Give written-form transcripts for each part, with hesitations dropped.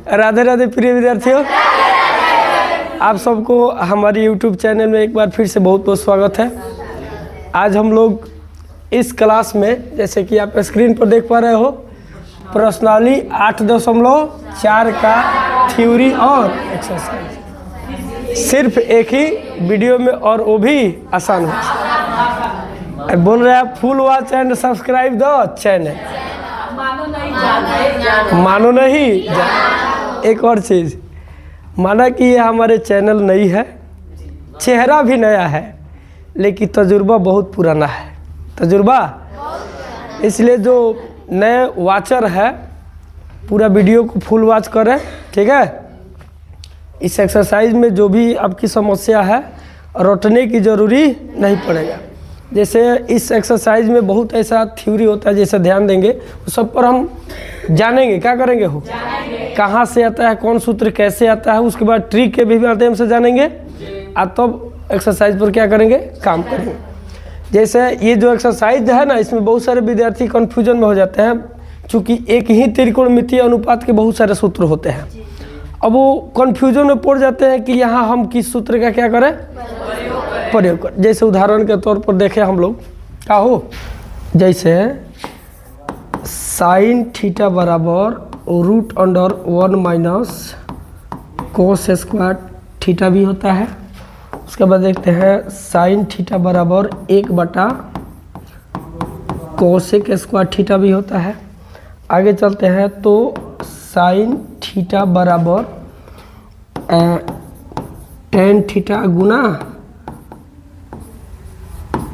राधे राधे प्रिय विद्यार्थियों, आप सबको हमारी YouTube चैनल में एक बार फिर से बहुत बहुत स्वागत है। आज हम लोग इस क्लास में, जैसे कि आप स्क्रीन पर देख पा रहे हो, प्रश्नावली 8.4 का थ्योरी और एक्सरसाइज सिर्फ एक ही वीडियो में, और वो भी आसान है। बोल रहे हैं full watch and subscribe the channel. मानो नहीं एक और चीज़, माना कि ये हमारे चैनल नई है, चेहरा भी नया है, लेकिन तजुर्बा बहुत पुराना है। तजुर्बा इसलिए जो नए वाचर है पूरा वीडियो को फुल वॉच करें, ठीक है। इस एक्सरसाइज में जो भी आपकी समस्या है रटने की ज़रूरी नहीं पड़ेगा। जैसे इस एक्सरसाइज में बहुत ऐसा थ्योरी होता है, जैसे ध्यान देंगे उस सब पर हम जानेंगे। क्या करेंगे हो, कहाँ से आता है, कौन सूत्र कैसे आता है, उसके बाद ट्रिक के भी माध्यम से जानेंगे, और तब एक्सरसाइज पर क्या करेंगे, काम करेंगे। जैसे ये जो एक्सरसाइज है ना, इसमें बहुत सारे विद्यार्थी कन्फ्यूजन में हो जाते हैं, क्योंकि एक ही त्रिकोणमितीय अनुपात के बहुत सारे सूत्र होते हैं। अब वो कन्फ्यूजन में पड़ जाते हैं कि यहाँ हम किस सूत्र का क्या करें, प्रयोग कर। जैसे उदाहरण के तौर पर देखें हम लोग, क्या हो, जैसे साइन थीटा बराबर √1 माइनस कोस स्क्वायर थीटा भी होता है। उसके बाद देखते हैं साइन थीटा बराबर 1/, कोसेक स्क्वायर थीटा भी होता है। आगे चलते हैं तो साइन थीटा बराबर टेन थीटा गुना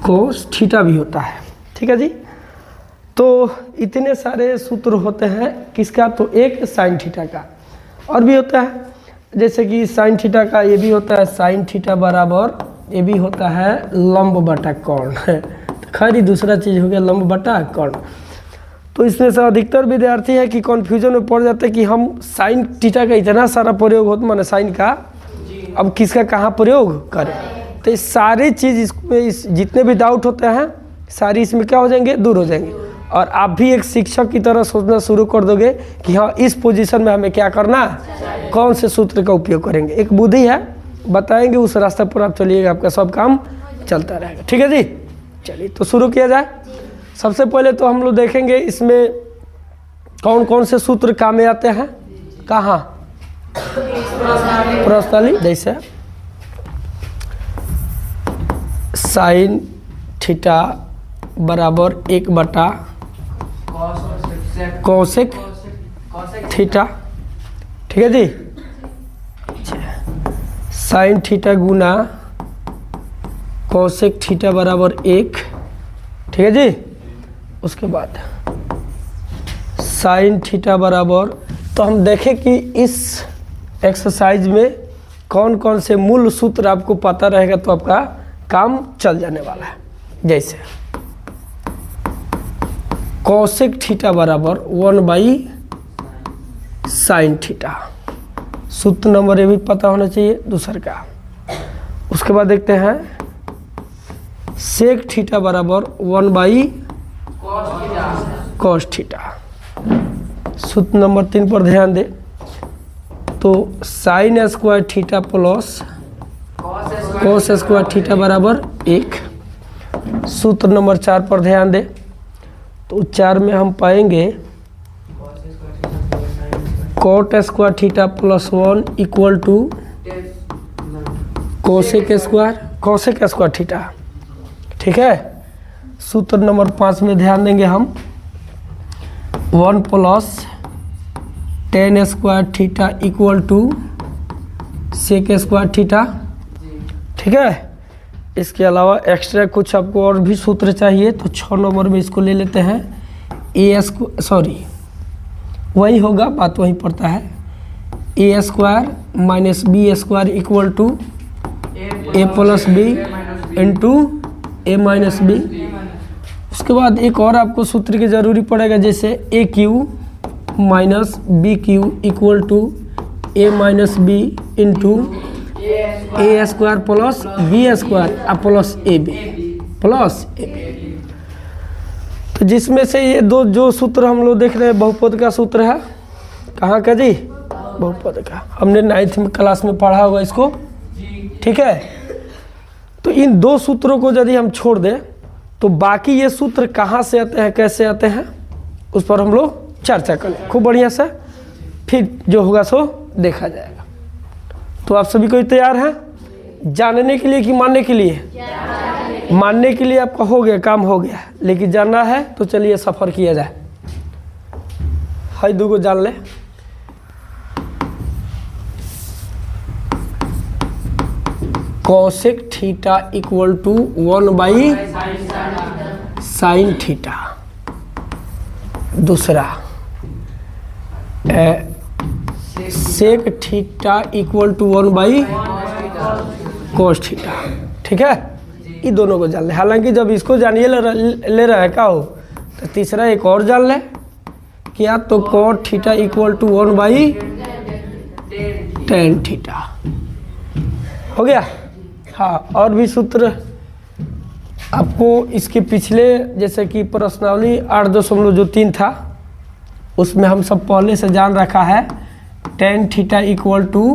कोस थीटा भी होता है, ठीक है जी। तो इतने सारे सूत्र होते हैं किसका, तो एक साइन थीटा का, और भी होता है जैसे कि साइन थीटा का ये भी होता है साइन थीटा बराबर, ये भी होता है लंब बटा कोण। तो खैर दूसरा चीज़ हो गया लंब बटा कोण। तो इसमें से अधिकतर विद्यार्थी है कि कन्फ्यूजन में पड़ जाते हैं कि हम साइन थीटा का इतना सारा प्रयोग होता, माने साइन का, अब किसका कहाँ प्रयोग करें। तो ये सारी चीज़ इसमें, इस जितने भी डाउट होते हैं सारी इसमें क्या हो जाएंगे, दूर हो जाएंगे। और आप भी एक शिक्षक की तरह सोचना शुरू कर दोगे कि हाँ इस पोजीशन में हमें क्या करना, कौन से सूत्र का उपयोग करेंगे। एक बुद्धि है, बताएंगे, उस रास्ते पर आप चलिएगा, आपका सब काम चलता रहेगा, ठीक है जी। चलिए तो शुरू किया जाए। सबसे पहले तो हम लोग देखेंगे इसमें कौन कौन से सूत्र काम में आते हैं, कहाँ, प्रश्नावली। जैसे साइन थीटा बराबर 1/, कोसेक थीटा, ठीक है जी। साइन थीटा गुना कोसेक थीटा बराबर 1, ठीक है जी। उसके बाद साइन थीटा बराबर, तो हम देखें कि इस एक्सरसाइज में कौन कौन से मूल सूत्र आपको पता रहेगा तो आपका काम चल जाने वाला है। जैसे कोसेक थीटा बराबर 1/sin थीटा, सूत्र नंबर ये भी पता होना चाहिए दूसर का। उसके बाद देखते हैं सेक थीटा बराबर 1/cos थीटा, सूत्र नंबर 3 पर ध्यान दे, तो sine square theta plus cos square theta बराबर 1। सूत्र नंबर 4 पर ध्यान दे, तो 4 में हम पाएंगे cot square theta plus 1 equal to cosec square theta, ठीक है। सूत्र नंबर 5 में ध्यान देंगे हम 1 + tan square theta equal to sec square theta, ठीक है। इसके अलावा एक्स्ट्रा कुछ आपको और भी सूत्र चाहिए तो 6 नंबर में इसको ले लेते हैं। वही होगा, बात वही पड़ता है, a² - b² equal to a + b into a - b। उसके बाद एक और आपको सूत्र की ज़रूरी पड़ेगा, जैसे AQ - BQ equal to a - b into a² + b² plus AB। तो जिसमें से ये दो जो सूत्र हम लोग देख रहे हैं बहुपद का सूत्र है, कहाँ का जी? बहुपद का। हमने 9th क्लास में पढ़ा होगा इसको, ठीक है। तो इन दो सूत्रों को यदि हम छोड़ दें तो बाकी ये सूत्र कहाँ से आते हैं, कैसे आते हैं, उस पर हम लोग चर्चा करें खूब बढ़िया से, फिर जो होगा सो देखा जाएगा। तो आप सभी कोई तैयार हैं जानने के लिए कि मानने के लिए? मानने के लिए आपका हो गया, काम हो गया, लेकिन जानना है तो चलिए सफ़र किया जाए। हाई दो को जान ले। Cosec theta equal to 1 sine theta. दूसरा sec theta equal to 1 cos theta, ठीक है। ये दोनों को जान ले। हालांकि जब इसको जानिए ले रहा है क्या हो, तो तीसरा एक और जान ले, क्या तो cot theta equal to 1 tan theta. हो गया? हाँ, और भी सूत्र आपको इसके पिछले, जैसे कि प्रश्नावली 8.3 था, उसमें हम सब पहले से जान रखा है tan theta equal to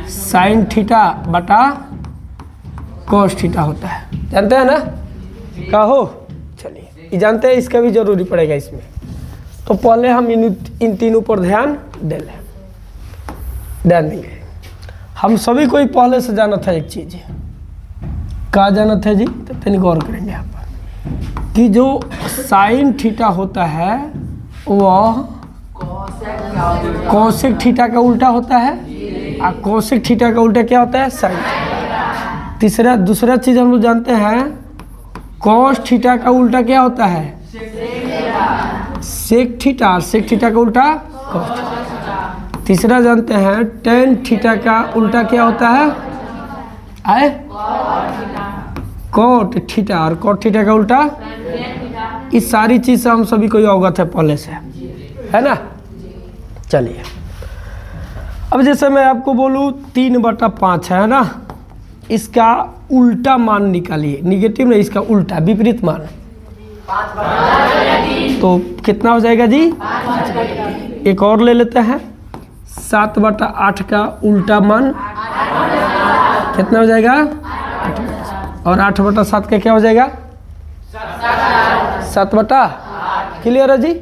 sine theta बटा कॉस थीटा होता है। जानते हैं ना क्या हो? चलिए, ये जानते हैं, इसका भी जरूरी पड़ेगा इसमें। तो पहले हम इन तीनों पर ध्यान देंगे। हम सभी को ही पहले से जाना था एक चीज़, क्या जाना था जी? तो तनिक गौर करेंगे यहाँ पर कि जो साइन थीटा होता है वह कॉसेक थीटा का उल्टा होता है, और कॉसेक थीटा का उल्टा क्या होता है? साइन। दूसरा चीज़ हम लोग जानते हैं कॉस थीटा का उल्टा क्या होता है? सेक थीटा, और सेक थीटा का उल्टा कॉस थीटा। तीसरा जानते हैं tan थीटा का उल्टा क्या होता है? कॉट थीटा, और कॉट थीटा का उल्टा। इस सारी चीज़ से हम सभी को अवगत है पहले से, है ना। चलिए, अब जैसे मैं आपको बोलूँ 3/5 है ना, इसका उल्टा मान निकालिए। निगेटिव नहीं, इसका उल्टा विपरीत मान, तो कितना हो जाएगा जी? 5। एक और ले लेते हैं, 7/8 का उल्टा मान कितना हो जाएगा? 8। और 8/7 का क्या हो जाएगा? 7/8। क्लियर है जी?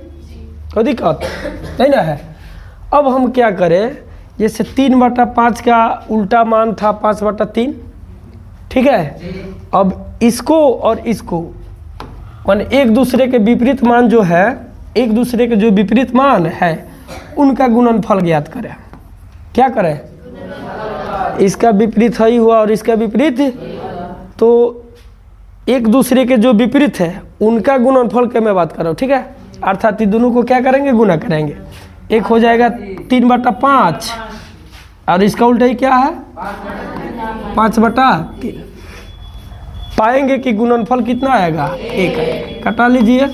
कोई दिक्कत नहीं ना है। अब हम क्या करें, जैसे 3/5 का उल्टा मान था 5/3, ठीक है। अब इसको और इसको, माने एक दूसरे के विपरीत मान जो है, एक दूसरे के जो विपरीत मान है उनका गुणनफल ज्ञात करें। क्या करें? इसका विपरीत ही हुआ और इसका विपरीत, तो एक दूसरे के जो विपरीत है उनका गुणनफल के मैं बात कर रहा हूँ, ठीक है। अर्थात ये दोनों को क्या करेंगे? गुना करेंगे। एक हो जाएगा 3/5, और इसका उल्टा ही क्या है? 5/3। पाएंगे कि गुणनफल कितना आएगा? 1 आएगा। कटा लीजिए,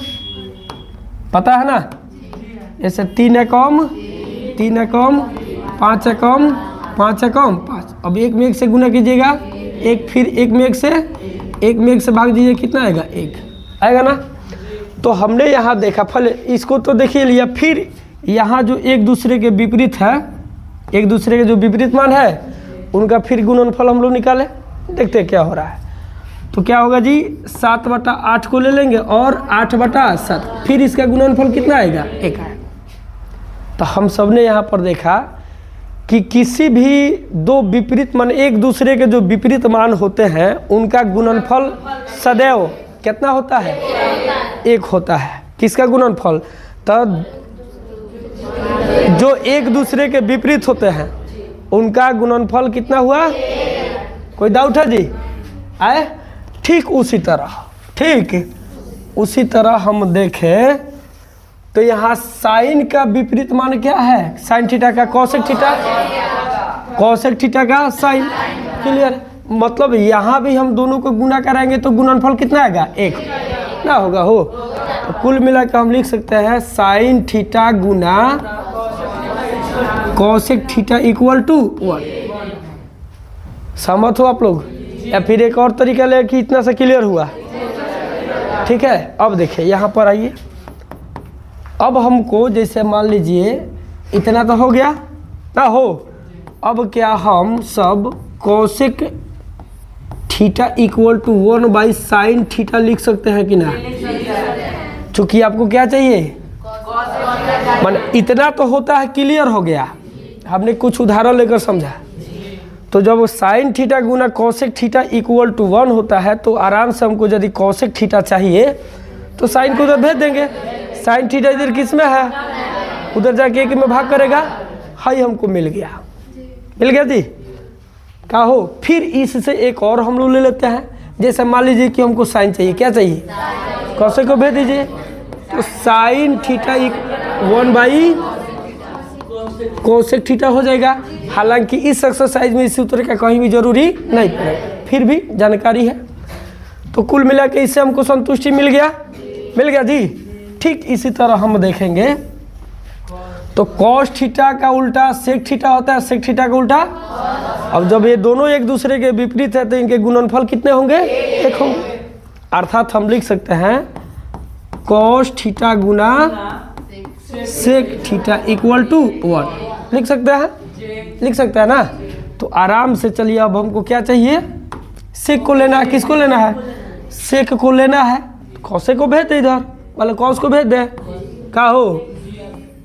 पता है ना। जैसे 3 एकम 5 एकम 5 एकम 5। अब एक में 1 से गुना कीजिएगा, एक, फिर एक में 1 से भाग दीजिए, कितना आएगा? 1 आएगा ना। तो हमने यहाँ देखा फल, इसको तो देखिए लिया, फिर यहाँ जो एक दूसरे के विपरीत है, एक दूसरे के जो विपरीत मान है उनका फिर गुणनफल हम लोग निकाले, देखते क्या हो रहा है। तो क्या होगा जी? 7/8 को ले लेंगे और 8/7, फिर इसका गुणनफल कितना आएगा? 1 आएगा। तो हम सब ने यहाँ पर देखा कि किसी भी दो विपरीत मान, एक दूसरे के जो विपरीत मान होते हैं उनका गुणनफल सदैव कितना होता है? 1 होता है। किसका गुणनफल? तब जो एक दूसरे के विपरीत होते हैं उनका गुणनफल कितना हुआ? कोई डाउट है जी? आए? ठीक उसी तरह हम देखें तो यहाँ साइन का विपरीत मान क्या है? साइन थीटा का कॉसेक थीटा, कॉसेक थीटा का साइन। क्लियर? मतलब यहाँ भी हम दोनों को गुना कराएंगे तो गुणनफल कितना आएगा? 1 ना होगा हो। तो कुल मिलाकर हम लिख सकते हैं साइन थीटा गुना कॉसेक थीटा इक्वल टू 1। सहमत हो आप लोग? या फिर एक और तरीका ले कि इतना से क्लियर हुआ? ठीक है। अब देखिए यहाँ पर आइए, अब हमको जैसे मान लीजिए इतना तो हो गया ना हो, अब क्या हम सब cosec theta equal to 1/sin theta लिख सकते हैं कि ना? चूंकि आपको क्या चाहिए, माने इतना तो होता है, क्लियर हो गया, हमने कुछ उदाहरण लेकर समझा। तो जब साइन थीटा गुना कोसेक थीटा इक्वल टू 1 होता है तो आराम से हमको यदि कोसेक थीटा चाहिए तो साइन को उधर भेज देंगे। साइन थीटा इधर किस में है, उधर जाके एक में भाग करेगा, हाई हमको मिल गया, मिल गया जी का हो। फिर इससे एक और हम लोग ले लेते हैं, जैसे मान लीजिए कि हमको साइन चाहिए, क्या चाहिए, कोसेक को भेज दीजिए, तो साइन थीटा 1/कोसेक थीटा हो जाएगा। हालांकि इस एक्सरसाइज में इस सूत्र का कहीं भी जरूरी नहीं पड़ेगा, फिर भी जानकारी है। तो कुल मिला के इससे हमको संतुष्टि मिल गया जी। ठीक इसी तरह हम देखेंगे तो कॉस थीटा का उल्टा सेक थीटा होता है, सेक थीटा का उल्टा। अब जब ये दोनों एक दूसरे के विपरीत है तो इनके गुणनफल कितने होंगे, 1 होंगे। अर्थात हम लिख सकते हैं कॉस थीटा गुना सेक थीटा इक्वल टू 1 लिख सकते हैं ना। तो आराम से चलिए, अब हमको क्या चाहिए, सेक को लेना है। किसको लेना है, सेक को लेना है। कॉसेक को भेज दे, इधर वाले कॉस को भेज दे का हो।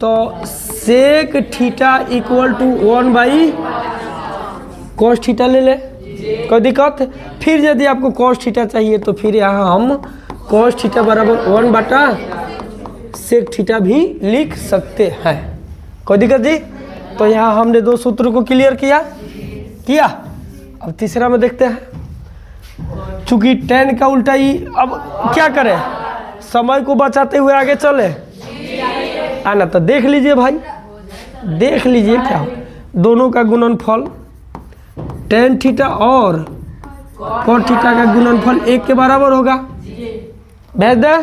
तो सेक थीटा इक्वल टू 1/कॉस थीटा ले ले, कोई दिक्कत। फिर यदि आपको कॉस थीटा चाहिए तो फिर यहाँ हम कॉस थीटा बराबर 1/सेक थीटा भी लिख सकते हैं, कोई दिक्कत जी। तो यहाँ हमने 2 सूत्रों को क्लियर किया। अब तीसरा में देखते हैं, चूंकि tan का उल्टा ही, अब क्या करें, समय को बचाते हुए आगे चले आना। तो देख लीजिए भाई, देख लीजिए क्या हो, दोनों का गुणनफल tan थीटा और cos थीटा का गुणनफल 1 के बराबर होगा, भेज दे।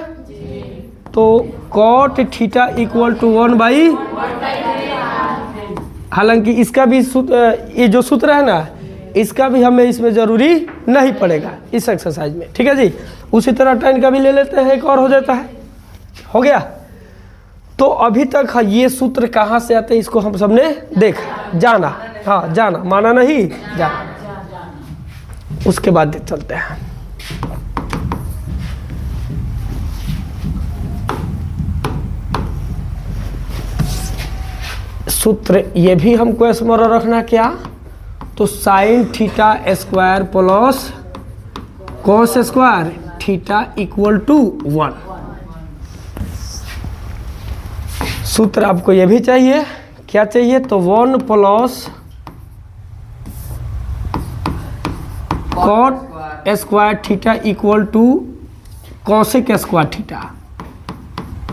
तो cot थीटा इक्वल टू 1/, हालांकि इसका भी ये जो सूत्र है ना, इसका भी हमें इसमें ज़रूरी नहीं पड़ेगा इस एक्सरसाइज में, ठीक है जी। उसी तरह tan का भी ले लेते हैं, एक और हो जाता है, हो गया। तो अभी तक ये सूत्र कहाँ से आते हैं इसको हम सबने देखा, जाना, हाँ जाना, माना नहीं, जाना। उसके बाद चलते हैं सूत्र, ये भी हमको स्मरण रखना क्या, तो sine theta square plus cos square theta equal to 1। सूत्र आपको ये भी चाहिए, क्या चाहिए, तो 1 plus cot square theta equal to cosec square theta,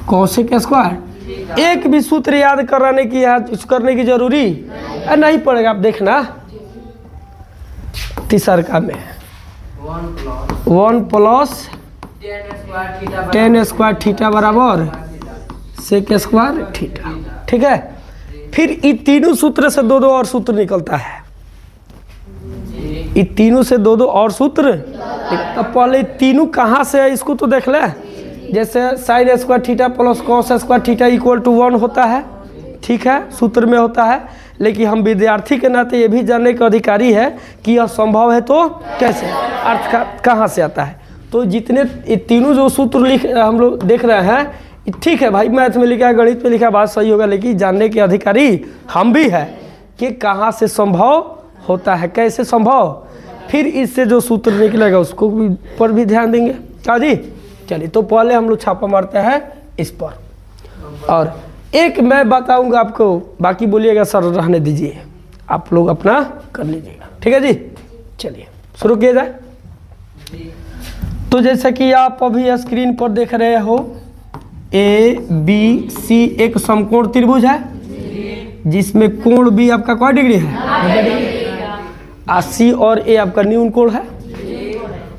cosec square. एक भी सूत्र याद करने की जरूरी नहीं पड़ेगा, आप देखना तीसरा में 1 प्लस tan स्क्वायर थीटा बराबर सेक स्क्वायर थीटा, ठीक है। फिर इन तीनों सूत्र से 2 और सूत्र निकलता है, इन तीनों से 2 और सूत्र। तो पहले तीनों कहाँ से है इसको तो देख ले। जैसे sine square theta plus cos square theta equal to 1 होता है, ठीक है, सूत्र में होता है। लेकिन हम विद्यार्थी के नाते ये भी जानने के अधिकारी है कि यह संभव है तो कैसे, अर्थ कहाँ से आता है। तो जितने तीनों जो सूत्र हम लोग देख रहे हैं, ठीक है भाई, मैथ में लिखा है, गणित में लिखा है, बात सही होगा, लेकिन जानने के अधिकारी हम भी है कि कहाँ से संभव होता है, कैसे संभव। फिर इससे जो सूत्र निकलेगा उसको भी पर भी ध्यान देंगे, क्या जी। चलिए, तो पहले हम लोग छापा मारते हैं इस पर, और एक मैं बताऊंगा आपको, बाकी बोलिएगा सर रहने दीजिए, आप लोग अपना कर लीजिएगा, ठीक है जी। चलिए शुरू किया जाए। तो जैसा कि आप अभी स्क्रीन पर देख रहे हो, ABC एक समकोण त्रिभुज है जिसमें कोण B आपका कौन डिग्री है, 80, और A आपका न्यून कोण है।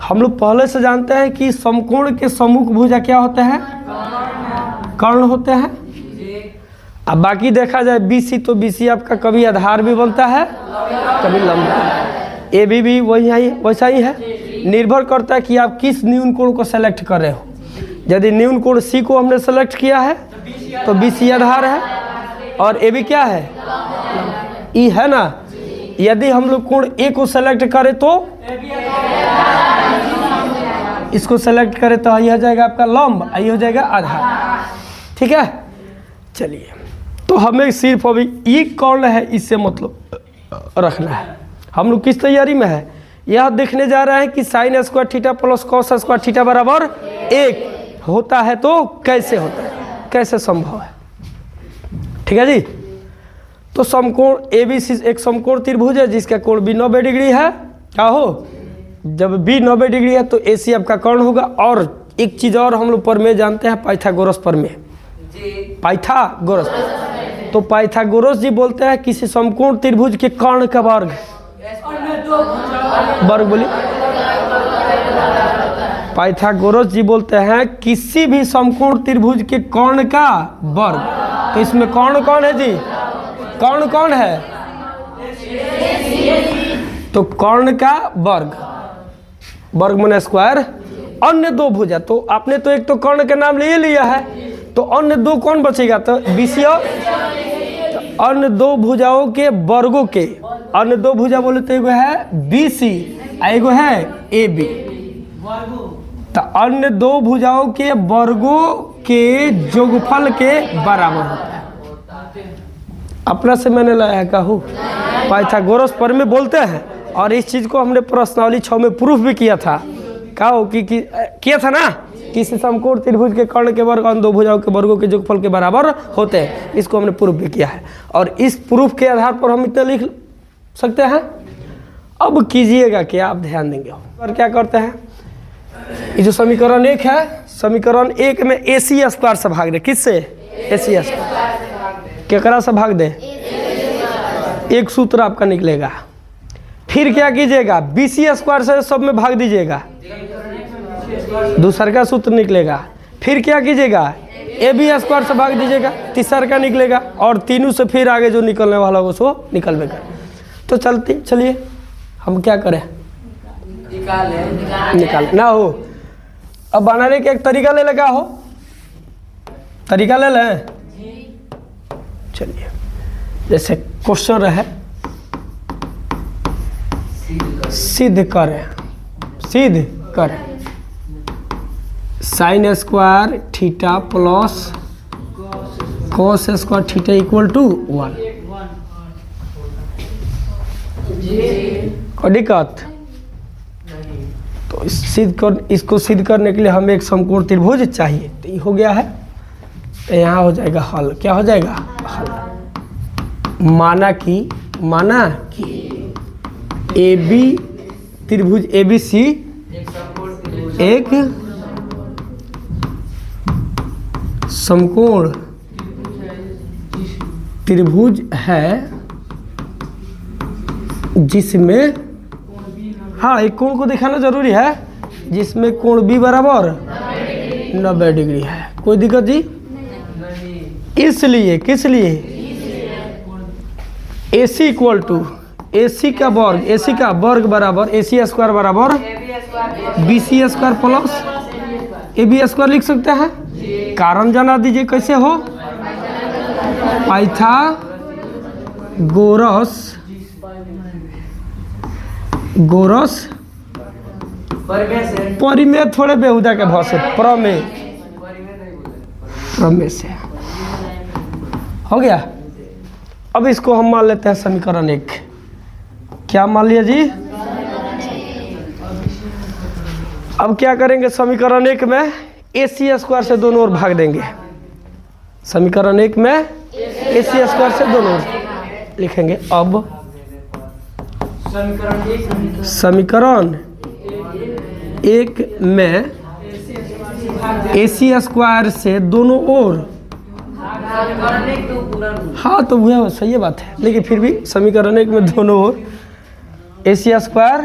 हम लोग पहले से जानते हैं कि समकोण के सम्मुख भुजा क्या होते हैं, कर्ण होते हैं। अब बाकी देखा जाए BC, तो BC आपका कभी आधार भी बनता है, कभी लंब। AB भी वैसा ही है, निर्भर करता है कि आप किस न्यून कोण को सेलेक्ट कर रहे हो। यदि न्यून कोण सी को हमने सेलेक्ट किया है तो BC आधार है और AB क्या है, E है ना। यदि हम लोग कोण A को सेलेक्ट करें तो इसको सेलेक्ट करें तो ये हो जाएगा आपका लंब, ये हो जाएगा आधार। ठीक है, चलिए तो हमें सिर्फ अभी ये कौन है इससे मतलब रखना है। हम लोग किस तैयारी में है, यह देखने जा रहे हैं कि sign square theta plus cos square theta बराबर 1 होता है तो कैसे होता है, कैसे संभव है। ठीक है जी। तो समकोण ABC एक समकोण त्रिभुज है जिसका कोण B 90 डिग्री है। क्या हो, जब B 90 डिग्री है तो AC आपका कर्ण होगा। और एक चीज़ और हम लोग प्रमेय जानते हैं, पाइथागोरस प्रमेय, पाइथागोरस। तो पाइथागोरस जी बोलते हैं किसी समकोण त्रिभुज के कर्ण का वर्ग, वर्ग बोलिए। पाइथागोरस जी बोलते हैं किसी भी समकोण त्रिभुज के कर्ण का वर्ग। तो इसमें कर्ण कौन है जी, कर्ण कौन है, तो कर्ण का वर्ग, वर्ग माने स्क्वायर। अन्य दो भुजा, तो आपने तो एक तो कर्ण का नाम ले लिया है, तो अन्य दो कौन बचेगा, तो BC और तो अन्य दो भुजाओं के वर्गों के, अन्य दो भुजा बोले तो एगो है BC, एगो है AB। तो अन्य दो भुजाओं के वर्गों के जोगफल के बराबर होता है। अपना से मैंने लाया कहूँ, पाइथागोरस प्रमेय बोलते हैं। और इस चीज़ को हमने प्रश्नावली 6 में प्रूफ भी किया था। कहो कि किया था ना, किसी समकोण त्रिभुज के कर्ण के वर्ग अन्य दो भुजाओं के वर्गों के जोगफल के बराबर होते हैं। इसको हमने प्रूफ भी किया है और इस प्रूफ के आधार पर हम इतना लिख सकते हैं। अब कीजिएगा क्या, आप ध्यान देंगे। और क्या करते हैं, ये जो समीकरण 1 है, समीकरण 1 में AC स्क्वायर से भाग दे। किससे, AC स्क्वायर, केकरा से भाग दे, एक सूत्र आपका निकलेगा। फिर क्या कीजिएगा, BC स्क्वायर से सब में भाग दीजिएगा, दूसरा का सूत्र निकलेगा। फिर क्या कीजिएगा, AB स्क्वायर से भाग दीजिएगा, तीसरा का निकलेगा। और तीनों से फिर आगे जो निकलने वाला हो उसको निकलवेगा। तो चलिए हम क्या करें, निकाल ना हो। अब बनाने का एक तरीका ले लगा हो, तरीका ले लें। चलिए जैसे क्वेश्चन है, सिद्ध करें, सिद्ध करें sine square theta plus cos square theta equal to 1। कोई दिक्कत, तो इसको सिद्ध करने के लिए हमें एक समकोण त्रिभुज चाहिए। तो ये हो गया है, तो यहाँ हो जाएगा हल। क्या हो जाएगा, हल। माना कि AB त्रिभुज ABC एक समकोण त्रिभुज है जिसमें, हाँ एक कोण को दिखाना जरूरी है, जिसमें कोण B बराबर 90 डिग्री है। कोई दिक्कत जी, इसलिए किस लिए AC इक्वल टू AC का वर्ग, AC का वर्ग बराबर AC स्क्वायर बराबर BC square plus AB square लिख सकते हैं। कारण जाना दीजिए कैसे हो, पाइथागोरस परिमेय थोड़े बेहुदा के भाषा प्रमेय से हो गया। अब इसको हम मान लेते हैं समीकरण 1। क्या मान लिया जी, अब क्या करेंगे, समीकरण 1 में AC स्क्वायर से दोनों ओर भाग देंगे। समीकरण 1 में AC स्क्वायर से दोनों ओर लिखेंगे। अब समीकरण 1 में AC स्क्वायर से दोनों ओर, हाँ तो वह सही बात है, लेकिन फिर भी समीकरण 1 में दोनों ओर AC स्क्वायर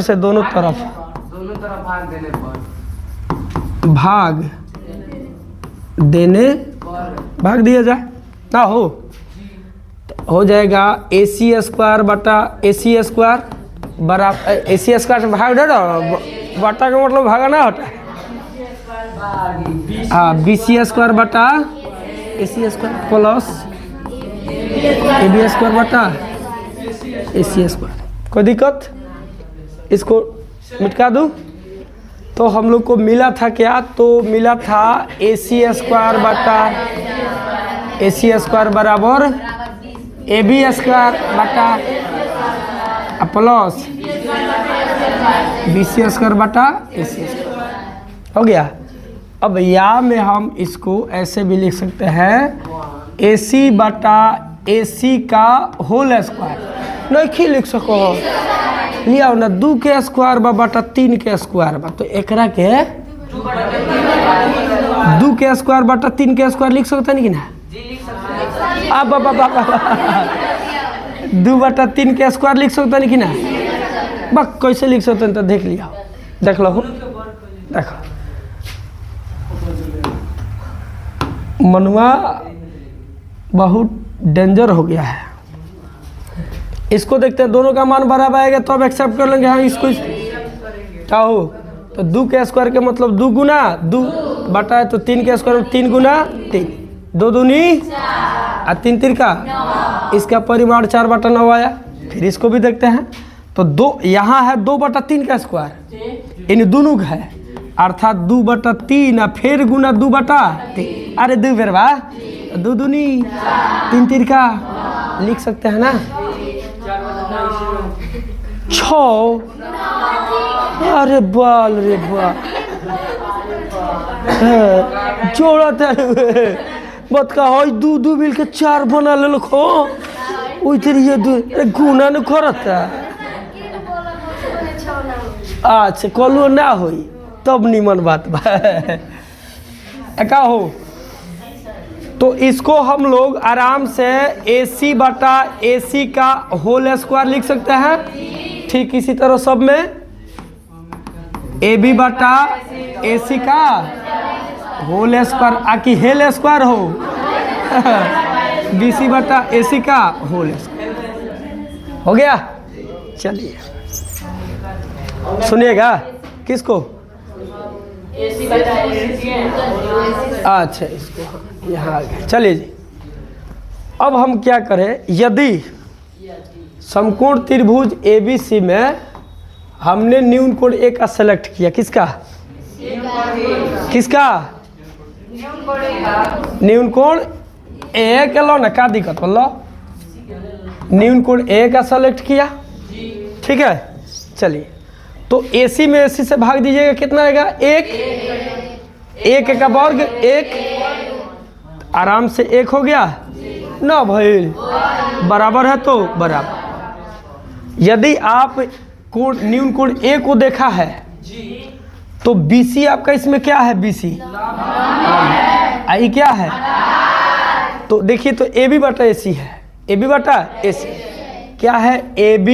से दोनों तरफ भाग दिया जाए ना हो जाएगा AC स्क्वायर बटा AC स्क्वायर बराबर AC स्क्वायर से भाग दे दो, बटा का मतलब भागा ना होता है। हाँ, BC स्क्वायर बटा AC square plus AB square बटा AC स्क्वायर। कोई दिक्कत? इसको मिटा दूँ? तो हम लोग को मिला था क्या? तो मिला था AC स्क्वायर बटा AC स्क्वायर बराबर AB स्क्वायर बटा प्लस BC स्क्वायर बटा AC स्क्वायर। हो गया। अब या में हम इसको ऐसे भी लिख सकते हैं AC बटा AC का होल स्क्वायर। नहीं लिख सको लिया ना 2 के स्क्वायर बटा 3 के स्क्वायर बा, तो एकरा के 2 के स्क्वायर बटा 3 के स्क्वायर लिख सकते नहीं कि ना? अब 2 बटा 3 के स्क्वायर लिख सकते नहीं कि ना? बस कैसे लिख सकते हैं तो देख लिया, देख लो। देखो मनुआ बहुत डेंजर हो गया है। इसको देखते हैं, दोनों का मान बराबर आएगा तो अब एक्सेप्ट कर लेंगे। हाँ, इसको क्या हो तो 2 के स्क्वायर के मतलब 2 गुना 2 बटा है तो 3 के स्क्वायर 3 गुना 3, 2 दूनी और 3 तिरका, इसका परिमाण 4 बटा 9 आया। फिर इसको भी देखते हैं तो 2 यहाँ है 2 बटा 3 का स्क्वायर, इन दोनों का है अर्थात 2 बटा 3 और फिर गुना 2 बटा 3। अरे 2 बेर बा 2 दूनी 3 तिरका लिख सकते हैं ना 6। अरे बाल रे बाल जोड़ा बत का हो 2 मिल के 4 बना ले खो ये गुना न करता। अच्छा कलू ना होई तब निमन बात बा का हो। तो इसको हम लोग आराम से AC बटा AC का होल स्क्वायर लिख सकते हैं। ठीक इसी तरह सब में AB बटा AC का होल स्क्वायर आकि हेल स्क्वायर हो BC बटा AC का होल स्क्वायर हो गया। चलिए सुनिएगा किसको? अच्छा इसको यहाँ आ गया। चलिए जी, अब हम क्या करें? यदि समकोण त्रिभुज ABC में हमने न्यून कोण A का सेलेक्ट किया, किसका किसका? न्यून कोण A के लो ना, क्या दिक्कत बोलो? न्यून कोण A का सेलेक्ट किया, ठीक है। चलिए तो AC में AC से भाग दीजिएगा, कितना आएगा? 1 का वर्ग 1, आराम से 1 हो गया ना भाई, बराबर है तो बराबर। यदि आप कोण न्यून कोण A को देखा है तो BC आपका इसमें क्या है? BC आई क्या है? तो देखिए तो AB बटा AC है, AB बटा AC क्या है? AB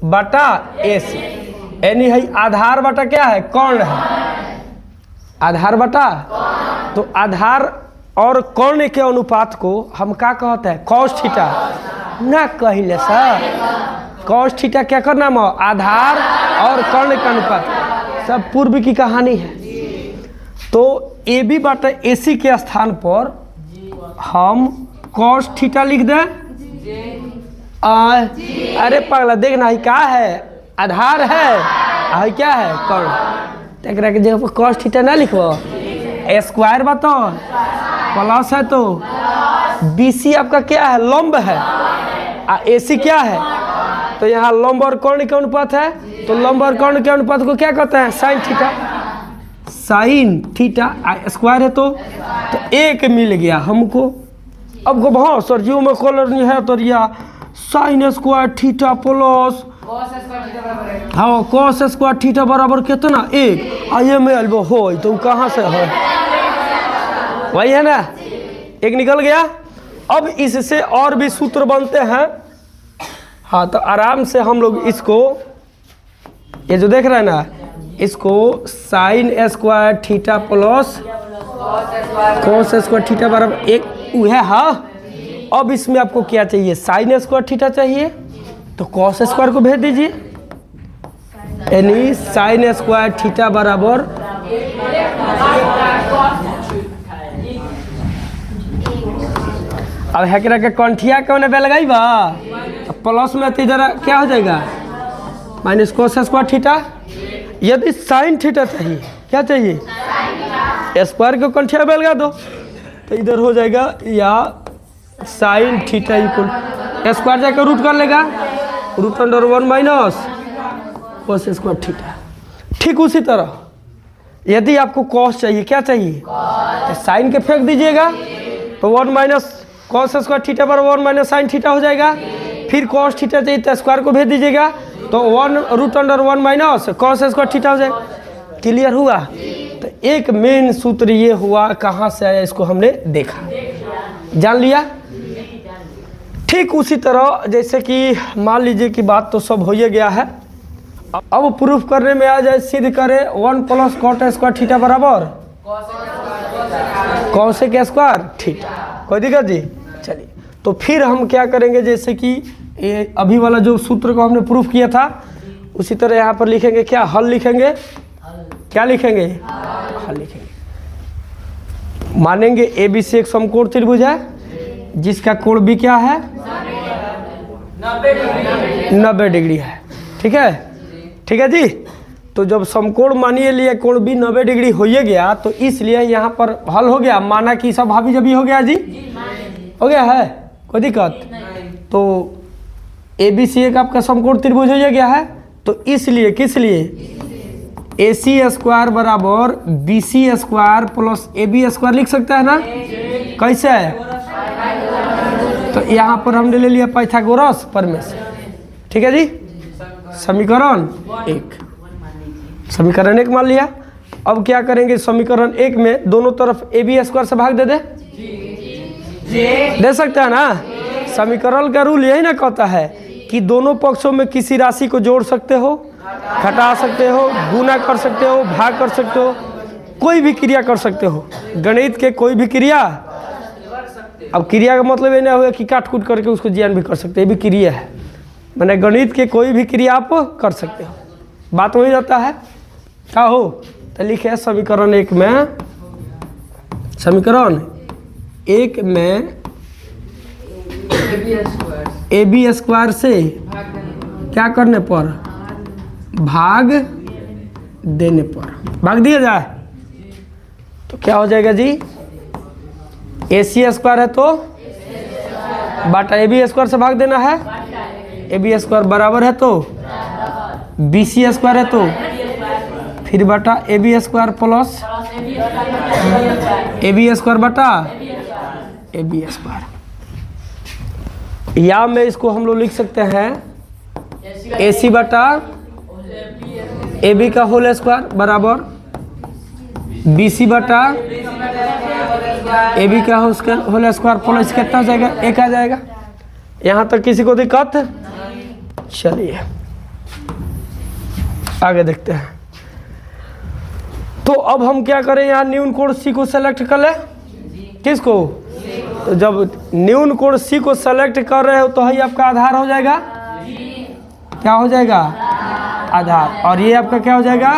बटा AC यानी है आधार बटा क्या है? कर्ण है, आधार बटा। तो आधार और कर्ण के अनुपात को हम क्या कहते हैं? कॉस थीटा ना कहले सर। कॉस थीटा क्या करना है? आधार और कर्ण का अनुपात, सब पूर्व की कहानी है। तो AB बटा AC के स्थान पर हम कॉस थीटा लिख दें। अरे पगला देखना ही क्या है? आधार है क्या है? कर्ण। एक के जगह पर कॉस थीटा ना लिखो, स्क्वायर बताओ प्लस है तो BC आपका क्या है? लंब है, AC क्या है? तो यहाँ लंब और कर्ण के अनुपात है, तो लंब और कर्ण के अनुपात को क्या कहते हैं? Sine theta. Sign theta square है तो 1 मिल गया हमको। अब को हाँ सर जी में कलर नहीं है तो या साइन स्क्वायर थीटा प्लस हाँ कॉस स्क्वायर थीटा बराबर कितना? 1। आइए में अल्बो हो तो कहाँ से है? वही है ना, 1 निकल गया। अब इससे और भी सूत्र बनते हैं। हाँ तो आराम से हम लोग इसको ये जो देख रहे हैं ना, इसको sign square theta plus cos square theta बराबर 1 है। हाँ अब इसमें आपको क्या चाहिए? साइन स्क्वायर थीटा चाहिए तो कॉस स्क्वायर को भेज दीजिए। यानी साइन स्क्वायर थीटा बराबर अब हेकरा के कंठिया कौन पे लगाई बा प्लस में तो जरा क्या हो जाएगा माइनस कोस स्क्वायर थीटा। यदि साइन थीटा चाहिए क्या चाहिए स्क्वायर को कंठिया पे लगा दो तो इधर हो जाएगा या साइन थीटा इक्वल स्क्वायर जाकर रूट कर लेगा root under 1 minus cos square theta. ठीक उसी तरह यदि आपको कॉस चाहिए क्या चाहिए तो साइन के फेंक दीजिएगा तो 1 माइनस कॉस स्क्वायर थीटा पर 1 माइनस साइन थीटा हो जाएगा। फिर कॉस थीटा चाहिए तो स्क्वायर को भेज दीजिएगा तो 1 root under 1 minus cos square theta हो जाएगा। क्लियर हुआ। तो एक मेन सूत्र ये हुआ कहाँ से आया इसको हमने देखा जान लिया। ठीक उसी तरह जैसे कि मान लीजिए कि बात तो सब हो ही गया है अब प्रूफ करने में आ जाए सिद्ध करें 1 प्लस कॉट स्क्वायर थीटा बराबर कॉसेक स्क्वायर थीटा। कोई दिक्कत जी। चलिए तो फिर हम क्या करेंगे जैसे कि ये अभी वाला जो सूत्र को हमने प्रूफ किया था उसी तरह यहाँ पर लिखेंगे क्या हल लिखेंगे क्या लिखेंगे हल लिखेंगे। मानेंगे ए बी सी एक समकोण त्रिभुज है जिसका कोण भी क्या है 90 डिग्री है। ठीक है जी। तो जब समकोण मानिए लिए कोण भी 90 डिग्री हो ही गया तो इसलिए यहाँ पर हल हो गया माना कि सब हावी जबी हो गया जी हो गया है कोई दिक्कत। तो ए बी सी एक आपका समकोण त्रिभुज हो गया है तो इसलिए किस लिए ए सी स्क्वायर बराबर B C square plus A B square लिख सकता है ना कैसे है। तो यहाँ पर हमने ले लिया पाइथागोरस प्रमेय। ठीक है जी। समीकरण 1 मान लिया। अब क्या करेंगे समीकरण 1 में दोनों तरफ ए बी स्क्वायर से भाग दे सकते हैं ना। समीकरण का रूल यही ना कहता है कि दोनों पक्षों में किसी राशि को जोड़ सकते हो घटा सकते हो गुना कर सकते हो भाग कर सकते हो कोई भी क्रिया कर सकते हो। गणित के कोई भी क्रिया अब क्रिया का मतलब ये ना हुआ कि काट कूट करके उसको ज्ञान भी कर सकते हैं ये भी क्रिया है मैंने गणित के कोई भी क्रिया आप कर सकते हो। बात वही रहता है क्या हो तो लिखे समीकरण 1 में ए बी स्क्वायर से क्या करने पर भाग देने पर भाग दिया जाए तो क्या हो जाएगा जी ए सी स्क्वायर है तो बाटा ए बी स्क्वायर से भाग देना है ए बी स्क्वायर बराबर है तो बी सी स्क्वायर है तो फिर बटा A B square plus A B square बटा ए बी स्क्वायर। या में इसको हम लोग लिख सकते हैं ए सी बटा ए बी का होल स्क्वायर बराबर बी सी बटा ए बी का होल स्क्वायर प्लस कितना हो जाएगा 1 आ जाएगा। यहाँ तक किसी को दिक्कत। चलिए आगे देखते हैं। तो अब हम क्या करें यहाँ न्यून कोण सी को सेलेक्ट कर ले किसको तो जब न्यून कोण सी को सेलेक्ट कर रहे हो तो ही आपका आधार हो जाएगा क्या हो जाएगा आधार और ये आपका क्या हो जाएगा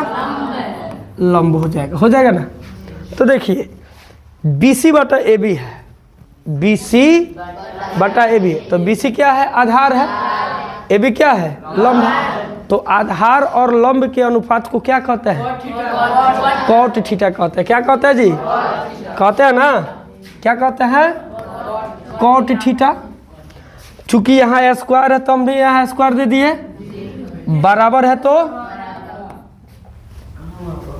लंब हो जाएगा ना। तो देखिए बी सी बटा ए बी है बी सी बटा ए बी तो बी सी क्या है आधार है ए बी क्या है लंब है। तो आधार और लंब के अनुपात को क्या कहते हैं कॉट थीटा कहते हैं। क्या कहते हैं जी कहते हैं ना क्या कहते हैं कॉट थीटा। चूंकि यहाँ स्क्वायर है तो हम भी यहाँ स्क्वायर दे दिए बराबर है तो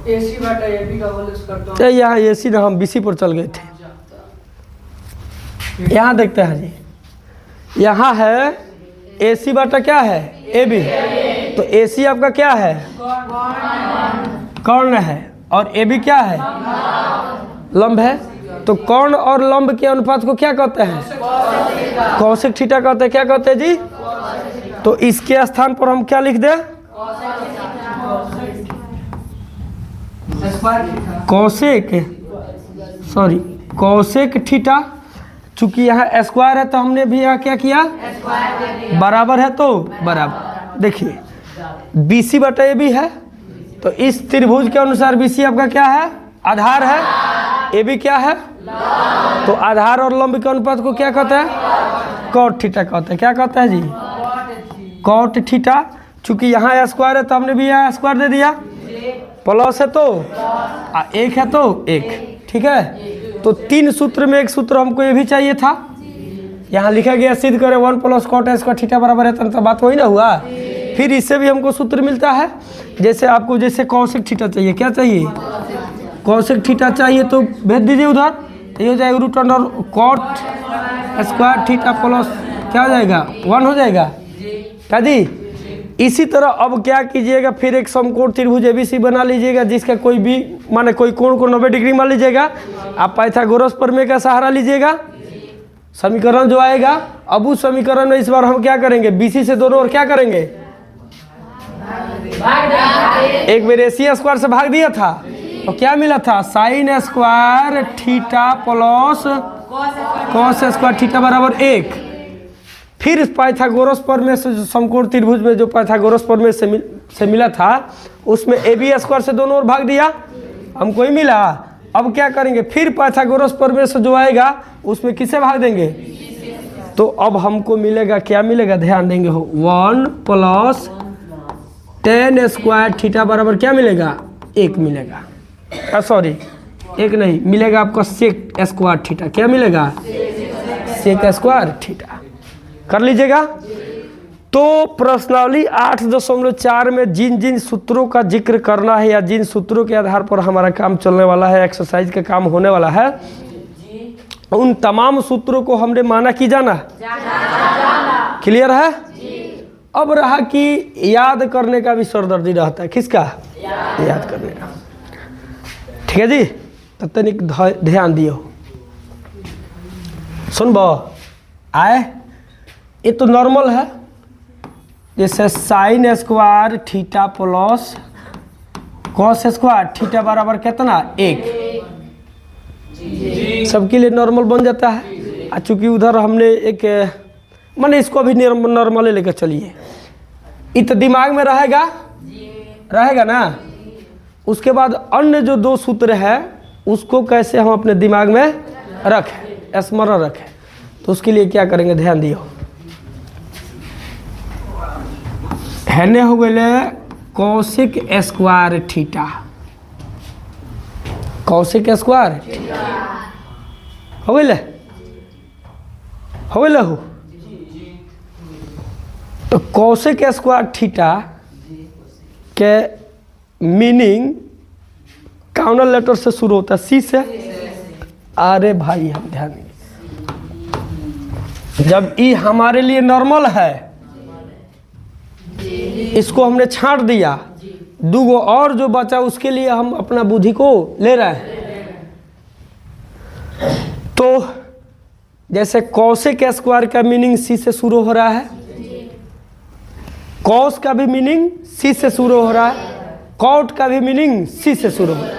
AC बटा AB का होल स्क्वायर यहाँ ए सी ना हम BC पर चल गए थे। यहाँ देखते हैं जी यहाँ है AC बटा क्या है AB तो AC आपका क्या है कर्ण है और AB क्या है लंब है। तो कर्ण और लंब के अनुपात को क्या कहते हैं कौशिक थीटा कहते हैं। क्या कहते हैं जी तो इसके स्थान पर हम क्या लिख दें कौशिक थीटा। चूंकि यहाँ स्क्वायर है तो हमने भी यहाँ क्या किया बराबर है तो बराबर। देखिए BC बटा AB है, तो इस त्रिभुज के अनुसार BC आपका क्या है? आधार है। AB क्या है? तो आधार और लंब के अनुपात को क्या कहते हैं? कॉट थीटा कहते हैं। क्या कहते हैं जी? Cot theta. चूंकि यहाँ स्क्वायर है तो हमने भी यहाँ स्क्वायर दे दिया, प्लस है तो एक है तो एक, ठीक है। तो 3 सूत्र में एक सूत्र हमको ये भी चाहिए था, यहाँ लिखा गया सिद्ध करें 1 + cot स्क्वायर थीटा बराबर है, तो बात वही ना हुआ। फिर इससे भी हमको सूत्र मिलता है, जैसे आपको जैसे कौशिक थीटा चाहिए, क्या चाहिए? कौशिक थीटा चाहिए, तो भेज दीजिए उधर, ये हो जाएगा √under cot square theta plus क्या हो जाएगा? 1 हो जाएगा क्या जी? इसी तरह अब क्या कीजिएगा, फिर एक समकोण त्रिभुज ABC बना लीजिएगा, जिसका कोई भी माने कोई कोण को 90 डिग्री मान लीजिएगा। आप पाइथागोरस प्रमेय का सहारा लीजिएगा, समीकरण जो आएगा, अब उस समीकरण में इस बार हम क्या करेंगे? BC से दोनों और क्या करेंगे? एक बार AC स्क्वायर से भाग दिया था, तो क्या मिला था? sin square theta plus cos square theta बराबर 1। फिर पाइथागोरस प्रमेय से जो समकोण त्रिभुज में जो पाइथागोरस प्रमेय से मिला था, उसमें AB स्क्वायर से दोनों ओर भाग दिया, हमको ही मिला। अब क्या करेंगे? फिर पाइथागोरस प्रमेय से जो आएगा उसमें किसे भाग देंगे? तो अब हमको मिलेगा, क्या मिलेगा? ध्यान देंगे हो, 1 + tan स्क्वायर थीटा बराबर क्या मिलेगा? 1 मिलेगा। सॉरी 1 नहीं मिलेगा, आपका sec स्क्वायर थीटा। क्या मिलेगा? sec square theta. कर लीजिएगा। तो प्रश्नावली 8.4 में जिन जिन सूत्रों का जिक्र करना है या जिन सूत्रों के आधार पर हमारा काम चलने वाला है, एक्सरसाइज का काम होने वाला है, उन तमाम सूत्रों को हमने माना कि जाना। क्लियर है? अब रहा कि याद करने का भी सरदर्दी रहता है। किसका? याद करने का। ठीक है जी, तब तनिक ध्यान दियो। सुनबो आए, ये तो नॉर्मल है, जैसे sin square theta plus cos square theta बराबर कितना? 1। सबके लिए नॉर्मल बन जाता है। चूँकि उधर हमने एक माने इसको भी नॉर्मल लेकर चलिए, ये तो दिमाग में रहेगा ना। उसके बाद अन्य जो 2 सूत्र है उसको कैसे हम अपने दिमाग में रखें, स्मरण रखें, तो उसके लिए क्या करेंगे? ध्यान दियो। हैने हो गए Kaushik square theta, cosec square हो गए हो। तो कौशिक स्क्वायर थीटा के मीनिंग काउंटर लेटर से शुरू होता है, C से। अरे भाई हम ध्यान देंगे, जब ई हमारे लिए नॉर्मल है, इसको हमने छांट दिया, 2 और जो बचा उसके लिए हम अपना बुद्धि को ले रहे हैं। तो जैसे कौशिक स्क्वायर का मीनिंग C से शुरू हो रहा है, कॉस का भी मीनिंग C से शुरू हो रहा है, कॉट का भी मीनिंग C से शुरू हो रहा है।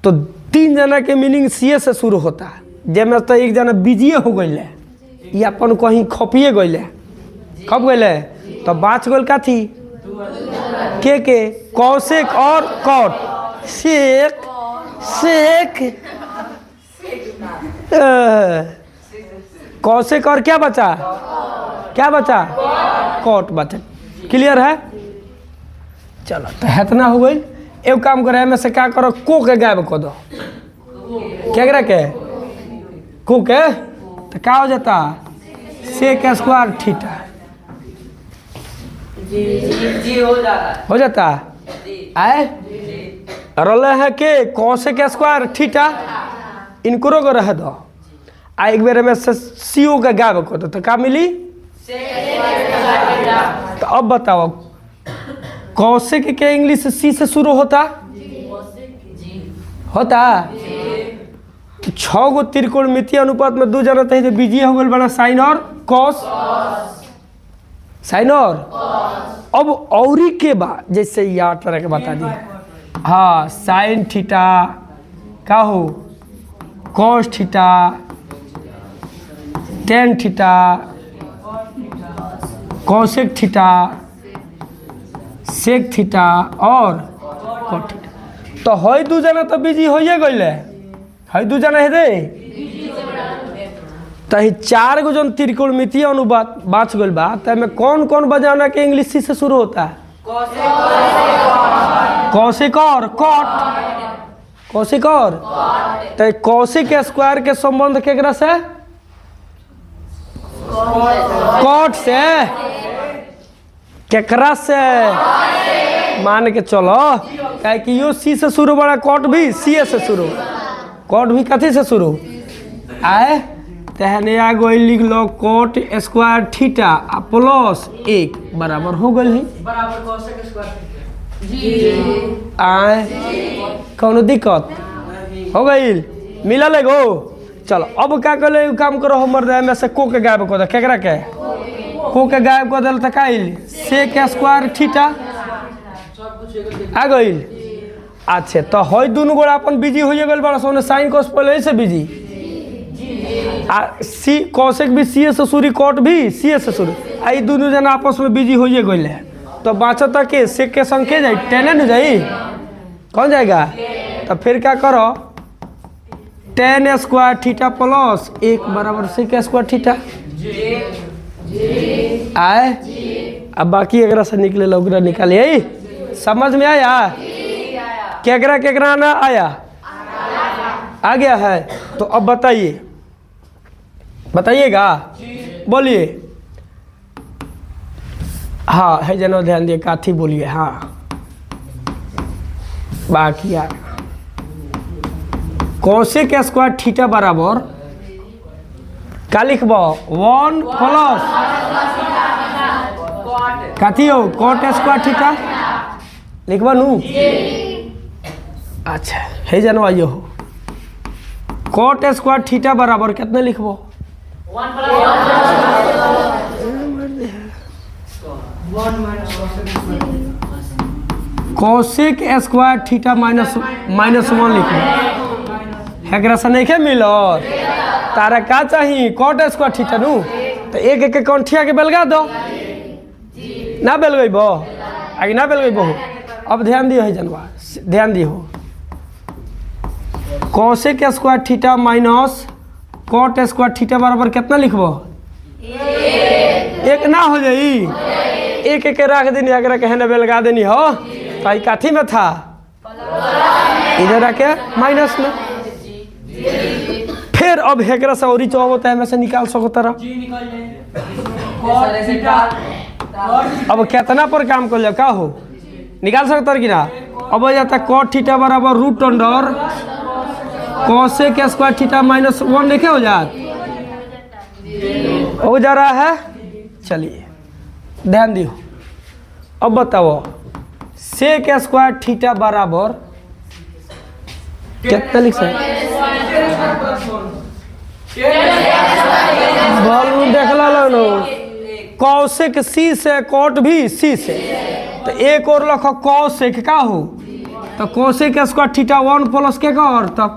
तो 3 जना के मीनिंग C से शुरू होता है। जैमें तो एक जना बीजिए हो गए या अपन कहीं खपिए गए, कब गए तो बाँच गल का थी के कौशिक और कॉट। सेक कौशिक और क्या बचा? कॉट बचा। क्लियर है? चलो तो इतना हो गई। एक काम करे में से क्या करो, को के गायब कर दो। क्या करे के को के तो क्या हो जाता? सेक स्क्वायर थीटा जी हो जाता आए रले है के कौशिक स्क्वायर थीटा, इनको को रह दो। आ एक बार में से CO का गायब कर दो तो क्या मिली? तो अब बताओ, कौशिक के इंग्लिश C से शुरू होता? 6 गो त्रिकोणमितीय अनुपात में 2 जना थे जो बीजीय हो गए बना, साइन और कॉस। साइन और अब औरी के बाद जैसे यार तरह के बता दिया। हाँ, साइन थीटा का हो, cos theta, tan theta, cosec theta, sec theta और कॉट थीटा। तो हई दू जना तो बिजी होइए गइले, हई दू जना है दे तो ही 4 गो जन त्रिकोणमितीय अनुपात बाच गइल बा। त में कौन कौन बजाना के इंग्लिश सी से शुरू होता है? कौशिक और कॉट, कौशिक और तो कौशिक स्क्वायर के संबंध केकरा से? कॉट से। केकरा से? मान के चलो क्या कि यो सी से शुरू बड़ा, कॉट भी सी से शुरू, कॉट भी कथी से शुरू आए? तहने आ गई लिख लो कॉट स्क्वायर थीटा प्लस 1 बराबर हो गई है बराबर कॉसेक स्क्वायर जी। आए कौनो दिक्कत हो गई? मिला ले गो। चलो अब क्या कर ले काम करो, हमर दे में से को के गायब कर दे। केकरा के को के गायब कर दल त काइल सेक स्क्वायर थीटा आ गई। अच्छा तो हई दोनों गोड़ा अपन बिजी हो गए बड़ा सोने साइन कोस पहले से बिजी सी कौशिक भी सी से शुरू, कॉट भी सी से शुरू, आई दोनों जना आपस में बिजी होइए गइले। तो बाँचो तक के सेक के संख्या जाई 10 न जाई, कौन जाएगा? तो फिर क्या करो 10 स्क्वायर थीटा प्लस 1 बराबर सेक स्क्वायर थीटा आए। अब बाकी अगर से निकले लोग निकालिए, समझ में आया? केकरा केकरा ना आया? आ गया है। तो अब बताइए, बताइएगा, बोलिए। हाँ है जनो ध्यान दिए काथी बोलिए। हाँ बाकी यार कौशिक स्क्वायर थीटा बराबर का लिखब 1 प्लस कथी हो कॉट स्क्वायर थीटा लिखब नू। अच्छा है जनो आइयो हो कॉट स्क्वायर थीटा बराबर कितने लिखब? कौशिक स्क्वायर थीटा माइनस 1 लिखो। हेकरा से नहीं मिलो तारा का चाहिए कॉट स्क्वायर थीटा नू। तो एक एक कंठिया के बेलगा दो ना, बेल गई बो आगे ना बेल गई बो। अब ध्यान दियो है जनवा, ध्यान दियो cosec square theta minus cot square theta बराबर कितना लिखबो? 1 ना हो जाई, एक एक रख देनी, अगर कहने बेलगा देनी हो तो काठी में था इधर आके माइनस में। फिर अब हेकरा से और होता है में से निकाल सको तरह। अब कितना पर काम कर का हो निकाल सकता कि ना? अब हो जाता कॉट थीटा बराबर root under cosec square theta minus 1 लिखे हो जात हो जा रहा है। चलिए ध्यान दियो। अब बताओ सेक स्क्वायर थीटा बराबर कितना लिख सकते? बॉल देख लो कौशिक सी से कॉट भी सी से, तो एक और लखो कौशिक का हो तो कौशिक स्क्वायर थीटा 1 प्लस के का और तब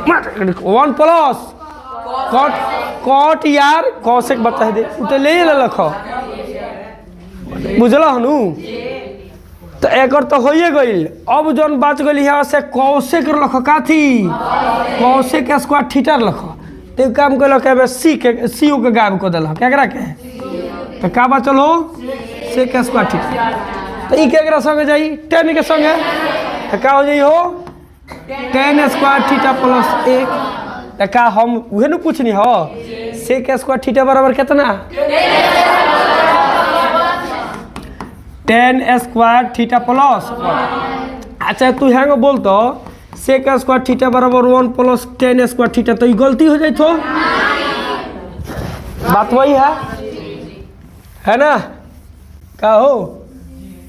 1 प्लस कॉट कॉट यार कौशिक बता दे तो ले लखो बुझल हनु। तो एक और तो हो गई। अब जौन बात गई है से कौशिक लख का थी कौशिक स्क्वायर थीटा लख। तो काम कर सी के सी के गायब कर दिल केकरा के तो का बचल हो सेक स्क्वायर थीटा। तो ई केकरा संगे जाई 10 के संगे तो का हो जाई हो 10 स्क्वायर थीटा प्लस 1। तो का हम उहे न पूछनी हो सेक स्क्वायर थीटा बराबर कितना? 10 स्क्वायर थीटा प्लस। अच्छा तू हैंग बोल तो सेक स्क्वायर थीटा बराबर 1 प्लस 10 स्क्वायर थीटा, तो ये गलती हो जाए तो बात वही है ना? का हो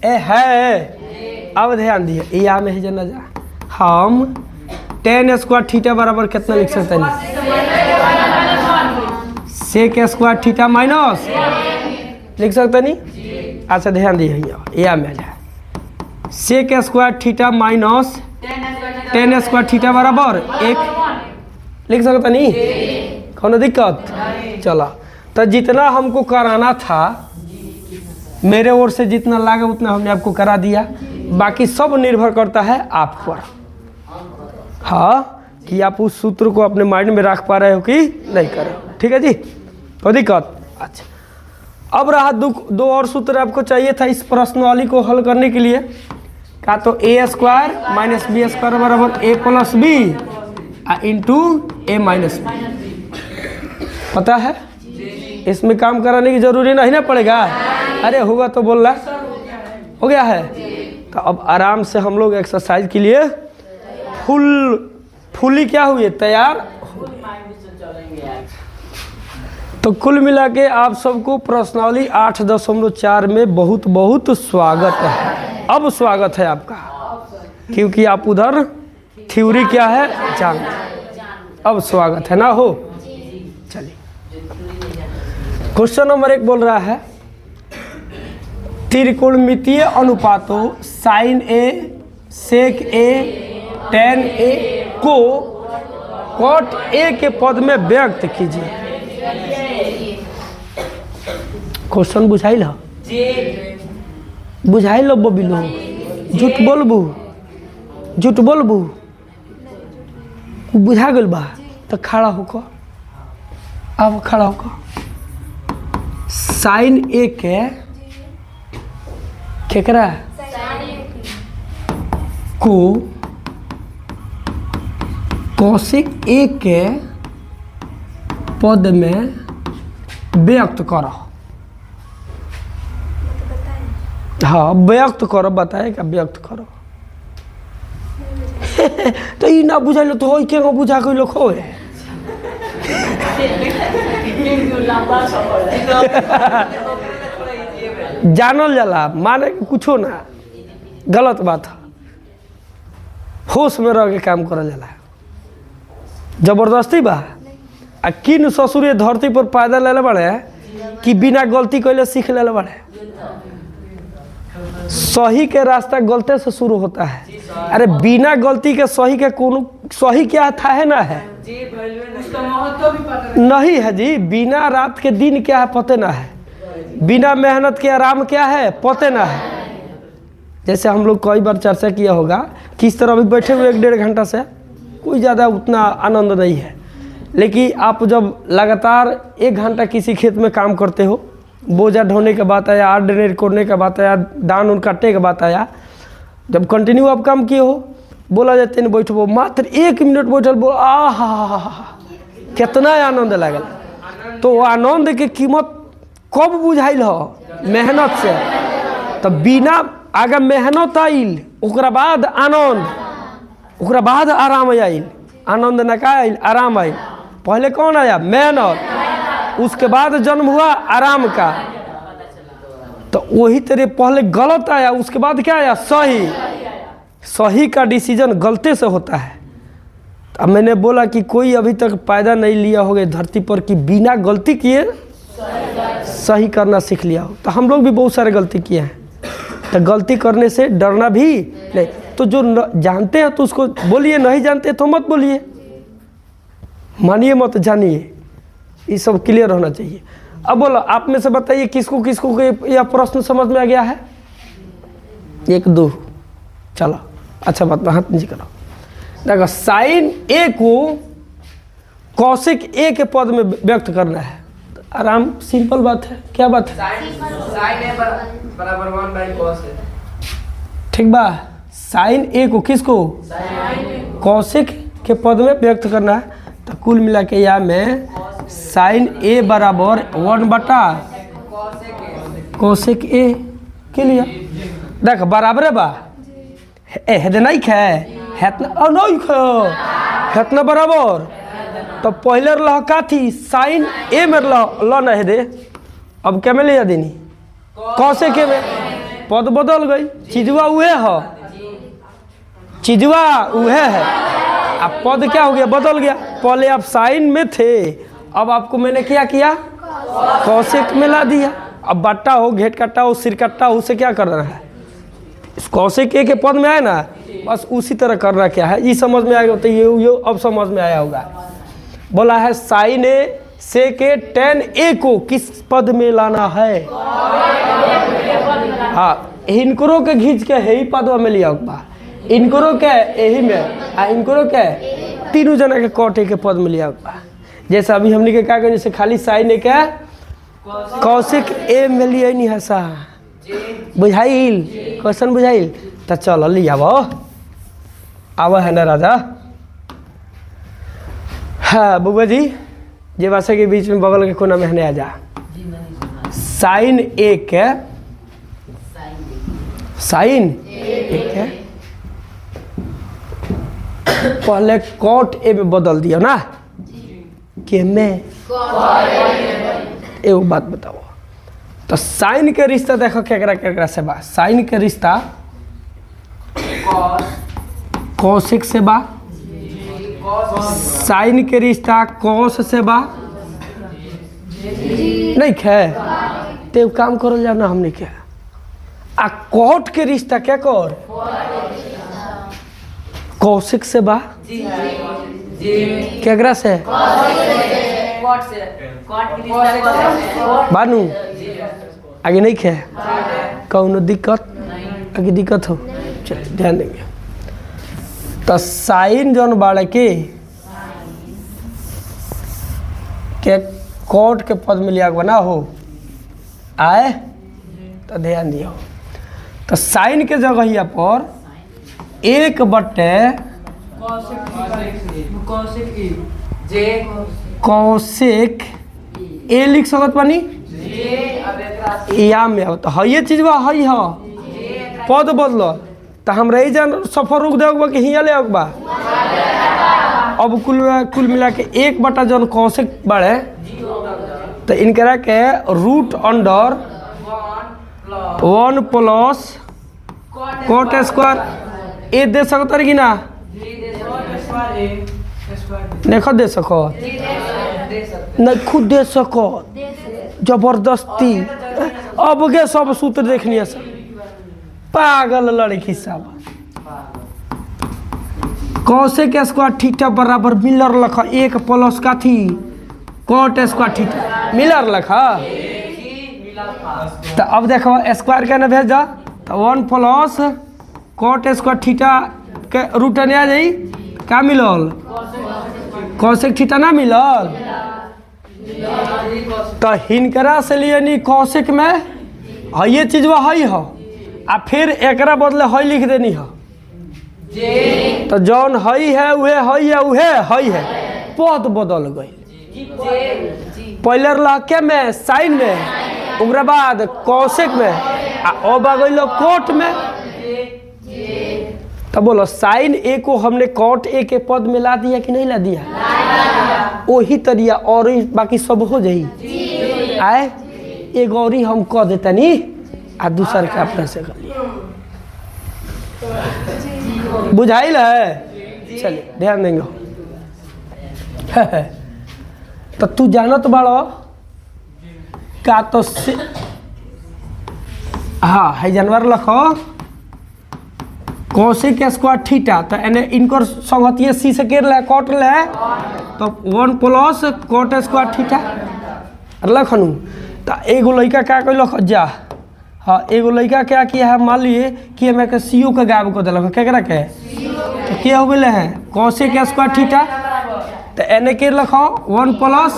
ए है। अब ध्यान दिए या में है जना जा हम 10 स्क्वायर थीटा बराबर कितना लिख सकते हैं? सेक स्क्वायर थीटा माइनस लिख सकते नहीं? अच्छा ध्यान दिए या में जाए sec square theta minus 10 square theta बराबर 1 लिख सकता नहीं? कौन दिक्कत? चलो तो जितना हमको कराना था मेरे ओर से जितना लागे उतना हमने आपको करा दिया, बाकी सब निर्भर करता है आप पर। हाँ, कि आप उस सूत्र को अपने माइंड में रख पा रहे हो कि नहीं कर रहे हो। ठीक है जी, कोई दिक्कत? अच्छा, अब रहा दो और सूत्र आपको चाहिए था इस प्रश्नावली को हल करने के लिए। का तो a square minus B square बराबर a plus B into a minus B. पता है, इसमें काम कराने की जरूरी नहीं ना पड़ेगा। अरे होगा तो बोल रहा, हो गया है। तो अब आराम से हम लोग एक्सरसाइज के लिए फुली क्या हुई, तैयार। तो कुल मिला के आप सबको प्रश्नावली 8.4 में बहुत बहुत स्वागत है। अब स्वागत है आपका, क्योंकि आप उधर थ्योरी क्या है जानते, अब स्वागत है ना हो। चलिए, क्वेश्चन नंबर 1 बोल रहा है त्रिकोणमितीय अनुपातों sign A, sec A, ten ए को कॉट ए के पद में व्यक्त कीजिए। क्वेश्चन बुझाइल हो, बुझाइल लो बबिलो, झूठ बोलबू बुझा गल बा। तो खड़ा होकर, अब खड़ा होकर साइन ए के केकरा को कौशिक ए के पद में व्यक्त करो। हाँ, व्यक्त करो, बताएगा व्यक्त करो। तो ये ना बुझाइल तो हो क्या बुझा के लोग हो जानल जाला, माने कुछो ना गलत बात है, होश में रह के काम करल जाला। जबरदस्ती बा। आ किन ससुरे धरती पर पैदा ले बड़े कि बिना गलती कैले सीख ले बड़े। सही के रास्ता गलते से शुरू होता है। अरे बिना गलती के सही के सही क्या था है ना है नहीं है जी। बिना रात के दिन क्या है पते ना है, बिना मेहनत के आराम क्या है पते ना है। जैसे हम लोग कई बार चर्चा किया होगा, किस तरह अभी बैठे हुए 1-1.5 घंटा से कोई ज़्यादा उतना आनंद नहीं है, लेकिन आप जब लगातार 1 घंटा किसी खेत में काम करते हो, बोझा ढोने का बात आया, आर्डनेट करने का बात आया, धान उन काटने का बात आया, जब कंटिन्यू आप काम किए हो, बोला जाते नहीं बैठो, मात्र 1 मिनट बैठल बोल आहा कितना आनंद लगल। तो आनंद के कीमत कब बुझाइल हो? मेहनत से। तो बिना आगे मेहनत आइल, ओकरा बाद आनंद, ओकरा बाद आराम आइल। आनंद न का आइल, आराम आइल। पहले कौन आया? मेहनत, उसके बाद जन्म हुआ आराम का। तो वही तरह पहले गलत आया, उसके बाद क्या आया? सही। सही का डिसीजन गलती से होता है। अब मैंने बोला कि कोई अभी तक पैदा नहीं लिया होगा धरती पर कि बिना गलती किए सही करना सीख लिया हो। तो हम लोग भी बहुत सारे गलती किए हैं, तो गलती करने से डरना भी नहीं। तो जो जानते हैं तो उसको बोलिए, नहीं जानते तो मत बोलिए, मानिए मत जानिए, ये सब क्लियर होना चाहिए। अब बोलो, आप में से बताइए किसको किसको यह प्रश्न समझ में आ गया है? 1 2 चलो, अच्छा बात, हाथ नीचे करो। देखो, साइन ए को कौशिक ए के पद में व्यक्त करना है। तो आराम, सिंपल बात है। क्या बात है? साइन ए बराबर 1/cos है। ठीक बा। साइन ए को किसको? कौशिक के पद में व्यक्त करना है। तो कुल मिला के यहाँ में साइन ए बराबर 1/cosec ए के लिए देख बराबर है बा। हेद नहीं खे हेतना नहीं हेतना बराबर। तो पहले रह का थी साइन ए में ल न हेदे, अब क्या में ले देनी कौशिक ए में, पद बदल गई। चीजवा उहे है, चीजवा उहे है, अब पद क्या हो गया? बदल गया। पहले आप साइन में थे, अब आपको मैंने क्या किया? कौशिक में ला दिया। अब बट्टा हो, घेट कट्टा हो, सिर कट्टा हो, उसे क्या करना है? इस कौशिक ए के पद में आया ना, बस उसी तरह करना क्या है, ये समझ में आएगा। तो ये अब समझ में आया होगा। बोला है sine A sec tan a को किस पद में लाना है? हाँ, इनकरो के घींच के यही पदवा में लिया बा, इनकरो के यही में आ इनकरो के तीनों जना के cot a के पद में लिया बा। जैसे अभी हमने के क्या करें, जैसे खाली sin a के कौशिक a में लिया नहीं है सा, बुझाइल क्वेश्चन बुझाइल? तो चलो लिया आवा है ना राजा। हाँ बुआ जी, जे भाषा के बीच में बगल के कोना में हने आ जा। साइन ए के पहले कॉट ए में बदल दिया ना कि मैं एगो बात बताओ तो साइन के रिश्ता देखो केकरा से बा। साइन के रिश्ता कौशिक से बा, साइन के रिश्ता कौश से बा नहीं खे ते काम करल जाओ ना हमने के। आ कॉट के रिश्ता क्या कर कौशिक से बा केकरा से बानू आगे नहीं खे कौनो दिक्कत आगे दिक्कत हो चल ध्यान देंगे। तो साइन जौन बाड़े के कॉट के पद में लिया बना हो आए तो ध्यान दियो। तो साइन के जगह पर एक बटे कौशिक ए लिख सकत बानी या में तो है ये चीज बा है हो पद बदलो तो हम रही जान सफर रुक देगा कि हिया ले बा। अब कुल मिला के एक बटा जौन कौशिक बढ़े तो इनकरा के root under 1 plus cot square A दे सकता है कि ना नहीं दे सको नहीं खुद दे सको जबरदस्ती। अब के सब सूत्र देख लिया सब पागल लड़की सब। कौशिक स्क्वायर थीटा बराबर मिलर लखा 1 प्लस का थी कॉट स्क्वायर थीटा मिलर लखा। तो अब देखो स्क्वायर के ना भेजा तो 1 प्लस कॉट स्क्वायर थीटा के रूट ने आ जाई क्या मिलल कौशिक थीटा ना मिलल। तो हिनकरा से लिए नहीं कौशिक में है ये चीज वो है हो आ फिर एकरा बदले है लिख देनी हो तो जौन है उहे है पद बदल गई। पहले लहके में साइन में उनके बाद कौशिक में अब आ गई कोट में। तो बोलो साइन ए को हमने कॉट ए के पद में ला दिया कि नहीं ला दिया? वही तरिया और बाकी सब हो जाई आए एक और हम कह देता नहीं आ दूसर के अपना से कर लिया बुझाइल है। चलिए ध्यान देंगे। तो तू जानत बाड़ो का तो हाँ है जानवर लखो कौशिक स्क्वायर थीटा तो एने इनकर संगतिये सी से केर ले कॉट ले तो 1 प्लस कॉट स्क्वायर थीटा लखनू। तो एगो लड़का क्या कर लख जा हाँ एगो लड़का क्या किया है मान लिए कि हमें के सी के गायब कर दिलक केकरा के तो क्या हो गए हैं कौशिक स्क्वायर थीटा तो एने के लखो 1 प्लस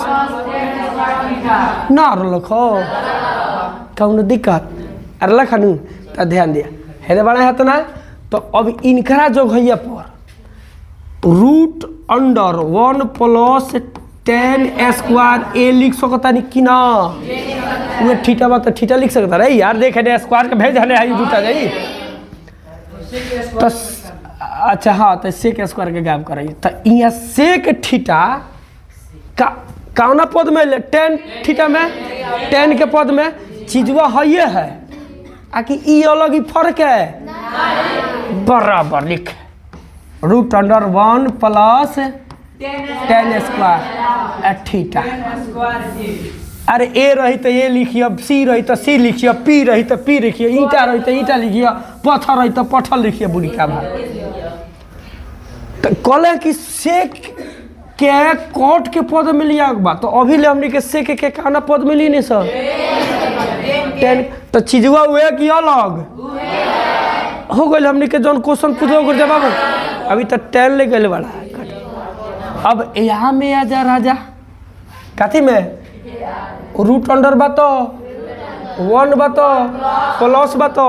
ना लखो कौन दिक्कत अरे लखनू तो ध्यान दिया है बड़ा है तो ना। तो अब इनकरा जगह पर root under 1 plus tan square A लिख सकता नहीं कि ना वो थीटा बात थीटा लिख सकता रही यार देख स्क्वायर के भेज हने आई जुटा जाई तो अच्छा हाँ तो सेक स्क्वायर के गायब कराई तो यहाँ सेक थीटा का कौना पद में tan थीटा में tan के पद में चीजवा है ये है आकि ई अलग ही फर्क है बराबर लिख root under 1 plus tan square theta. अरे ए रही तो ए लिखिए सी रही तो सी लिखिए पी रही तो पी लिखिए ईटा रही तो ईटा लिखिए पत्थर रही तो पत्थर लिखिए बुढ़ी का भाई। तो कहले कि सेक के कॉट के पद मिली बा तो अभी ले हमनी के सेक के काना पद मिली नहीं सर टेन तो चीजवा हुए कि अलग हो गए हमनी के जौन क्वेश्चन पूछो ओकर जवाब अभी तो 10 ले गए बड़ा। अब यहाँ में आ जा राजा कथी में रूट अंडर बा तो 1 बा तो प्लस बा तो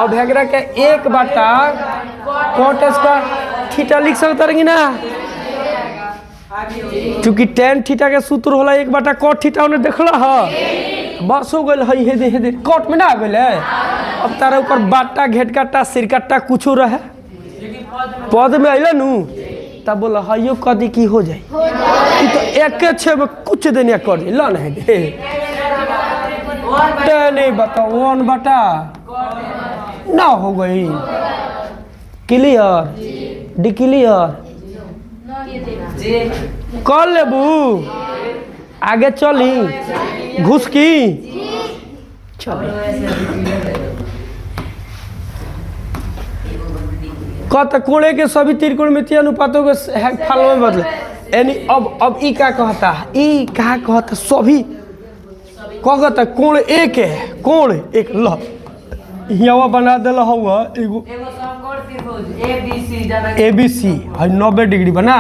अब हेगरा के 1 बाटा कॉट स्क्वायर थीटा लिख सकते रही ना क्योंकि tan थीटा के सूत्र होला 1 बाटा कॉट थीटा उन्हें देखला है बस हो गए है हे दे कॉट में ना आ गए अब तारा ऊपर बाटा घेट काटा सिर काटा कुछ रहे पद में अल नू तब बोला हयो कदी की हो जाए तो एक छे में कुछ दिन कर दे ला नहीं दे नहीं बता 1 बाटा ना हो गई क्लियर डी क्लियर कर लेबू आगे चली घुस की कहता कोड़े के सभी त्रिकोणमितीय अनुपातों के फल में बदले यानी अब ई क्या कहता ई क्या कहता सभी कहता कोण एक है कोण एक ल यहाँ बना दिल हुआ एगो ABC है 90 डिग्री बना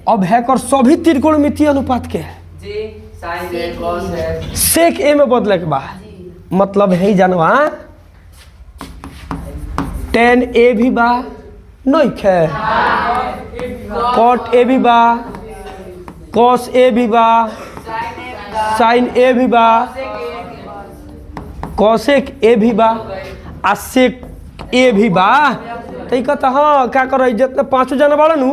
अब है कर सभी त्रिकोणमितीय अनुपात के सेक ए में बदले के बाद मतलब है जानवा tan A भी बा नहीं खे cot A भी बा cos A भी बा sin A भी बा cosec A भी बा आ sec A भी बा तो कहता हाँ क्या कर जितने 5 जना बाड़ा नु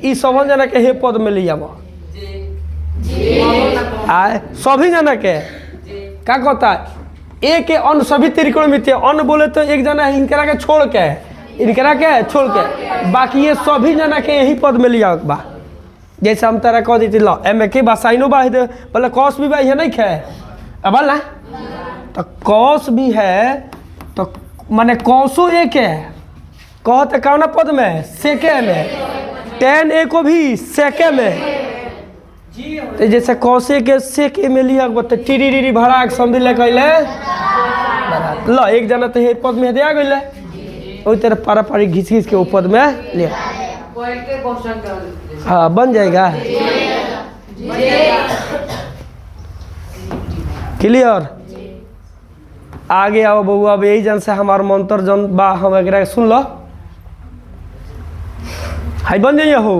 ई 7 जना के हे पद में ले आवा आए सभी जना के क्या कहता ए के अन्न सभी त्रिकोणमितीय अन्न बोले तो एक जना इनकरा के छोड़ के बाकी ये सभी जना के यही पद में लिया बा जैसे हम तारा कह दी ला एम के बा साइनो बा बोले कॉस भी बा ये नहीं खे अब ना तो कॉस भी है तो माने कॉसो एक है कहते कौन पद में सेके में tan A को भी सेके में तो जैसे कौसे के सेके में लिया तो टिरी भड़ा समझ ले कैले ल एक जना तो ये पद में दिया गई वही तरह पारा पारी घिस के वो पद में लिया हाँ बन जाएगा क्लियर आगे आओ बउआ अब यही जन से हमार मंत्र जन बा हम एक सुन लो हाई बन जाइए हो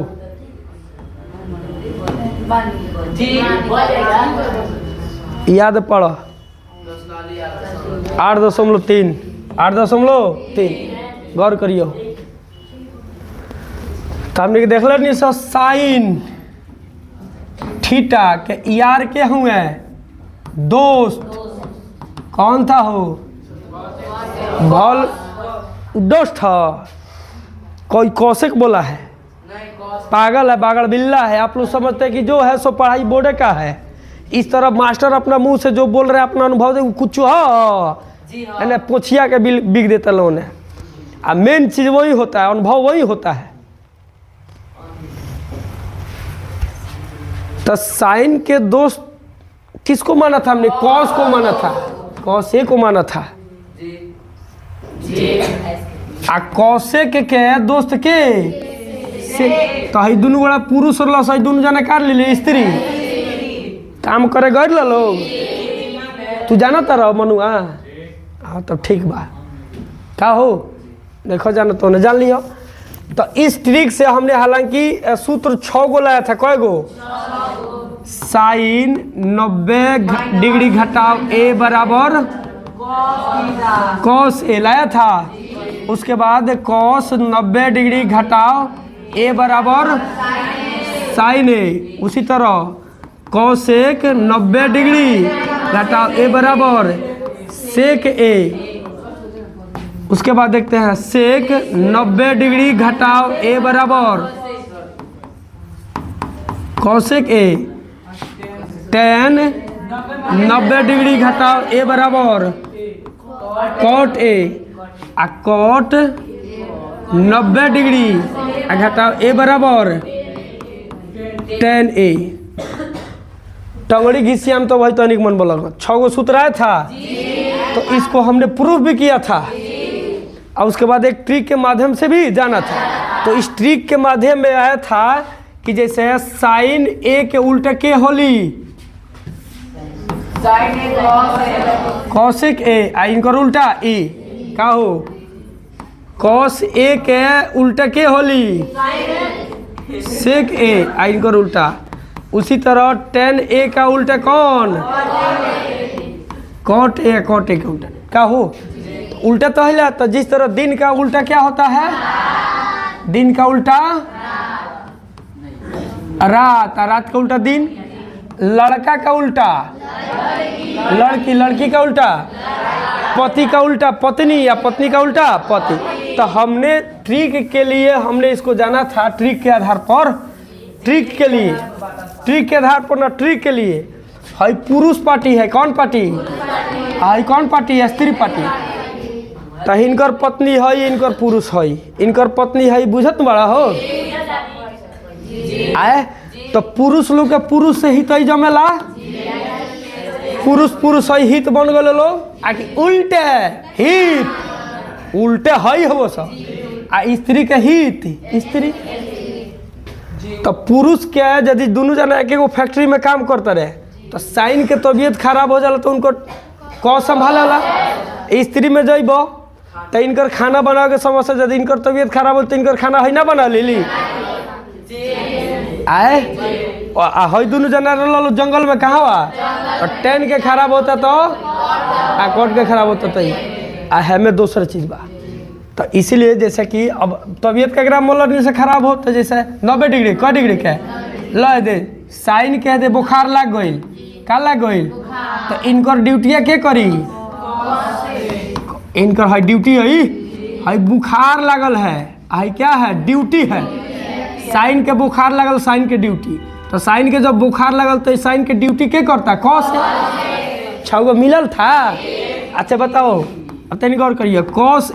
याद पढ़ो 8.3 गौर करियो तो हमने देख लो नहीं सो साइन थीटा के यार के हुए दोस्त कौन था हो बॉल दोस्त था कोई कौशिक बोला है पागल है बागड़ बिल्ला है आप लोग समझते हैं कि जो है सो पढ़ाई बोर्ड का है इस तरह मास्टर अपना मुंह से जो बोल रहे हैं अपना अनुभव दे कुछ है पोछिया के बिक देता लोगों ने आ मेन चीज वही होता है अनुभव वही होता है तो साइन के दोस्त किसको माना था हमने कॉस को माना था कॉस ए को माना था आ कौसे के दोस्त के से तो हई दोनों बड़ा पुरुष और लस दोनों जना कर ले स्त्री काम करे गए लोग तू जाना तारा मनुआ हाँ तब ठीक बा का हो देखो जाना तो ने जान लियो तो इस ट्रिक से हमने हालांकि सूत्र 6 गो लाया था कय गो साइन 90 डिग्री घटाव ए बराबर कॉस ए लाया था उसके बाद कॉस 90 डिग्री घटाव ए बराबर साइन ए उसी तरह कॉसेक 90 डिग्री घटाव ए बराबर सेक ए उसके बाद देखते हैं सेक 90 डिग्री घटाव ए बराबर कॉसेक ए tan 90 डिग्री घटाव ए बराबर कॉट ए आ कॉट 90 डिग्री घटाव ए बराबर tan A। टंगड़ी घिसियाम तो वही तनिक मन बोला 6 गो सूत्र आया था तो इसको हमने प्रूफ भी किया था और उसके बाद एक ट्रिक के माध्यम से भी जाना था। तो इस ट्रिक के माध्यम में आया था कि जैसे साइन ए के उल्टा के होली कौशिक ए आ इनकर उल्टा ई का हो कौश ए के उल्टा के होली सेक ए आ इनकर उल्टा। उसी तरह tan ए का उल्टा कौन cot ए के उल्टा का हो उल्टा तो है। तो जिस तरह दिन का उल्टा क्या होता है दिन का उल्टा रात रात का उल्टा दिन। लड़का का उल्टा लड़की का उल्टा पति का उल्टा पत्नी या पत्नी का उल्टा पति। तो हमने ट्रिक के लिए हमने इसको जाना था ट्रिक के आधार पर ट्रिक के आधार पर ना ट्रिक के लिए है पुरुष पार्टी है कौन पार्टी है कौन पार्टी है स्त्री पार्टी। तो इनकर पत्नी है इनकर पुरुष है इनकर पत्नी है बुझत बड़ा हो आए। तो पुरुष लोग के पुरुष से हित ही जमेला पुरुष है हित बन गए लोग आकि उल्टे हित उल्टे है हो सब आ स्त्री के हित स्त्री। तो पुरुष क्या है यदि दोनों जना एक एगो फैक्ट्री में काम करते रहे तो साइन के तबीयत खराब हो जाला तो उनको कौ संभाला स्त्री में जब तो इनकर खाना बना के समस्या यदि इनकर तबीयत खराब हो तो इनकर खाना है ना बना ली आए हई दोनों जना जंगल में कहाँ हुआ और tan के खराब होता तो cot के खराब होता तो हमें दूसरा चीज़ बा। तो इसीलिए जैसे कि अब तबीयत का ग्राम मोलर से खराब हो तो जैसे 90 डिग्री क डिग्री के ला दे साइन कह दे बुखार लग गई का लग गई तो इनकर ड्यूटिया के करी इनकर है ड्यूटी है बुखार लगल है क्या है ड्यूटी है साइन के बुखार लगल साइन के ड्यूटी। तो साइन के जब बुखार लगल तो साइन के ड्यूटी के करता कौश 6 गो मिलल था। अच्छा बताओ अब तनिक और करिए कौश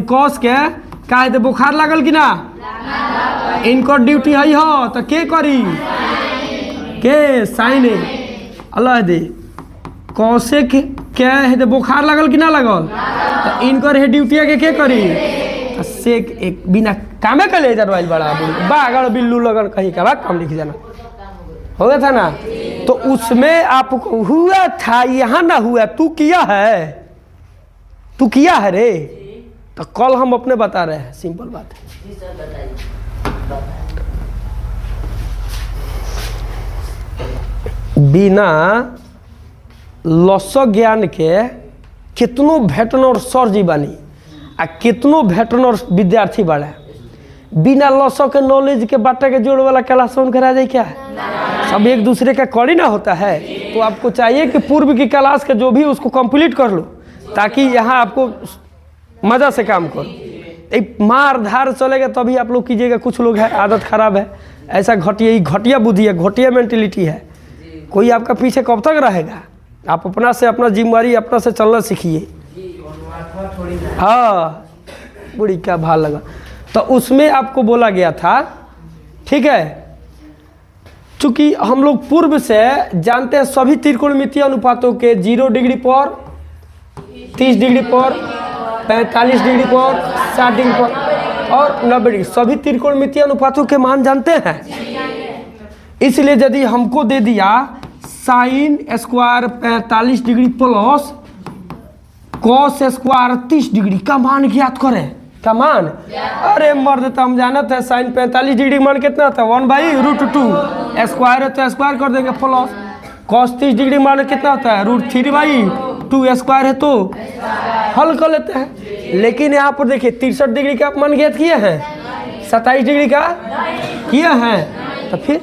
कौश के का है बुखार लगल कि ना इनकर ड्यूटी है हो तो के करी के साइन अल्लाह दे कौशे क्या है बुखार लगल कि ना लगल तो इनकर है ड्यूटी के करी तो से एक बिना कामे का ले जाए बड़ा बागड़ बिल्लू लगन कहीं का काम लिख जाना हो गया था ना। तो उसमें आपको हुआ था यहाँ ना हुआ तू किया है रे। तो कल हम अपने बता रहे हैं सिंपल बात है। बिना लस ज्ञान के कितनो भेटनर सर जी बानी आ कितनो भेटनर विद्यार्थी बाड़े बिना लस के नॉलेज के बाटे के जोड़ वाला क्लास करा जाए क्या सब एक दूसरे का कड़ी ना होता है। तो आपको चाहिए कि पूर्व की क्लास के जो भी उसको कंप्लीट कर लो ताकि यहाँ आपको मज़ा से काम करो। एक मार धार चलेगा तभी आप लोग कीजिएगा। कुछ लोग है आदत खराब है ऐसा घटिया बुद्धि है घटिया मेंटेलिटी है। कोई आपका पीछे कब तक रहेगा। आप अपना से अपना जिम्मेवारी अपना से चलना सीखिए। हाँ बुढ़ी क्या भाल लगा। तो उसमें आपको बोला गया था ठीक है चूँकि हम लोग पूर्व से जानते हैं सभी त्रिकोणमितीय अनुपातों के 0 डिग्री पर 30 डिग्री पर 45 डिग्री पर 60 डिग्री पर और 90 डिग्री सभी त्रिकोणमितीय अनुपातों के मान जानते हैं। इसलिए यदि हमको दे दिया sine square 45 degree plus cos square 30 degree का मान ज्ञात करें का मान अरे मर्द तो हम जानते हैं साइन 45 डिग्री मान कितना था 1/√2 स्क्वायर है तो स्क्वायर कर देंगे प्लस कॉस 30 डिग्री मान कितना होता है √3/2 स्क्वायर है तो हल कर लेते हैं। लेकिन यहाँ पर देखिए 63 डिग्री का मान ज्ञात किए हैं 27 डिग्री का किए हैं तो फिर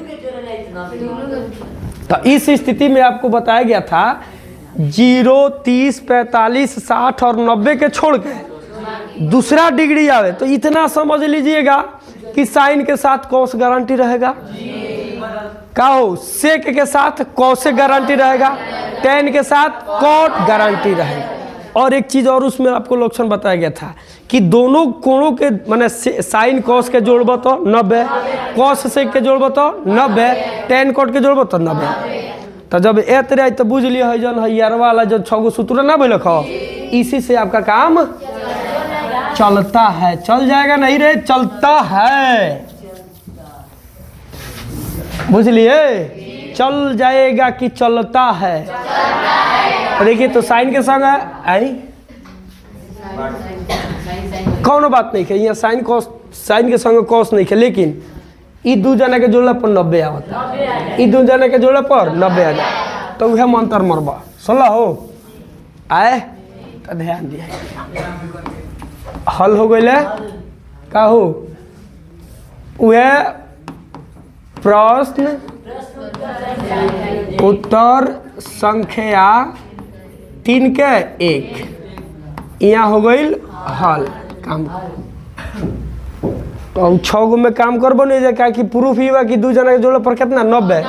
तो इस स्थिति में आपको बताया गया था 0, 30, 45, 60 और 90 के छोड़ के दूसरा डिग्री आवे तो इतना समझ लीजिएगा कि साइन के साथ कॉस गारंटी रहेगा का हो सेक के साथ कॉस गारंटी रहेगा tan के साथ कॉट गारंटी रहेगा। और एक चीज़ और उसमें आपको लक्षण बताया गया था कि दोनों कोणों के माने साइन कॉस के जोड़ब तो 90, कॉस सेक के जोड़ब तो 90, टेन कॉट के जोड़ब तो 90। तो जब ए तरह तो बुझ लिया है जन हरियारवा वाला जो 6 गो सूत्र ना बोल खो, इसी से आपका काम चलता है। चल जाएगा नहीं रे, चलता है। बुझ लिए, चल जाएगा कि चलता है। देखिए तो साइन के संग आई कौनो बात नहीं है, यहाँ साइन के संग कॉस नहीं है, लेकिन ई 2 जना के जोड़ला पर 90 आवता, ई 2 जना के जोड़ला पर 90 आ जाए, तो वह मंत्र मरबा 16 हो आए तो ध्यान दिया हल हो गई का हो वह प्रश्न उत्तर संख्या 3 के 1 यहाँ हो गई हल। काम तो 6 गो में काम करबो नहीं जाए क्या कि प्रूफ ही बा कि 2 जना के जोड़े पर कितना 90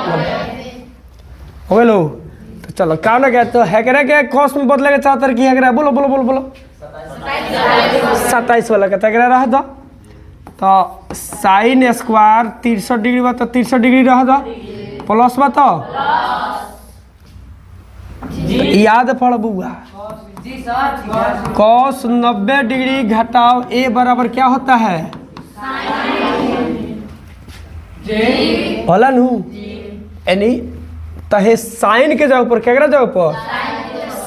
हो गए लो। तो चलो काम ना कहते तो हैकरा के कॉस्ट में बदले चाहता है कि हैकरा बोलो बोलो बोलो बोलो 27 वाला कहता है रह दो। तो साइन स्क्वायर 63 डिग्री बा तो 63 डिग्री रह दो, प्लस बा तो याद पड़ बुआ कॉस 90 डिग्री घटाओ ए बराबर क्या होता है बोला नू यानी तहे साइन के जाओ पर क्या जाओ पर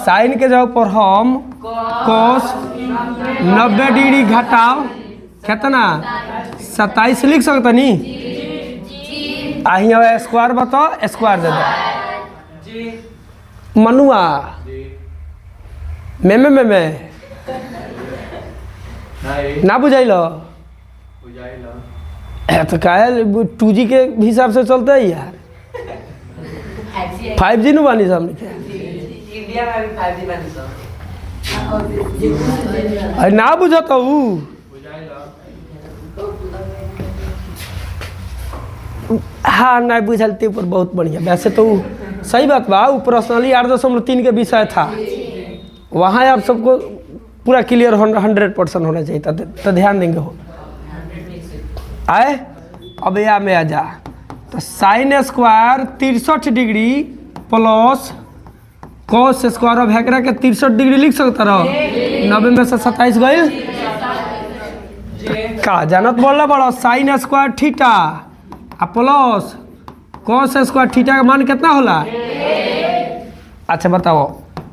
साइन के जाओ पर हम कॉस 90 डिग्री घटाओ कितना 27 लिख सकता नी अहिया स्क्वायर बताओ स्क्वायर दे दो मनुआ में ना बुझाइलो तो काहे 2G के हिसाब से चलता है यार 5G नु बानी सामने क्या इंडिया में भी 5G बानी सब अरे ना बुझाता हूँ हाँ ना बुझलते ऊपर बहुत बढ़िया। वैसे तो सही बात बा वो पर्सनली 8.3 के विषय था, वहाँ आप सबको पूरा क्लियर 100% होना चाहिए तो ध्यान देंगे हो आए। अब या में आ जा तो sine square 63 degree plus cos square of हैकरा के 63 डिग्री लिख सकता रहो 90 में से 27 गई का जानत बोलना बड़ा साइन स्क्वायर थीटा आ प्लस कॉस स्क्वायर थीटा का मान कितना होला। अच्छा बताओ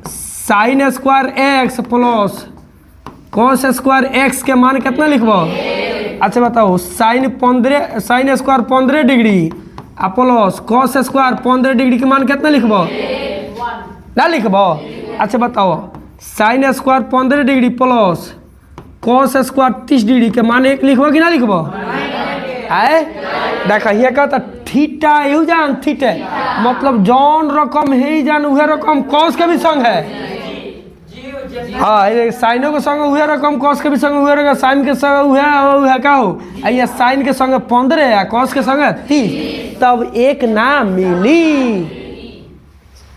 sine square x plus cos square x के मान कितना लिखबो। अच्छा बताओ साइन स्क्वायर 15 डिग्री आ प्लस कॉस स्क्वायर 15 डिग्री के मान कितना लिखबो ना लिखबो। अच्छा बताओ sine square 15 degree plus cos square 30 degree के मान 1 लिखबो कि ना लिखबो आए। देखा ये कहता थीटा यू जान थीटा मतलब जौन रकम है जान वह रकम कॉस के भी संग है। हाँ साइनो के संग वह रकम कॉस के भी संग वह रकम साइन के संग वह का हो ये साइन के संग 15 या कॉस के संग 30 तब एक ना मिली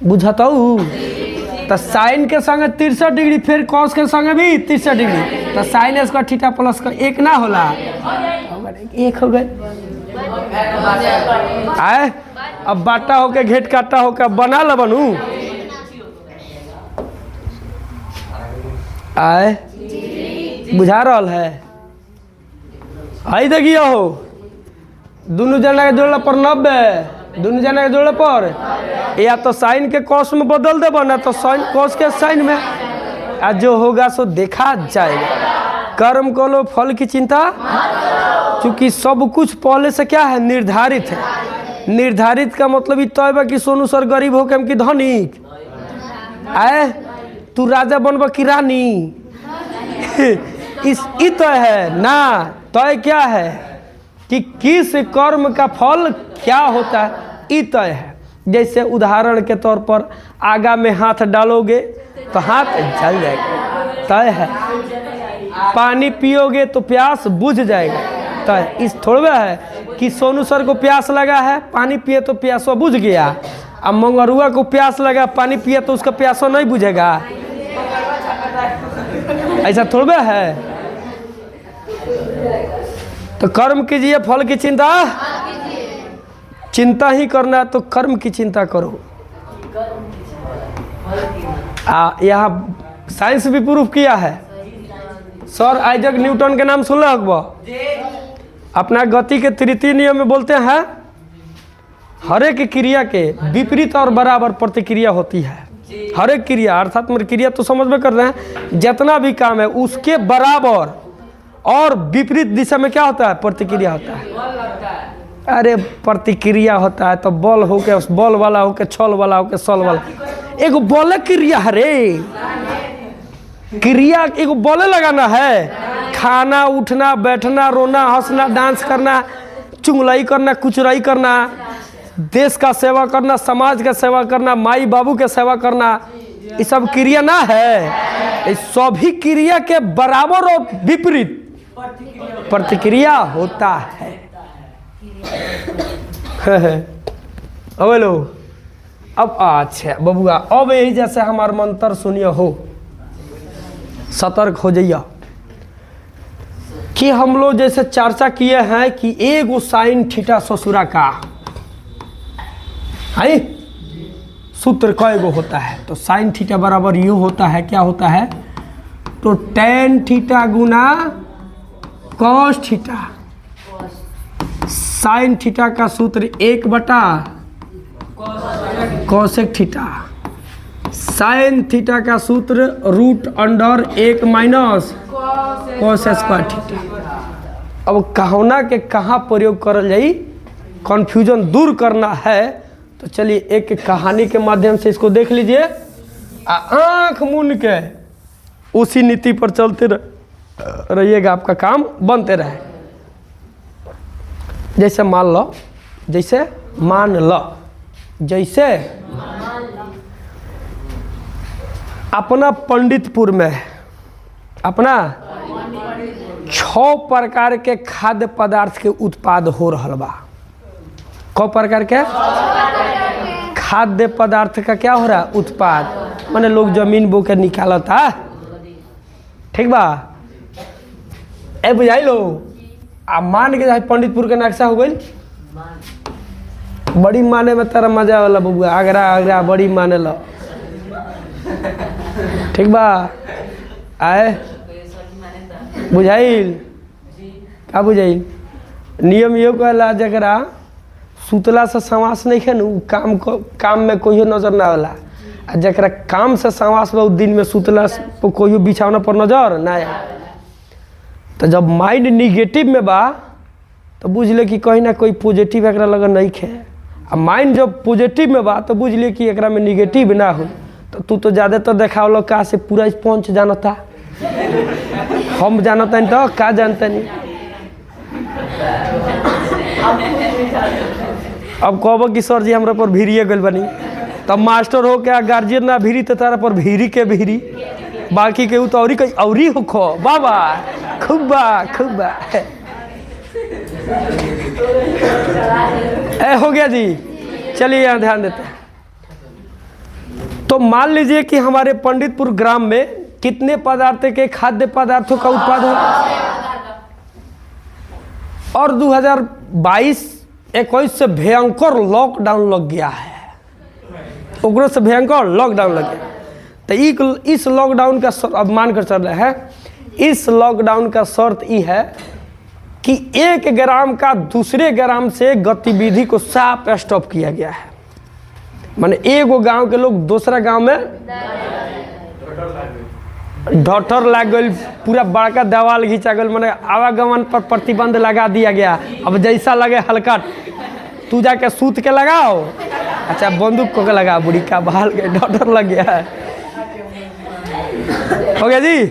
बुझता तो साइन के संग 63 डिग्री फिर कॉस के संग भी 63 डिग्री तो साइन स्क्वायर थीटा प्लस का 1 ना होला 1 हो गए आए। अब बाटा होके घेट काटा होके बना ल बनू आए बुझा रहा है आई देखिए हो दोनों जना के जोड़ला पर 90 दोनों जना के जोड़े पर या तो साइन के कॉस में बदल देबो ना तो साइन कॉस के साइन में आज जो होगा सो देखा जाएगा। कर्म को लो फल की चिंता क्योंकि सब कुछ पहले से क्या है निर्धारित है। निर्धारित का मतलब इतना है कि सोनू सर गरीब हो के कि धनिक आए तू राजा बनब की रानी इस तय है ना तय क्या है कि किस कर्म का फल क्या होता है ई तय है। जैसे उदाहरण के तौर पर आगा में हाथ डालोगे तो हाथ जल जाएगा तय है, पानी पियोगे तो प्यास बुझ जाएगा तय। इस थोड़ा है कि सोनू सर को प्यास लगा है पानी पिए तो प्यासो बुझ गया, अब मंगरुआ को प्यास लगा पानी पिए तो उसका प्यासो नहीं बुझेगा ऐसा थोड़ा है। तो कर्म कीजिए, फल की चिंता, चिंता ही करना है तो कर्म की चिंता करो। यहाँ साइंस भी प्रूफ किया है। सर आइजैक न्यूटन के नाम सुन लो। अपना गति के तृतीय नियम में बोलते हैं हर एक क्रिया के विपरीत और बराबर प्रतिक्रिया होती है। हर एक क्रिया अर्थात मेरी क्रिया तो समझ में कर रहे हैं, जितना भी काम है उसके बराबर और विपरीत दिशा में क्या होता है? प्रतिक्रिया होता है। अरे प्रतिक्रिया होता है तो बल हो के बल वाला हो के छल वाला हो के सल वाला, एगो बल क्रिया है रे। क्रिया एगो बल लगाना है, खाना उठना बैठना रोना हंसना डांस करना चुंगलाई करना कुचराई करना, देश का सेवा करना, समाज का सेवा करना, माई बाबू के सेवा करना, ये सब क्रिया ना है। इस सभी क्रिया के बराबर और विपरीत प्रतिक्रिया होता है। अब लो अब अच्छा बबुआ, अब यही जैसे हमार मंत्र सुनिए हो, सतर्क हो जाइए कि हम लोग जैसे चर्चा किए हैं कि एगो साइन थीटा ससुरा का है सूत्र कएगो होता है? तो साइन थीटा बराबर यू होता है, क्या होता है? तो टेन थीटा गुना कॉस थीटा। साइन थीटा का सूत्र 1/, कॉसेक थीटा। साइन थीटा का सूत्र √1 - कॉस स्क्वायर थीटा। अब कहना के कहाँ प्रयोग करल जाई, कन्फ्यूजन दूर करना है तो चलिए एक कहानी के माध्यम से इसको देख लीजिए। आँख मूंद के उसी नीति पर चलते रहिएगा, आपका काम बनते रहे। जैसे मान लो, जैसे अपना पंडितपुर में अपना 6 प्रकार के खाद्य पदार्थ के उत्पाद हो रहा बा। कौ प्रकार के खाद्य पदार्थ का क्या हो रहा है? उत्पाद। माने लोग जमीन बो के निकालता, ठीक बा? ए बुझाई लो। आ मान के जाए पंडितपुर के नक्शा हो गई, बड़ी माने में तेरा मजा वाला बबुआ, आगरा बड़ी माने लो, ठीक बा? आए बुझाइल का बुझाइल? नियम ये कहला जरा सुतला से समास नहीं है न, काम में कोई नजर ना आला। आ जरा काम से समास बा दिन में सुतला पर कोई बिछावना पर नजर ना आए। तो जब माइंड निगेटिव में बा तो बुझ ले कि कहीं ना कोई पॉजिटिव एकरा लगा नहीं है। आ माइंड जब पॉजिटिव में बा तो बुझ ले कि एकरा में निगेटिव ना हो। तो तू तो ज़्यादातर देखावल का से पूरा स्पंज जानता, हम जानता नहीं तो का जानता नहीं। अब कहबो कि सर जी हमरा पर भीड़िए गल बनी, तब मास्टर हो क्या गार्जियन ना भीड़ी तो तारा पर भीड़ी के भीड़ी, बाकी के तो औरी हो खो बाबा खूबा ए हो गया जी। चलिए यहाँ ध्यान देते हैं। तो मान लीजिए कि हमारे पंडितपुर ग्राम में कितने पदार्थ के खाद्य पदार्थों का उत्पादन और 2022-21 से भयंकर लॉकडाउन लग गया है। उग्र से भयंकर लॉकडाउन लग गया। तो इस लॉकडाउन का अब मान कर चल रहे हैं, इस लॉकडाउन का शर्त ये है कि 1 ग्राम का दूसरे ग्राम से गतिविधि को साफ स्टॉप किया गया है। माने एगो गांव के लोग दूसरा गांव में ढटर लग गई, पूरा बड़का दीवार घिंचा गई, मैंने आवागमन पर प्रतिबंध लगा दिया गया। अब जैसा लगे हल्का तू जाके सूत के लगाओ, अच्छा बंदूक को के लगा, बुढ़ी का बहाल के ढटर लग गया है। हो गया जी,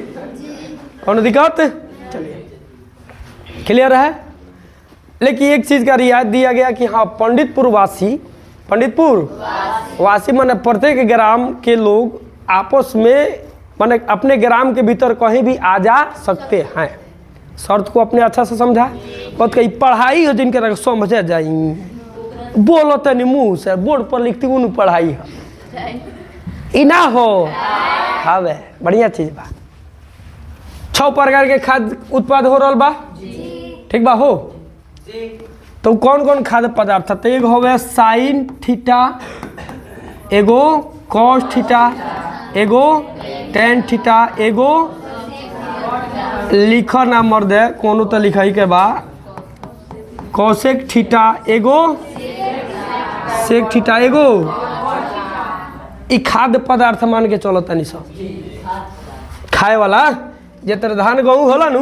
कौन दिक्कत? चलिए क्लियर है। लेकिन एक चीज़ का रियायत दिया गया कि हाँ पंडितपुर वासी माने प्रत्येक ग्राम के लोग आपस में माने अपने ग्राम के भीतर कहीं भी आ जा सकते हैं। शर्त को अपने अच्छा से समझा। बात कही पढ़ाई हो जिनके समझ जाई, बोलो तनी मुँह से, बोर्ड पर लिखती हूँ पढ़ाई है, इना हो हवे बढ़िया चीज़ बा। 6 प्रकार के खाद्य उत्पाद हो रहा बा ठीक बा हो। तो कौन कौन खाद्य पदार्थ तो एगो हो गया साइन थीटा, एगो कॉस थीटा, एगो टेन थीटा, एगो लिख ना मर्द है कोनो तो लिखाई के बा कौशिक थीटा, एगो सेक थीटा, एगो ई खाद्य पदार्थ मान के चलो तनी सब खाए वाला जे तर धान गेहूँ होला नु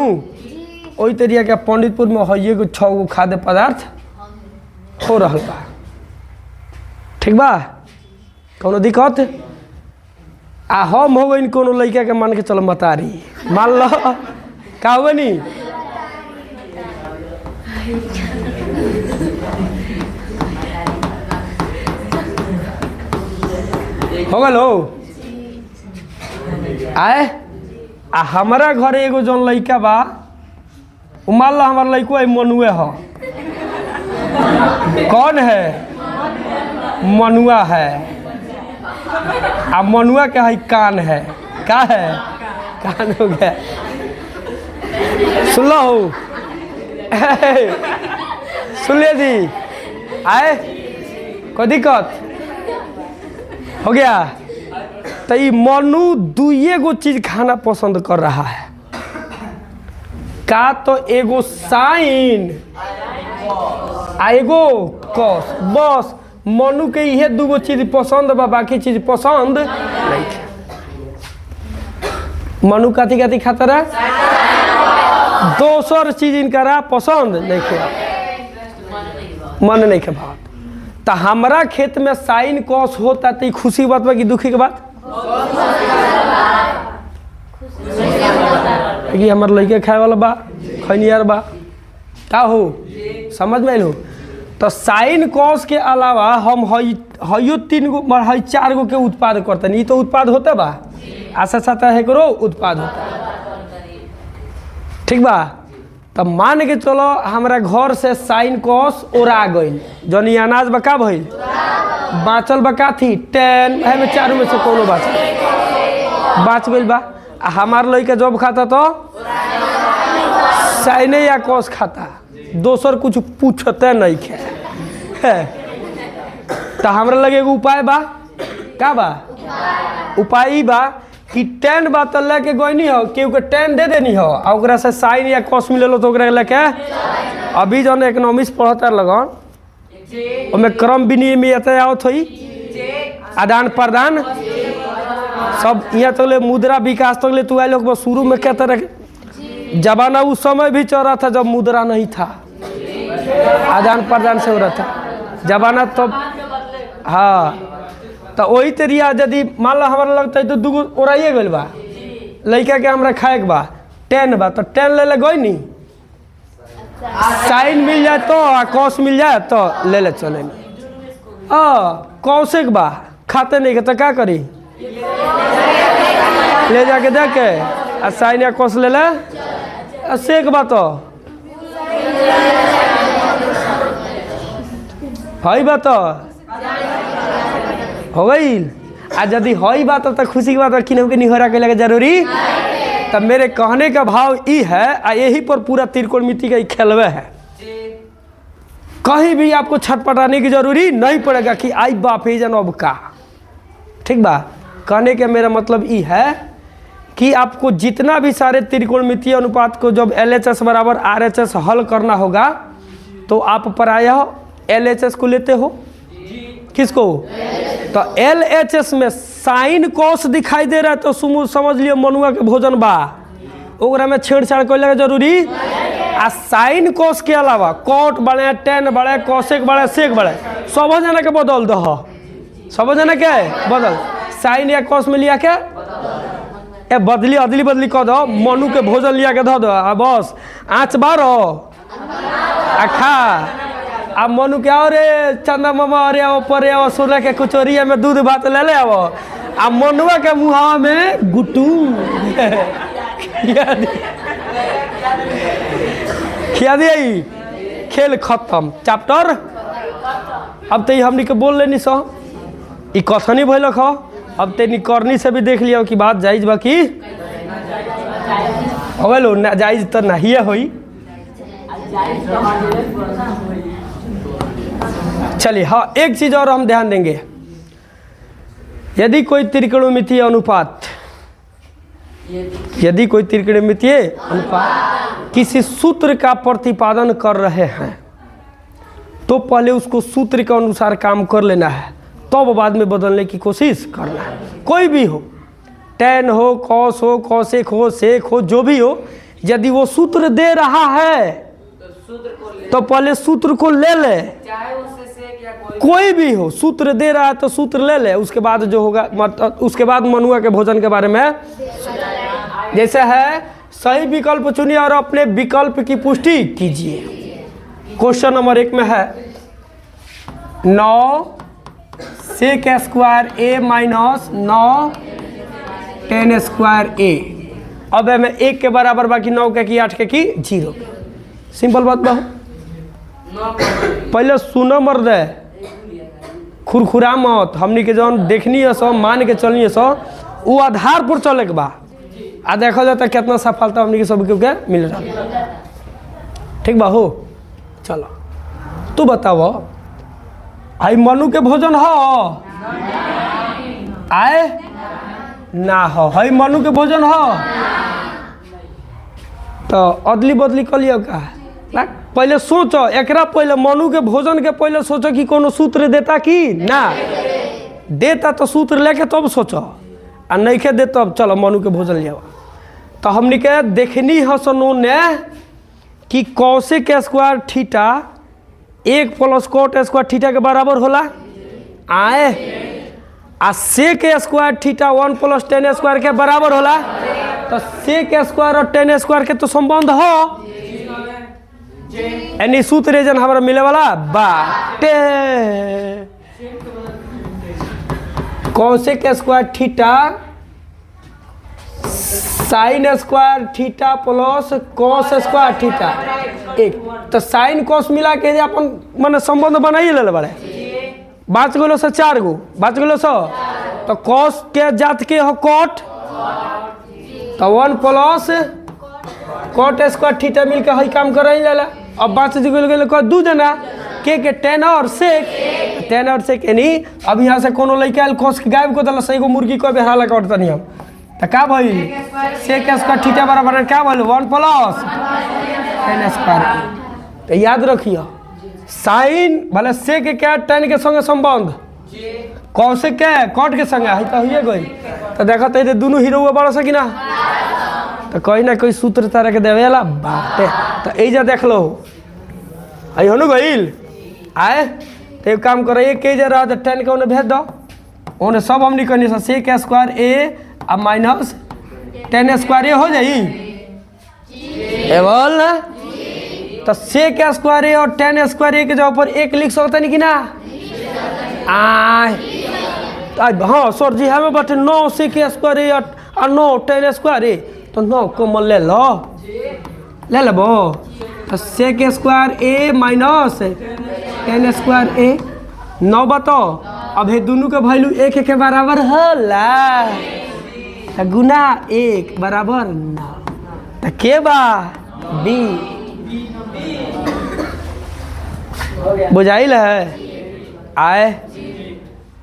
वही तरीका के पंडितपुर में है गो 6 गो खाद्य पदार्थ हो रहा बा ठीक बा कोनो दिक्कत आ हम हो गई कोनो लड़का के मान के चलो मतारी मान लो का हो नी हो गलो आए आ हमारा घरे एगो जौन लड़का बा मान लो हमारा लड़को मनुए हो कौन है मनुआ है आ मनुआ का है कान है का है कान हो गया सुन लो सुन ले जी आए कोई दिक्कत हो गया तो ये मनु दुए गो चीज खाना पसंद कर रहा है का तो एगो साइन आ एगो कॉस बस मनु के ये दूगो चीज पसंद बा बाकी चीज पसंद नहीं है। मनु कथी कथी खाता रहा दोसर चीज इनका पसंद नहीं है मन नहीं के बात तो हमारा खेत में साइन कॉस होता तो खुशी बात बा कि दुखी के बात कि हमारे लड़के खाए वाला बा खनियार बा का हो समझ में लो। तो साइन कॉस के अलावा हम हयो 3 गो 4 गो के उत्पाद करते नहीं तो उत्पाद होता बा आशा साता है करो उत्पाद होता ठीक बा। तब मान के चलो हमारा घर से साइन कॉस ओरा गई जौन अनाज बका भइल बाँचल बका थी 10 है में 4 में से कोनो बाँच गई बा हमार लड़का जब खाता तो साइने या कॉस खाता दोसर कुछ पूछते नहीं खे तो हमरा लगे एगो उपाय बा का बा उपाय बा कि 10 बा तो लेके गई हो केहू के 10 दे देनी हो आ ओकरा से साइन या कॉस मिले तो ओकरा लेके अभी जौन इकोनॉमिक्स पढ़ता लगन ओमे क्रम विनिमय आवत हुई आदान प्रदान सब यहाँ तक ले मुद्रा विकास तक ले तू आए लोग शुरू में क्या तरह जमाना उस समय भी चल रहा था जब मुद्रा नहीं था आदान प्रदान से हो रहा था जमाना तो हाँ तो वही तरीका यदि मान लो हमारा लगता है तो दूगो ओराइए गल बा लड़का के हमरा खाए के बा 10 बा तो 10 ले गई नी साइन मिल जाए तो कॉस मिल जाए तो ले ले चले कौशिक बा खाते नहीं तो क्या करी ले जाके दे के आ साइन या कॉस ले ले सेक बा तो हई बा तो हो गई आ यदि हई बात तो खुशी की बात किन्हू के निहरा के लगे जरूरी तब मेरे कहने का भाव ई है आ यही पर पूरा त्रिकोणमिति का खेलवे है कहीं भी आपको छटपटाने की जरूरी नहीं पड़ेगा कि आई बाप ही जन अब का ठीक बा। कहने के मेरा मतलब ई है कि आपको जितना भी सारे त्रिकोणमितीय अनुपात को जब LHS बराबर RHS हल करना होगा तो आप प्रायः LHS को लेते हो किसको तो LHS में साइन कॉस दिखाई दे रहा है तो समझ लियो मनुआ के भोजन बा ओकरा में छेड़छाड़ कर जरूरी आ साइन कॉस के अलावा कॉट बड़े 10 बड़े कॉसेक बड़े सेक बड़े सब जना के बदल दो सब जना के बदल साइन या कॉस में लिया के ए बदली अदली बदली कर दो मनु के भोजन लिया के धो दो आ बस आँच बारो आ खा आ मनु के और चंदा मामा अरे आओ परे आओ सोना के कचोरिया में दूध भात ले ले आओ आ मनुआ के मुहावा में गुट्टू खिया दिए खेल खत्म चैप्टर। अब तो हमनी के बोल लेनी सो ई कथनी भइल ख अब तेनी करनी से भी देख लिया कि बात जायज बा की अवे लो नाजायज तो नहीं होई। चलिए हाँ, एक चीज़ और हम ध्यान देंगे। यदि कोई त्रिकोणमितीय अनुपात, यदि कोई त्रिकोणमितीय अनुपात किसी सूत्र का प्रतिपादन कर रहे हैं तो पहले उसको सूत्र के अनुसार काम कर लेना है, तब बाद में बदलने की कोशिश करना है। कोई भी हो, tan हो, cos हो, cosec हो, sec हो, जो भी हो, यदि वो सूत्र दे रहा है तो पहले सूत्र को ले ले। चाहे उससे सेक या कोई भी हो, सूत्र दे रहा है तो सूत्र ले ले। उसके बाद जो होगा, उसके बाद मनुआ के भोजन के बारे में जैसे है, सही विकल्प चुनिए और अपने विकल्प की पुष्टि कीजिए। क्वेश्चन नंबर 1 में है 9 सेक स्क्वायर ए माइनस 9 10 स्क्वायर ए। अब में 1 के बराबर बाकी 9 के की 8 के की 0। सिंपल बात बा। पहले सुनो मर्दे, खुरखुरा मत। हमनी के जौन देखनी है सो, मान के चलनी है सो, वो आधार पर चले के बा। आ देखा जाता है कितना सफलता हमनी के सब के मिल रहा। ठीक बा हो। चलो तू बताओ, आई मनु के भोजन हो आए ना हो? हई मनु के भोजन हो तो अदली बदली कर लियो का। पहले सोचो, एकरा पहले मनु के भोजन के पहले सोचो कि कोनो सूत्र देता कि ना देता, तो सूत्र लेके तब सोचो। आ नहीं के दे तब चलो मनु के भोजन लिया। तो हमने के देखनी हसनो ने कि cosec square theta 1 plus cot square theta के बराबर होला आए, आ sec square theta 1 plus tan square के बराबर होला। तो सेक स्क्वायर और tan स्क्वायर के तो संबंध हो, यानी सूत्र रीजन हमारा मिले वाला बाटे। Kaushik square theta sine square theta plus cos square theta 1। तो साइन कॉस मिला के अपन माने संबंध बनाइए ले बड़े। बाच गलो से 4 गो, बाच गलो सो। तो कॉस के जात के हो कॉट, तो 1 प्लस कॉट स्क्वायर थीटा मिल के हई काम कर रही जाला। अब बाच गलो को 2 जना के tan और सेक, tan और सेक यानी अब यहाँ से कोनो लड़का आयल कॉस के गायब को दला, सही को मुर्गी को बेहरा लगा उठता नहीं हम। तो क्या भाई सेक स्क्वायर थीटा बराबर क्या बोलो 1 प्लस tan स्क्वायर। तो याद रखिए, साइन भले सेक के क्या tan के संगे संबंध, कौशिक के कॉट के संगे है तो हुए गई। तो देखा तो दोनों हीरो हुआ बड़ा सा कि ना, तो कोई ना कोई सूत्र तारा के देवेला बाटे। तो ऐजा देख लो आई हो गईल आए। तो एक काम करो, एक रहा तो tan के उन्हें भेज दो, उन्हें सब हमने कहनी सेक स्क्वायर ए अब माइनस tan स्क्वायर ए हो जाई ए बोल ना। तो सेक स्क्वायर ए और tan स्क्वायर ए के जगह पर 1 लिख सकते नहीं कि ना हाँ सर जी हमें बटे 9 सेक स्क्वायर ए और 9 tan स्क्वायर ए। तो 9 को मन ले लो, ले लेबो। तो सेक स्क्वायर ए माइनस tan स्क्वायर ए 9 बताओ। अब ये दोनों के वैल्यू 1 के बराबर होला, तो गुना 1 बराबर 9। तो के बा बी बुझाइल है आए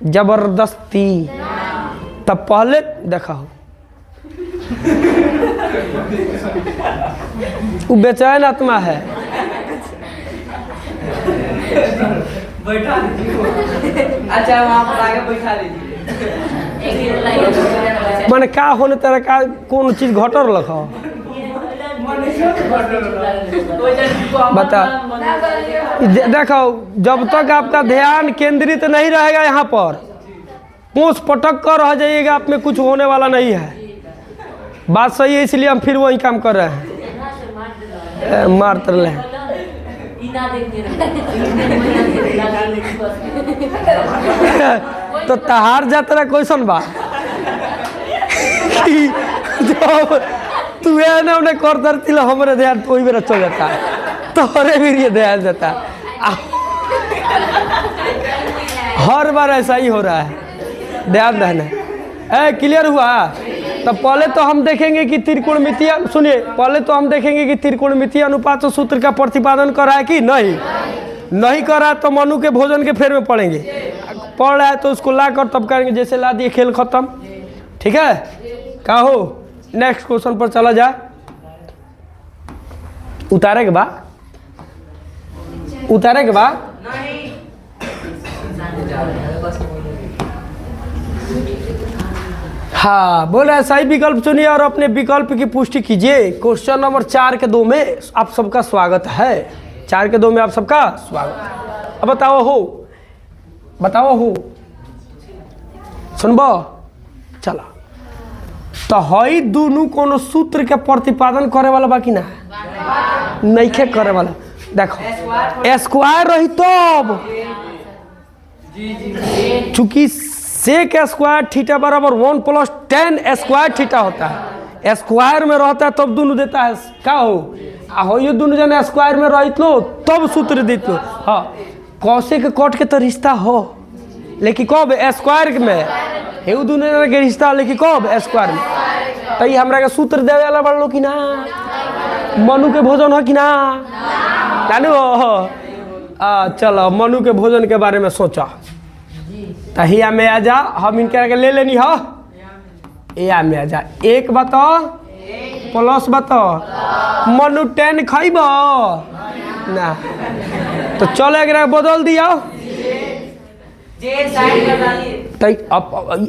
जबरदस्ती। तब पहले देखा हो वो बेचैन आत्मा है। बैठा लीजिए। अच्छा वहाँ पर आगे बैठा लीजिए। मैंने का होने तरह का कौन चीज घटर लखा बता। देखो जब तक आपका ध्यान केंद्रित नहीं रहेगा यहाँ पर, पूछ पटक कर रह जाइएगा, आप में कुछ होने वाला नहीं है। बात सही है, इसलिए हम फिर वही काम कर रहे हैं। मार तर ले तो तहार जातरा क्वेश्चन बा जब तू है ना उन्हें कर दरती लो हमारे ध्यान तो वही मेरा चल जाता है, तोहरे भी ये ध्यान देता है। हर बार ऐसा ही हो रहा है, ध्यान देना। क्लियर हुआ? तो पहले तो हम देखेंगे कि त्रिकोणमितीय, सुनिए, पहले तो हम देखेंगे कि त्रिकोणमितीय अनुपात सूत्र का प्रतिपादन करा है कि नहीं करा, तो मनु के भोजन के फेर में पढ़ेंगे। पढ़ रहा है तो उसको ला कर तब करेंगे, जैसे ला दिए खेल खत्म। ठीक है, का हो नेक्स्ट क्वेश्चन पर चला जाए। उतारे के बाद हाँ बोल रहा है, सही विकल्प चुनिए और अपने विकल्प की पुष्टि कीजिए। क्वेश्चन नंबर 4 के 2 में आप सबका स्वागत है। 4 के 2 में आप सबका स्वागत है। अब बताओ हो सुनबो चला। तो हई दोनों कोनो सूत्र के प्रतिपादन करे वाला बाकी ना नहीं खे करे वाला। देखो स्क्वायर रही तब, चूंकि सेक स्क्वायर थीटा बराबर 1 + tan स्क्वायर थीटा होता है। स्क्वायर में रहता है तब दोनों देता है का हो ये दोनों जन स्क्वायर में रहित लो तब सूत्र देत लो। हाँ कौशिक कट के तो रिश्ता हो, लेकिन कब स्क्वायर में हे दोनों जन के रिश्ता, लेकिन कब स्क्वायर में। तो ये हमरा के सूत्र देवे वाला बड़ लो कि ना, मनु के भोजन हो कि ना जानू हो। चलो मनु के भोजन के बारे में सोचा। तहिया में आ जा, हम इनके के ले लेनी हो। या में आ जा, एक बताओ प्लस बताओ, मनु 10 खाइब ना, तो चलो एक बदल दिया। तो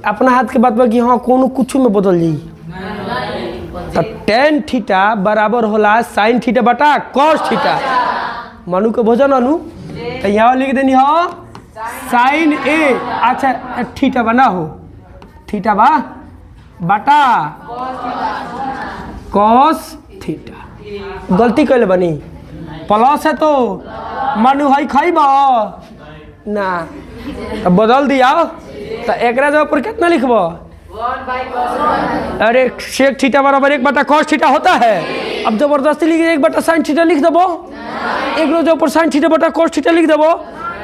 अपना हाथ के बात बा कि हाँ कोनो कुछ में बदल जाई। तो tan थीटा बराबर होला sin थीटा बटा cos थीटा। मनु के भोजन अनु, तो यहाँ लिख देनी हो sin a, अच्छा थीटा बना हो, थीटा बटा cos थीटा। गलती कैले बनी, प्लस है तो मनु है खाइब ना, तो बदल दिया। तो एक जगह पर कितना लिखब, अरे sec थीटा बराबर 1 बटा cos थीटा होता है। अब जबरदस्ती लिख 1 बटा sin थीटा लिख देबो, एक जगह पर sin थीटा बटा cos थीटा लिख देबो।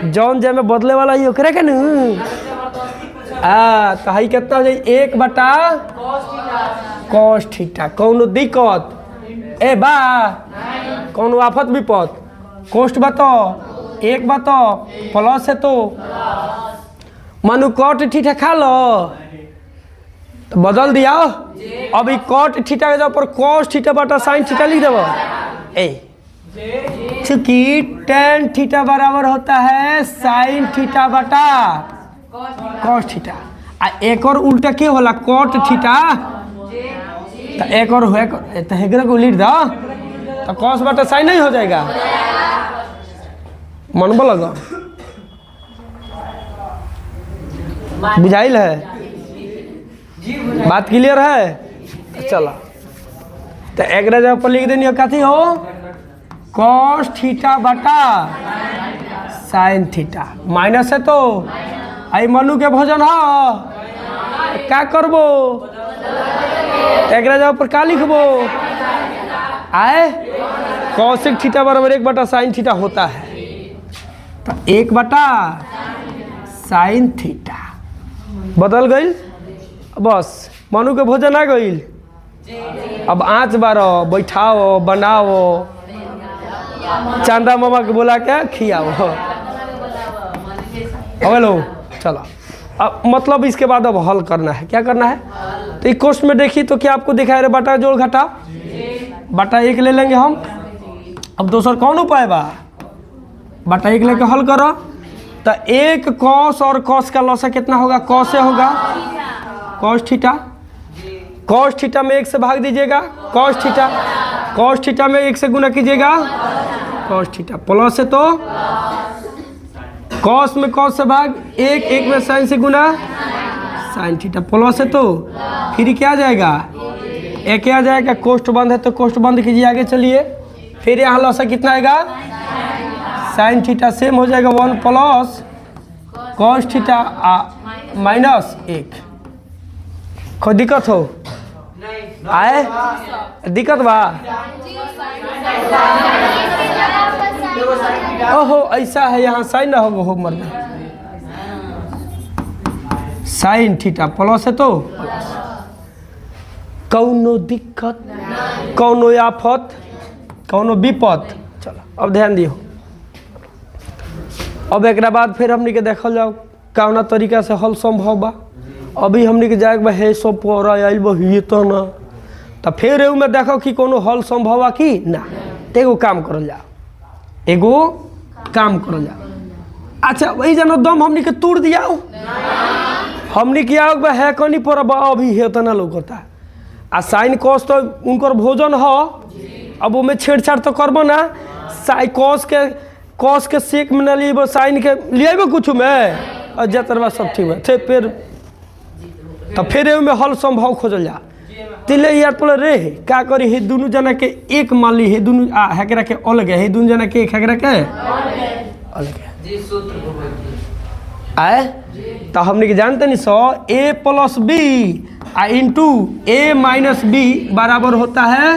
जौन जे में बदले वाला ही ओकरे के न तो हई कितना हो जाई 1 बटा cos थीटा। कौनो दिक्कत ए बा, कौनो आफत विपत, कोष्ट बताओ 1 बताओ प्लस है तो मानो cot थीटा खा लो, तो बदल दिया। अब ये cot थीटा के ऊपर cos थीटा बटा sin थीटा लिख देबो। चूंकि tan थीटा बराबर होता है sin थीटा बटा cos थीटा, एक और उल्टा क्या होला cot थीटा, तो एक और हुए तो हेगरा को लिख दो, तो cos बटा sin नहीं हो जाएगा। मन में लगा बुझाइल है, बात क्लियर है। चलो तो एक जगह पर लिख देनी कथी हो cos थीटा बटा sin थीटा, माइनस है तो आई मनु के भोजन हो क्या करबो, एक जगह पर का लिखबो आए cosec थीटा बराबर 1 बटा sin थीटा होता है। तो 1 बटा sin थीटा बदल गई, बस मनु के भोजन आ गई। अब आँच बारो बैठाओ बनाओ, चांदा मामा के बोला के खियाओ। हेलो चलो, अब मतलब इसके बाद अब हल करना है। क्या करना है, तो एक क्वेश्चन में देखिए तो क्या आपको दिखाई रहा, बटा जोड़ घटा बटा 1 ले लेंगे हम। अब दूसरा कौन उपाय बा, बटा 1 लेके हल करो। तो 1 cos और cos का लॉस कितना होगा, cos से होगा cos थीटा, cos थीटा में 1 से भाग दीजिएगा cos थीटा में 1 से गुना कीजिएगा cos थीटा, प्लस है तो cos में cos से भाग 1 में sin से गुना sin थीटा, प्लस है तो फिर क्या आ जाएगा, एक आ जाएगा, कोष्ठ बंद है तो कोष्ठ बंद कीजिए, आगे चलिए। फिर यहाँ लॉस कितना आएगा sin थीटा सेम हो जाएगा 1 प्लस cos थीटा माइनस 1। कोई दिक्कत हो आए, दिक्कत बा ओहो ऐसा है, यहाँ साइन ना होगा हो मरना, sin थीटा प्लस है तो कौनो दिक्कत, कौनो आफत, कौनो विपत। चलो अब ध्यान दियो। अब एक बाद फिर हमनी के देखल जाओ कौना तरीका से हल संभव बा। अभी हमनी के जाए हे सब पौरा आइल बहिए तो ना, तो फिर एगो में देखो कि कोनो हल संभव बा कि ना। एगो काम करल जाओ, एगो काम करल जाओ। अच्छा वही जानो दम हमनी के तोड़ दियाओ, हमनी के आओ है कनी पर अभी है तना लौकता। आ साइन कॉस तो उनकर भोजन हो, अब वो में छेड़छाड़ तो करबो ना। साइन कॉस के सेक में ना लिए, साइन के लिए कुछ में और जतरवा सब ठीक है फिर तो फिर में हल संभव खोजल जा। तिले यार पड़े रे का करी हे दोनों जना के एक मान ली, हे दोनों हेकरा के अलग है, हे दोनों जना के एक हेकरा के अलग है जी। सूत्र आए तो हमने के जानते नहीं so a plus B into a minus B बराबर होता है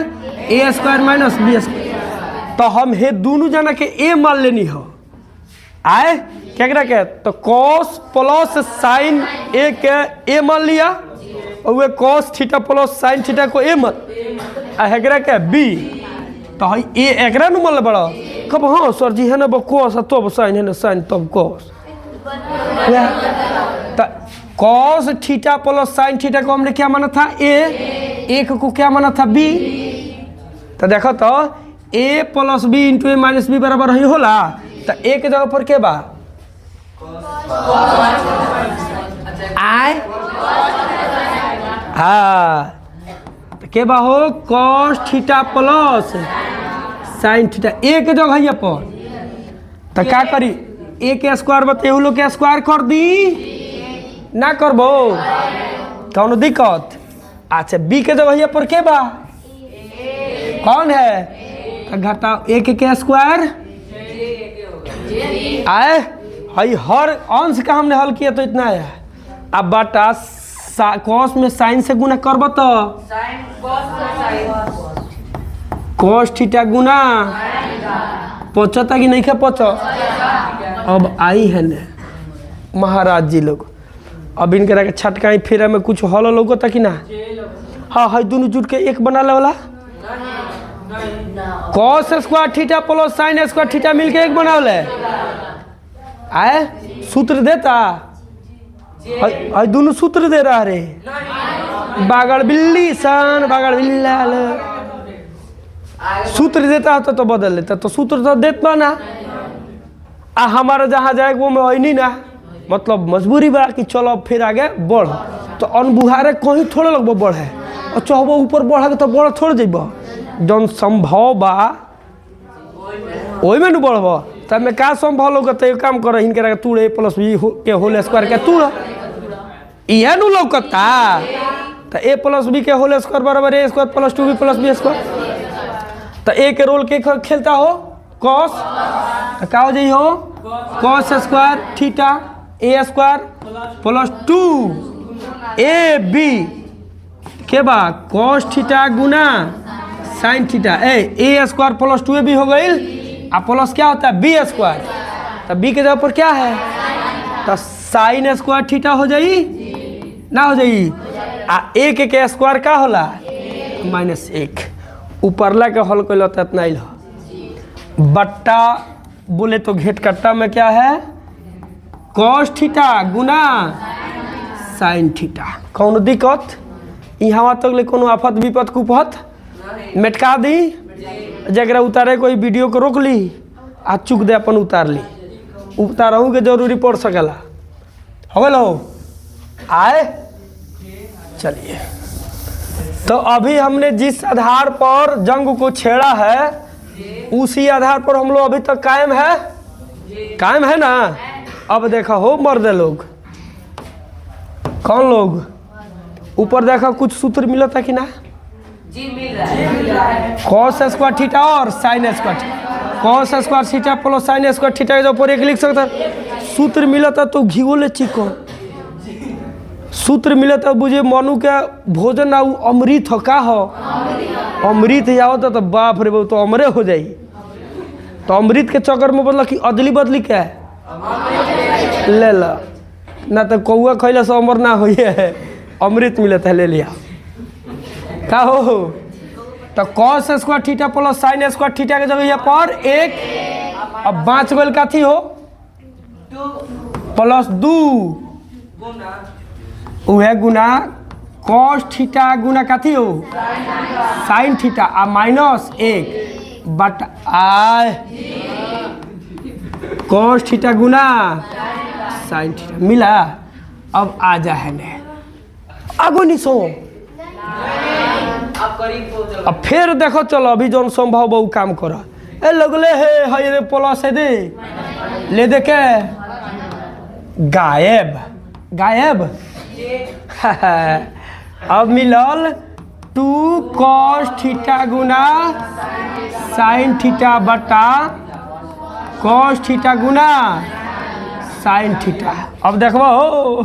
a square minus B square. तो हम हे दोनों जना के a मान लेनी हो। आए क्या के तो cos प्लस साइन a के a मान लिया, और वे cos theta plus sine theta को a मान हेकरा के b। तो a एकरा नु मान बड़ा कब हाँ सर जी है ना cos तब साइन है ना साइन तब cos। तो cos theta plus sine theta को हमने क्या माना था ए, एक को क्या माना था बी। तो देखो तो A plus B into A minus B बराबर ही होला। तो ए के जगह पर के बा आए, हाँ तो के बा हो cos theta plus sine theta ए के जगह है पर। तो क्या करी ए के स्क्वायर बतेहू लोग के स्क्वायर कर दी ना करबो कौन दिक्कत। अच्छा बी के जगह पर के बा कौन है तो घटाओ ए के स्क्वायर आए हई हर अंश का हमने हल किया तो इतना है। अब बटा कॉस में साइन से गुना करबो तो कॉस थीटा गुना पहुंचता कि नहीं खे पहुंचो। अब आई है ना महाराज जी लोग, अब इनके के छटकाई फेरा में कुछ हल लौकता कि ना। हाँ है दोनों जुट के एक बना वाला cos square theta plus sign square theta मिलके एक बना ले आए सूत्र देता है दोनों सूत्र दे रहा रे बागड़ बिल्ली सन बागड़ बिल्ला सूत्र देता है तो बदल लेता। तो सूत्र तो देता ना हमारा जहाँ जाए वो में आई नहीं ना, मतलब मजबूरी बा कि चलो फिर आगे बढ़। तो अनबुहारे कहीं थोड़े लगभग बढ़े और चाहबो ऊपर बढ़े तो बढ़ थोड़ जब जौन संभव बा वही में न बढ़ब। तब में का संभव लौकता काम कर हिनके तूड़ ए प्लस बी के होल स्क्वायर के तूड़ इहे नु लौकता। तो ए प्लस बी के होल स्क्वायर बराबर A square plus 2b plus B square. तो ए के रोल के खेलता हो कॉस, तो क्या हो जाई हो कॉस स्क्वायर थीटा ए स्क्वायर प्लस 2ab के बा कॉस थीटा गुना साइन थीटा ए स्क्वायर प्लस 2ab हो गई। अब प्लस क्या होता है बी स्क्वायर। तो बी के जगह पर क्या है तो साइन स्क्वायर थीटा हो जाई ना हो जाई। आ ए के स्क्वायर का होला -1 ऊपरला के हल कैल इतना ही बट्टा बोले तो घेट कट्टा में क्या है कॉस थीटा गुना साइन थीटा। कौन दिक्कत यहाँ तक ले कोनो आफत विपत कुपत मेटका दी जरा उतारे कोई वीडियो को रोक ली आ चुक दे अपन उतार ली उतारहूँ के जरूरी पड़ सकेला हो गल हो आए। चलिए तो अभी हमने जिस आधार पर जंग को छेड़ा है उसी आधार पर हम लोग अभी तक कायम है ना। अब देखा हो मर्द लोग कौन लोग ऊपर देखा कुछ सूत्र मिला था कि ना जी मिल रहा है कॉस स्क्वायर थीटा और sine square cos square theta plus sign square theta के ऊपर एक लिख सकता सूत्र मिला था तो घी ले चिको सूत्र मिला था बुझे मनु के भोजन आ अमृत हो का हो अमृत जाओ तो बाप रे तो अमरे हो जाई। तो अमृत के चक्कर में बोला कि अदली बदली क्या है ले ला ना तो कौआ खैला से अमर ना हो है अमृत मिला था ले लिया का हो तो cos square theta plus sign square theta के जगह पर एक अब 5 गोल का थी हो प्लस 2 वह गुना कॉस थीटा गुना का थी हो साइन थीटा आ माइनस 1 बट आय कॉस थीटा गुना साइन थीटा मिला। अब आ जा है ने आगो निसो अब फिर देखो चलो अभी जो संभव बहु काम कर ए लगले है रे प्लस है दे ले दे के गायब गायब अब मिलल 2 cos थीटा गुना साइन थीटा बटा cos थीटा गुना साइन थीटा। अब देखो हो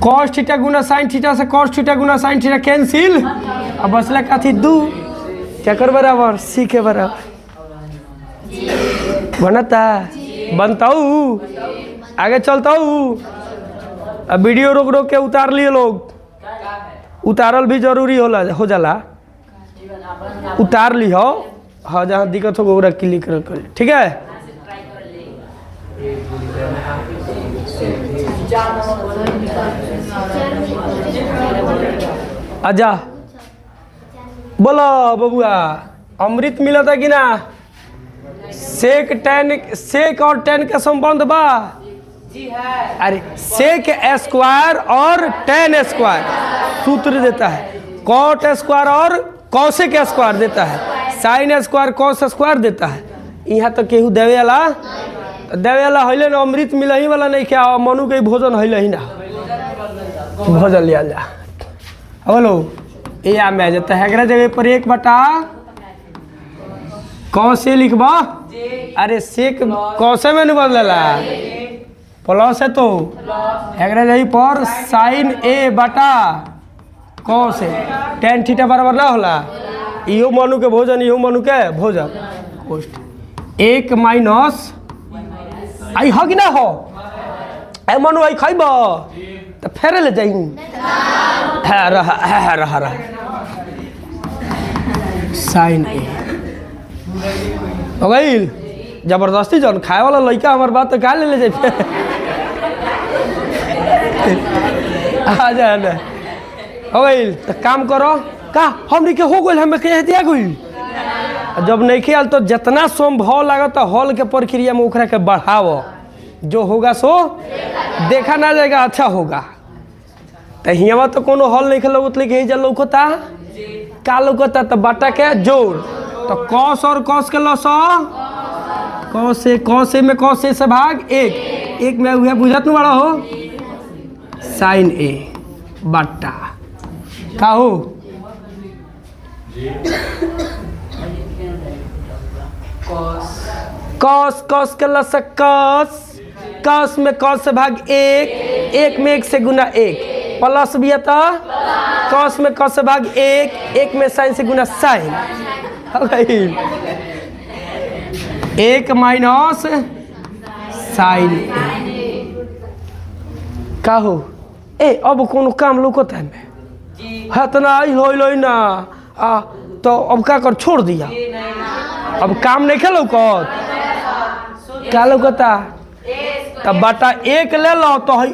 cos थीटा गुना साइन थीटा से cos थीटा गुना साइन थीटा कैंसिल। अब बसला का थी 2 क्या कर बराबर सी के बराबर बनता बनता हूँ आगे चलता हूँ। अब वीडियो रोक रोक के उतार लिए लोग उतारल भी जरूरी हो जाला उतार ली हो हाँ जहाँ दिक्कत होगा वो क्लिक कर ठीक है। आजा बोलो बबुआ अमृत मिला था कि ना सेक और टेन का संबंध बा जी है। अरे सेक स्क्वायर और टेन स्क्वायर सूत्र देता है कॉट स्क्वायर और कौशिक स्क्वायर देता है साइन स्क्वायर कॉस स्क्वायर देता है। यहाँ तो केहू देवे वाला हईले ना अमृत मिलही वाला नहीं क्या मनु के भोजन हईले ही ना भोजन लिया जा बोलो ये आ में जाता है जगह पर 1 बटा कौसे लिखबा अरे सेक कौसे में नहीं बदलेला प्लस है तो जगह पर साइन ए बटा कौस टेन थीटा बराबर ना होला इहो मनु के भोजन इहो मनु के भोजन कोष्ट 1 माइनस आई हो कि ना हो ए मनु आई खाइब तो फेरे ले जाई रहा साइन ए हो गई जबरदस्ती जौन खाए वाला लड़का हमार बात तो खा ले जाए आ जाए ना हो गई तो काम करो का हमने के हो गई हमें कह दिया गई जब नहीं खेल तो जितना संभव लागत हॉल के प्रक्रिया में उखरा के बढ़ाओ जो होगा सो देखा ना जाएगा अच्छा होगा। तो हियाँ तो कोनो हॉल नहीं खेलो उतले जल लौकता का लौकता तो बाटा के जोड़ तो कॉस और कॉस के लसो कौसे में कौसे से भाग 1 में हुआ बुझत बड़ा हो साइन ए बट्टा का हो कॉस कॉस के लस कॉस में कॉस से भाग 1 में 1 से गुना 1 प्लस भी आता कॉस में कॉस से भाग 1 में साइन से गुना साइन 1 माइनस साइन का हो ए अब कोनो काम लौकत है में हतना आई हो ना तो अब का कर छोड़ दिया अब काम नहीं खेलो क्या लौकता तब बटा 1 ले लो तो हई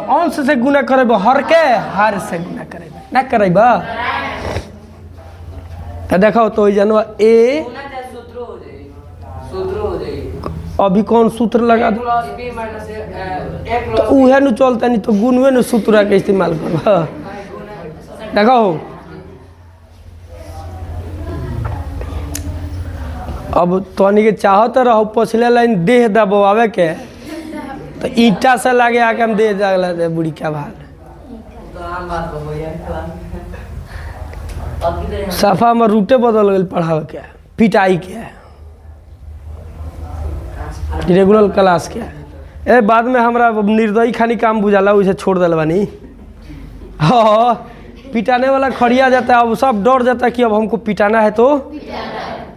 अंश से गुना करे हर के हर से गुना करे ना करे तो देखो तो जनवा ए अभी कौन सूत्र लगा दो तो उहे न चलता नहीं तो गुणवे न सूत्र के इस्तेमाल करो देखो अब तोनी के चाहत रहो पछले लाइन देह दबावे के तो ईटा से लागे आके हम देह जागला दे बुढ़ी क्या भाल सफा में रूटे बदल गई पढ़ावे के पिटाई के रेगुलर क्लास के ए बाद में हमरा निर्दयी खानी काम बुझाला उसे छोड़ दिल बानी हाँ पिटाने वाला खड़िया जाता है अब सब डर जाता है कि अब हमको पिटाना है तो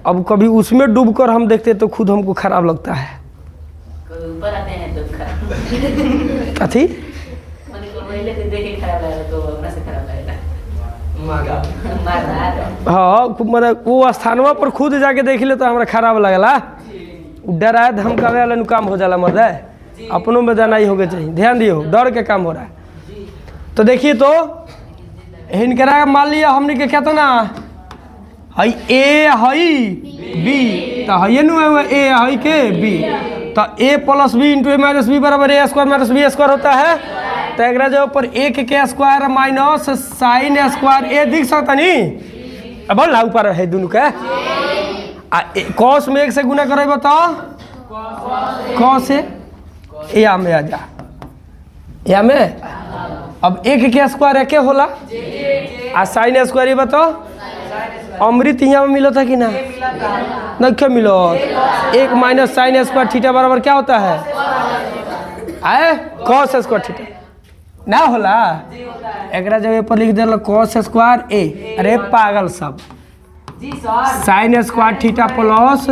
अब कभी उसमें डूबकर हम देखते तो खुद हमको खराब लगता है कथी हाँ मतलब वो स्थानवा पर खुद जाके देख ले तो हमारा खराब लगला। डराए धमकावे वाला काम हो जाला मर्द है, अपनों में जाना ही होगा चाहिए। ध्यान दियो, डर के काम हो रहा है। तो देखिए तो हिनकरा मान लिया हमने के कहता ना हई ए हई बी, तो हई नु ए हई के बी, तो A plus B into A minus B बराबर A square minus B square होता है। तो एक जो ऊपर एक के स्क्वायर माइनस साइन स्क्वायर ए दिख सकता नहीं, अब बोल ऊपर है दोनों के कॉस में एक से गुना करे बताओ, कॉस से या में आ जा, या में अब एक के स्क्वायर एक होला आ साइन स्क्वायर ये बताओ अमृत यहाँ में मिलो था कि ना, नहीं क्यों मिलो। एक माइनस साइन स्क्वायर थीटा बराबर क्या होता है, आए कॉस स्क्वायर थीटा ना होला। एक जगह पर लिख दिल कॉस स्क्वायर ए, अरे पागल सब, sign square theta plus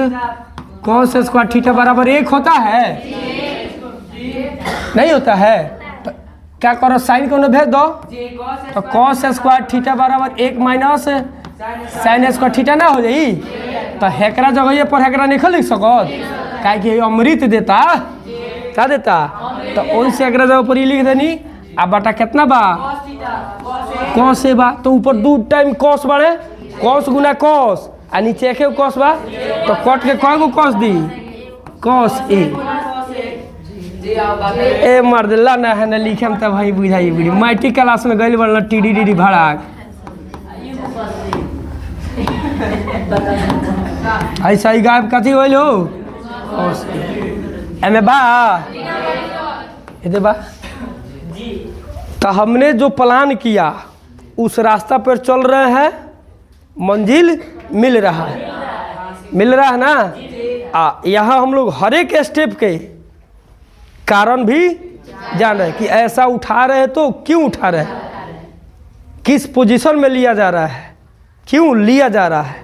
cos square theta बराबर एक होता है, नहीं होता है। तो क्या करो साइन को भेज दो, तो कॉस स्क्वायर थीटा बराबर एक माइनस साइन स्क्वायर थीटा ना हो जाई। तो हेकरा जगह पर हेकरा नहीं लिख सको, क्या कि अमृत देता क्या देता, तो ओइसे एकरा जगह पर लिख देनी। अब बटा कितना बा कॉस से बा, तो ऊपर दो टाइम कॉस बढ़े, कॉस गुना कॉस आ नीचे एक कॉस बा, तो कट के कौन को कॉस दी, कॉस ए मर्द ला ना है ना लिखे में, तब भाई बुझाई बुढ़ी माइटी क्लास में गई बड़ा टीडी डीडी भाड़ा ऐसा ही गायब कथी होल हो एमे बा इधर बा। तो हमने जो प्लान किया उस रास्ता पर चल रहे हैं, मंजिल मिल रहा है, मिल रहा है ना। यहाँ हम लोग हर एक स्टेप के कारण भी जान रहे हैं कि ऐसा उठा रहे हैं तो क्यों उठा रहे हैं, किस पोजीशन में लिया जा रहा है, क्यों लिया जा रहा है,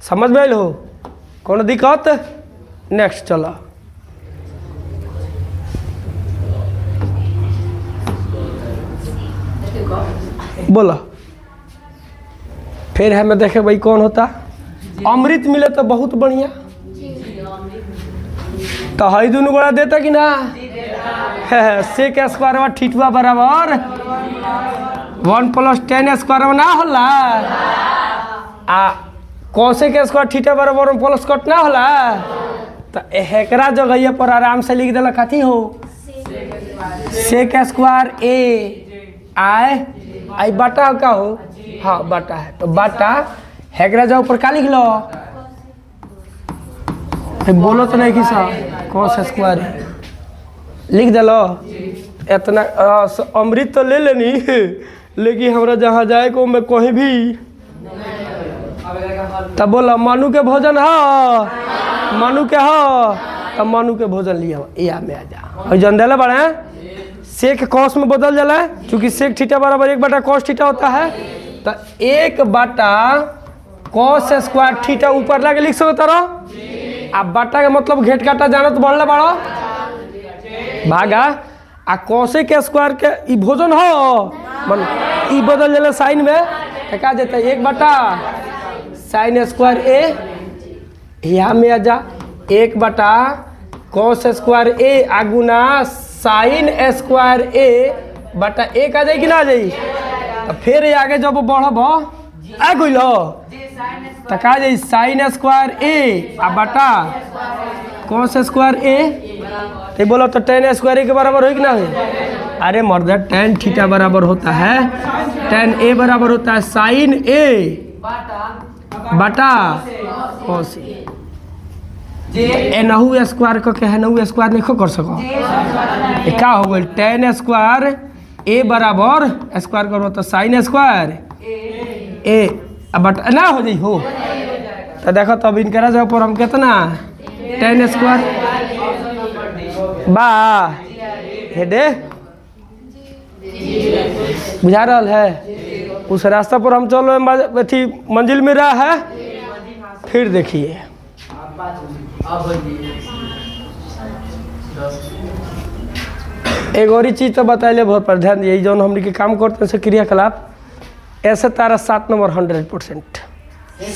समझ में हो कौन दिक्कत। नेक्स्ट चलो बोलो, फिर हमें देखे भाई कौन होता, अमृत मिले तो बहुत बढ़िया। तो हई दोनों गोड़ा देता कि ना, सेक स्क्वायर ठीठुआ बराबर 1 + 10 स्क्वायर ना होला, आ कौसे के स्क्वायर थीटा बराबर प्लस कट ना होला। तो एकरा जगह पर आराम से लिख दिला कथी हो, सेक स्क्वायर ए आए आई बाटा का हो, हाँ बाटा है, तो बाटा हेकरा जाओ पर का लिख लो, बोलो तो नहीं कि कॉस स्क्वायर लिख दिलो। इतना अमृत तो ले लेनी, लेकिन हमरा जहाँ जाए को मैं कहीं भी तब बोला मानू के भोजन हो, मानू के हो, तब मानू के भोजन लिया या में आ जा। और जन दिला बड़ा सेक कॉस में बदल जाला, क्योंकि सेक थीटा बराबर 1 बटा कॉस थीटा होता है। तो 1 बटा कॉस स्क्वायर थीटा ऊपर लाके लिख सकते रहो। अब बटा के मतलब घेट काटा जाना तो बढ़ला बड़ा भागा, आ कॉसे के स्क्वायर के ई भोजन हो मन ई बदल जाला साइन में, तो क्या देता है 1 बटा साइन स्क्वायर ए, यहाँ में आ जा 1 बटा कॉस स्क्वायर ए आगुना साइन स्क्वायर ए बटा 1 आ जाए कि ना आ जाए। तो फिर आगे जब बढ़ब आ गई तो का जाए साइन स्क्वायर ए आ बटा कॉस स्क्वायर ए, तो बोलो तो tan स्क्वायर ए के बराबर हो कि ना हो। अरे मर्द tan थीटा बराबर होता है, tan ए बराबर होता है साइन ए बटा कॉस ए। एनहू स्क्वायर को कहनहू स्क्वायर नहीं कर सको, क्या हो गई tan स्क्वायर ए बराबर स्क्वायर करो तो साइन स्क्वायर ए बट ना हो जाई हो। तो देखो तब इनकरा जगह पर हम कितना tan स्क्वायर बा हेडे बुझा रहा है। उस रास्ता पर हम चल रहे थी, मंजिल में रहा है। फिर देखिए एक और चीज़ तो बताइए बहुत पर ध्यान दिए, जो हमने के काम करते हैं क्रियाकलाप ऐसे तारा 7 नंबर 100%।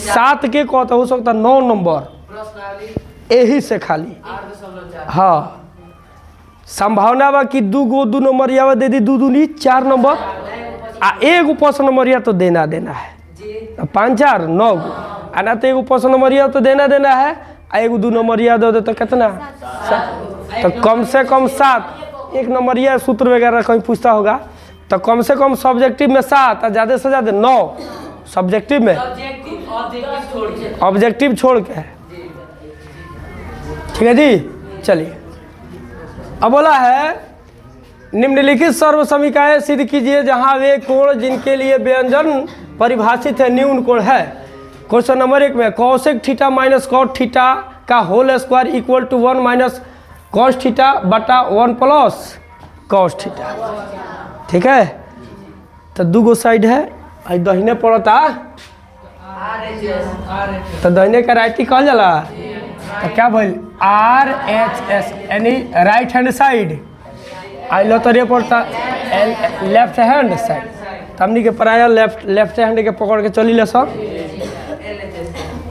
7 के कहता हो सकता 9 नंबर प्रश्नावली यही से खाली। 8.4 हाँ संभावना बा कि 2 नंबर या दे दी 2 दूनी 4 नंबर आ एगो प्रश्न नंबर या तो देना है। जी 5 4 9 आ ना तो एगो प्रश्न नंबर या तो देना है आ एगो 2 नंबर या दो दे तो कितना 7। तो कम से कम 7। 1 नंबर या सूत्र वगैरह कहीं पूछता होगा तो कम से कम सब्जेक्टिव में 7 और ज़्यादा से ज़्यादा 9 सब्जेक्टिव में सब्जेक्टिव ऑब्जेक्टिव छोड़ के ऑब्जेक्टिव छोड़ के। ठीक है जी चलिए। अब बोला है निम्नलिखित सर्व समीकरण सिद्ध कीजिए जहां वे कोण जिनके लिए व्यंजन परिभाषित है न्यून कोण है। क्वेश्चन नंबर 1 में cosec theta minus cot theta का whole square equal to 1 minus cos theta बटा 1 प्लस कॉस थीटा। ठीक है तो 2 साइड है और दहिने पड़ता तो दहिने का राइटी कहल जाला तो क्या बोल RHS यानी राइट हैंड साइड आइलो तो ये पड़ता लेफ्ट हैंड साइड। तो हमनी के पराया लेफ्ट हैंड के पकड़ के चली ले सब।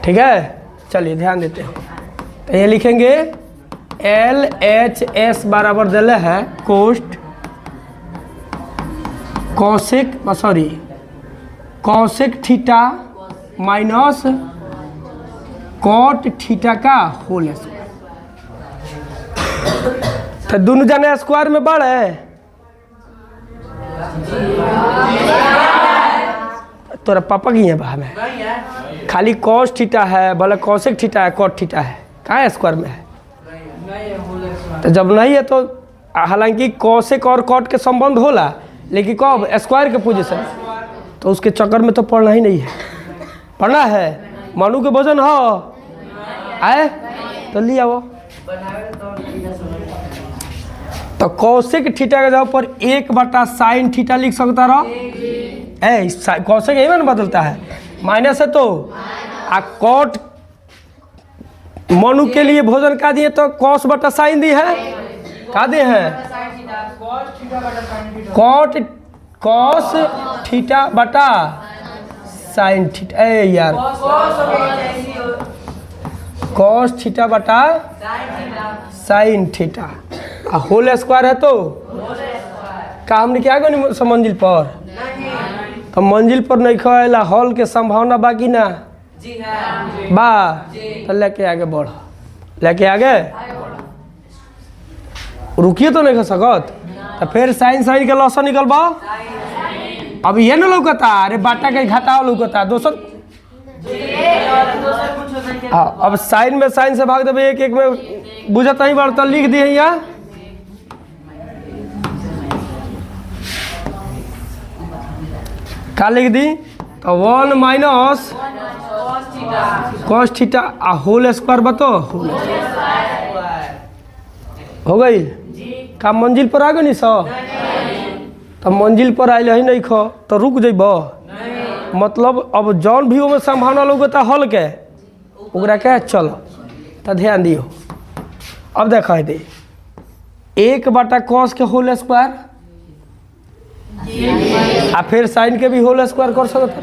ठीक है चलिए ध्यान देते हैं तो ये लिखेंगे LHS बराबर दिले है कोस्ट cosec theta minus cot theta का होल स्क्वायर। तो दोनों जने स्क्वायर में बढ़े तोरा पापा की है बा में नहीं है खाली कॉस थीटा है भले कॉसेक थीटा है कॉट थीटा है कहाँ स्क्वायर में है। नहीं है होल स्क्वायर तो जब नहीं है तो हालांकि कॉसेक और कॉट के संबंध होला लेकिन कब स्क्वायर के पोजीशन तो उसके चक्कर में तो पढ़ना ही नहीं है। पढ़ना है मानू के वजन हो आए तो लिया वो तो कौशिक थीटा के जगह पर 1/sin थीटा लिख सकता रहो। कौशिक यही में बदलता है माइनस है तो आ कॉट मनु के लिए भोजन का दिए तो कॉस बटा साइन दी है का दिए हैं कॉट कॉस थीटा बटा साइन थीटा। ए यार कॉस थीटा बटा साइन थीटा आ होल स्क्वायर है तो का हमने क्या गनी सब मंजिल पर तो मंजिल पर नहीं खेला हॉल के संभावना बाकी ना जी है बा तो लेके आगे बढ़ लेके आगे रुकिए तो नहीं खा सकत तो फिर साइन साइन के लॉस निकलबा। अब ये ना लौकता अरे बाटा के घटाओ लौकता दोस्तों। हाँ अब साइन में साइन से भाग देवे एक एक में बुझत नहीं बढ़ता लिख दिए यहाँ का लिख दी तो 1 माइनस कॉस थीटा आ होल स्क्वायर बतो हो गई का मंजिल पर आ गई सो तो मंजिल पर आयल ही नहीं खो तो रुक जब मतलब अब जौन भी में संभावना लगता हल के ओकरा क्या चलो तो ध्यान दियो। अब देखा दे 1/cos के होल स्क्वायर आ फिर साइन के भी होल स्क्वायर कर सकते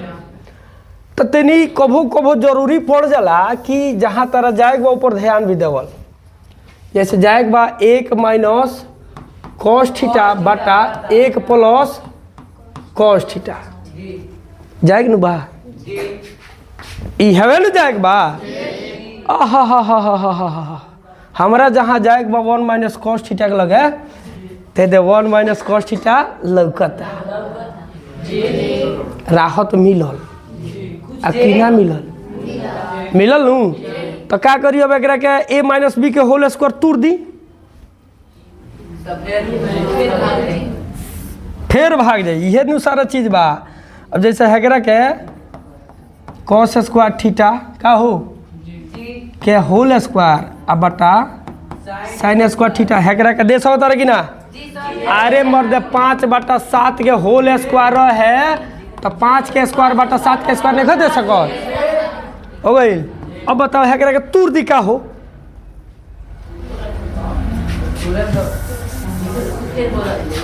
तो तेनी कभो कभो जरूरी पड़ जाला कि जहाँ तरह जाएगा ऊपर ध्यान भी देवल जैसे जाएगा बा 1 माइनस कॉस थीटा बटा 1 प्लस कॉस थीटा जाएगा न बा हवे न जाएगा बा हा हमारा जहाँ जाएगा बा 1 माइनस कॉस थीटा के लगे ते दे 1 माइनस कॉस थीटा लौकता राहत मिलल आ कि ना मिलल नू तो क्या करिए अब एकरा के a माइनस बी के होल स्क्वायर तोड़ दी फिर भाग जाए ये नु सारा चीज बा। अब जैसे हेगरा के कॉस स्क्वायर थीटा का हो के होल स्क्वायर आ बटा साइन स्क्वायर थीटा हेगरा के दे सकता कि ना अरे मर्द 5/7 के होल स्क्वायर है तो 5 के स्क्वायर बटा 7 के स्क्वायर नहीं दे सकत हो गई। अब बताओ हेगरा के तूर दी का हो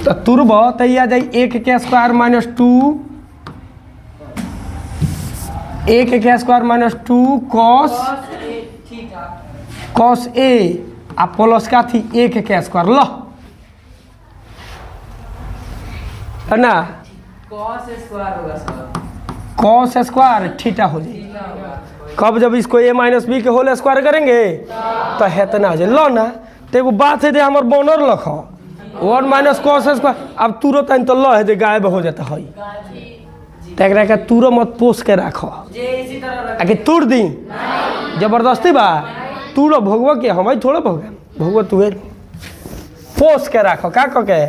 तो तुरब तो आ जाए 1 के स्क्वायर माइनस 2 एक के square minus 2 cos cos A uh plus का थी एक के स्क्वायर लो है ना cos स्क्वायर होगा सर। कॉस स्क्वायर थीटा हो जाए। कब जब इसको a माइनस बी के होल स्क्वायर करेंगे तो हेतना हो जाए लो ना। तो एगो बात है दे हमार बोनर लखो 1 माइनस कॉस स्क्वायर अब तुरंत तो लो है दे गायब हो जाता है। तो एकरा के तुरंत मत पोस के रखो इसी तरह आगे तोड़ दी जबरदस्ती बा तूड़ो भोगवा के हम थोड़ा भोगवा तुहे पोस के रखो का कह के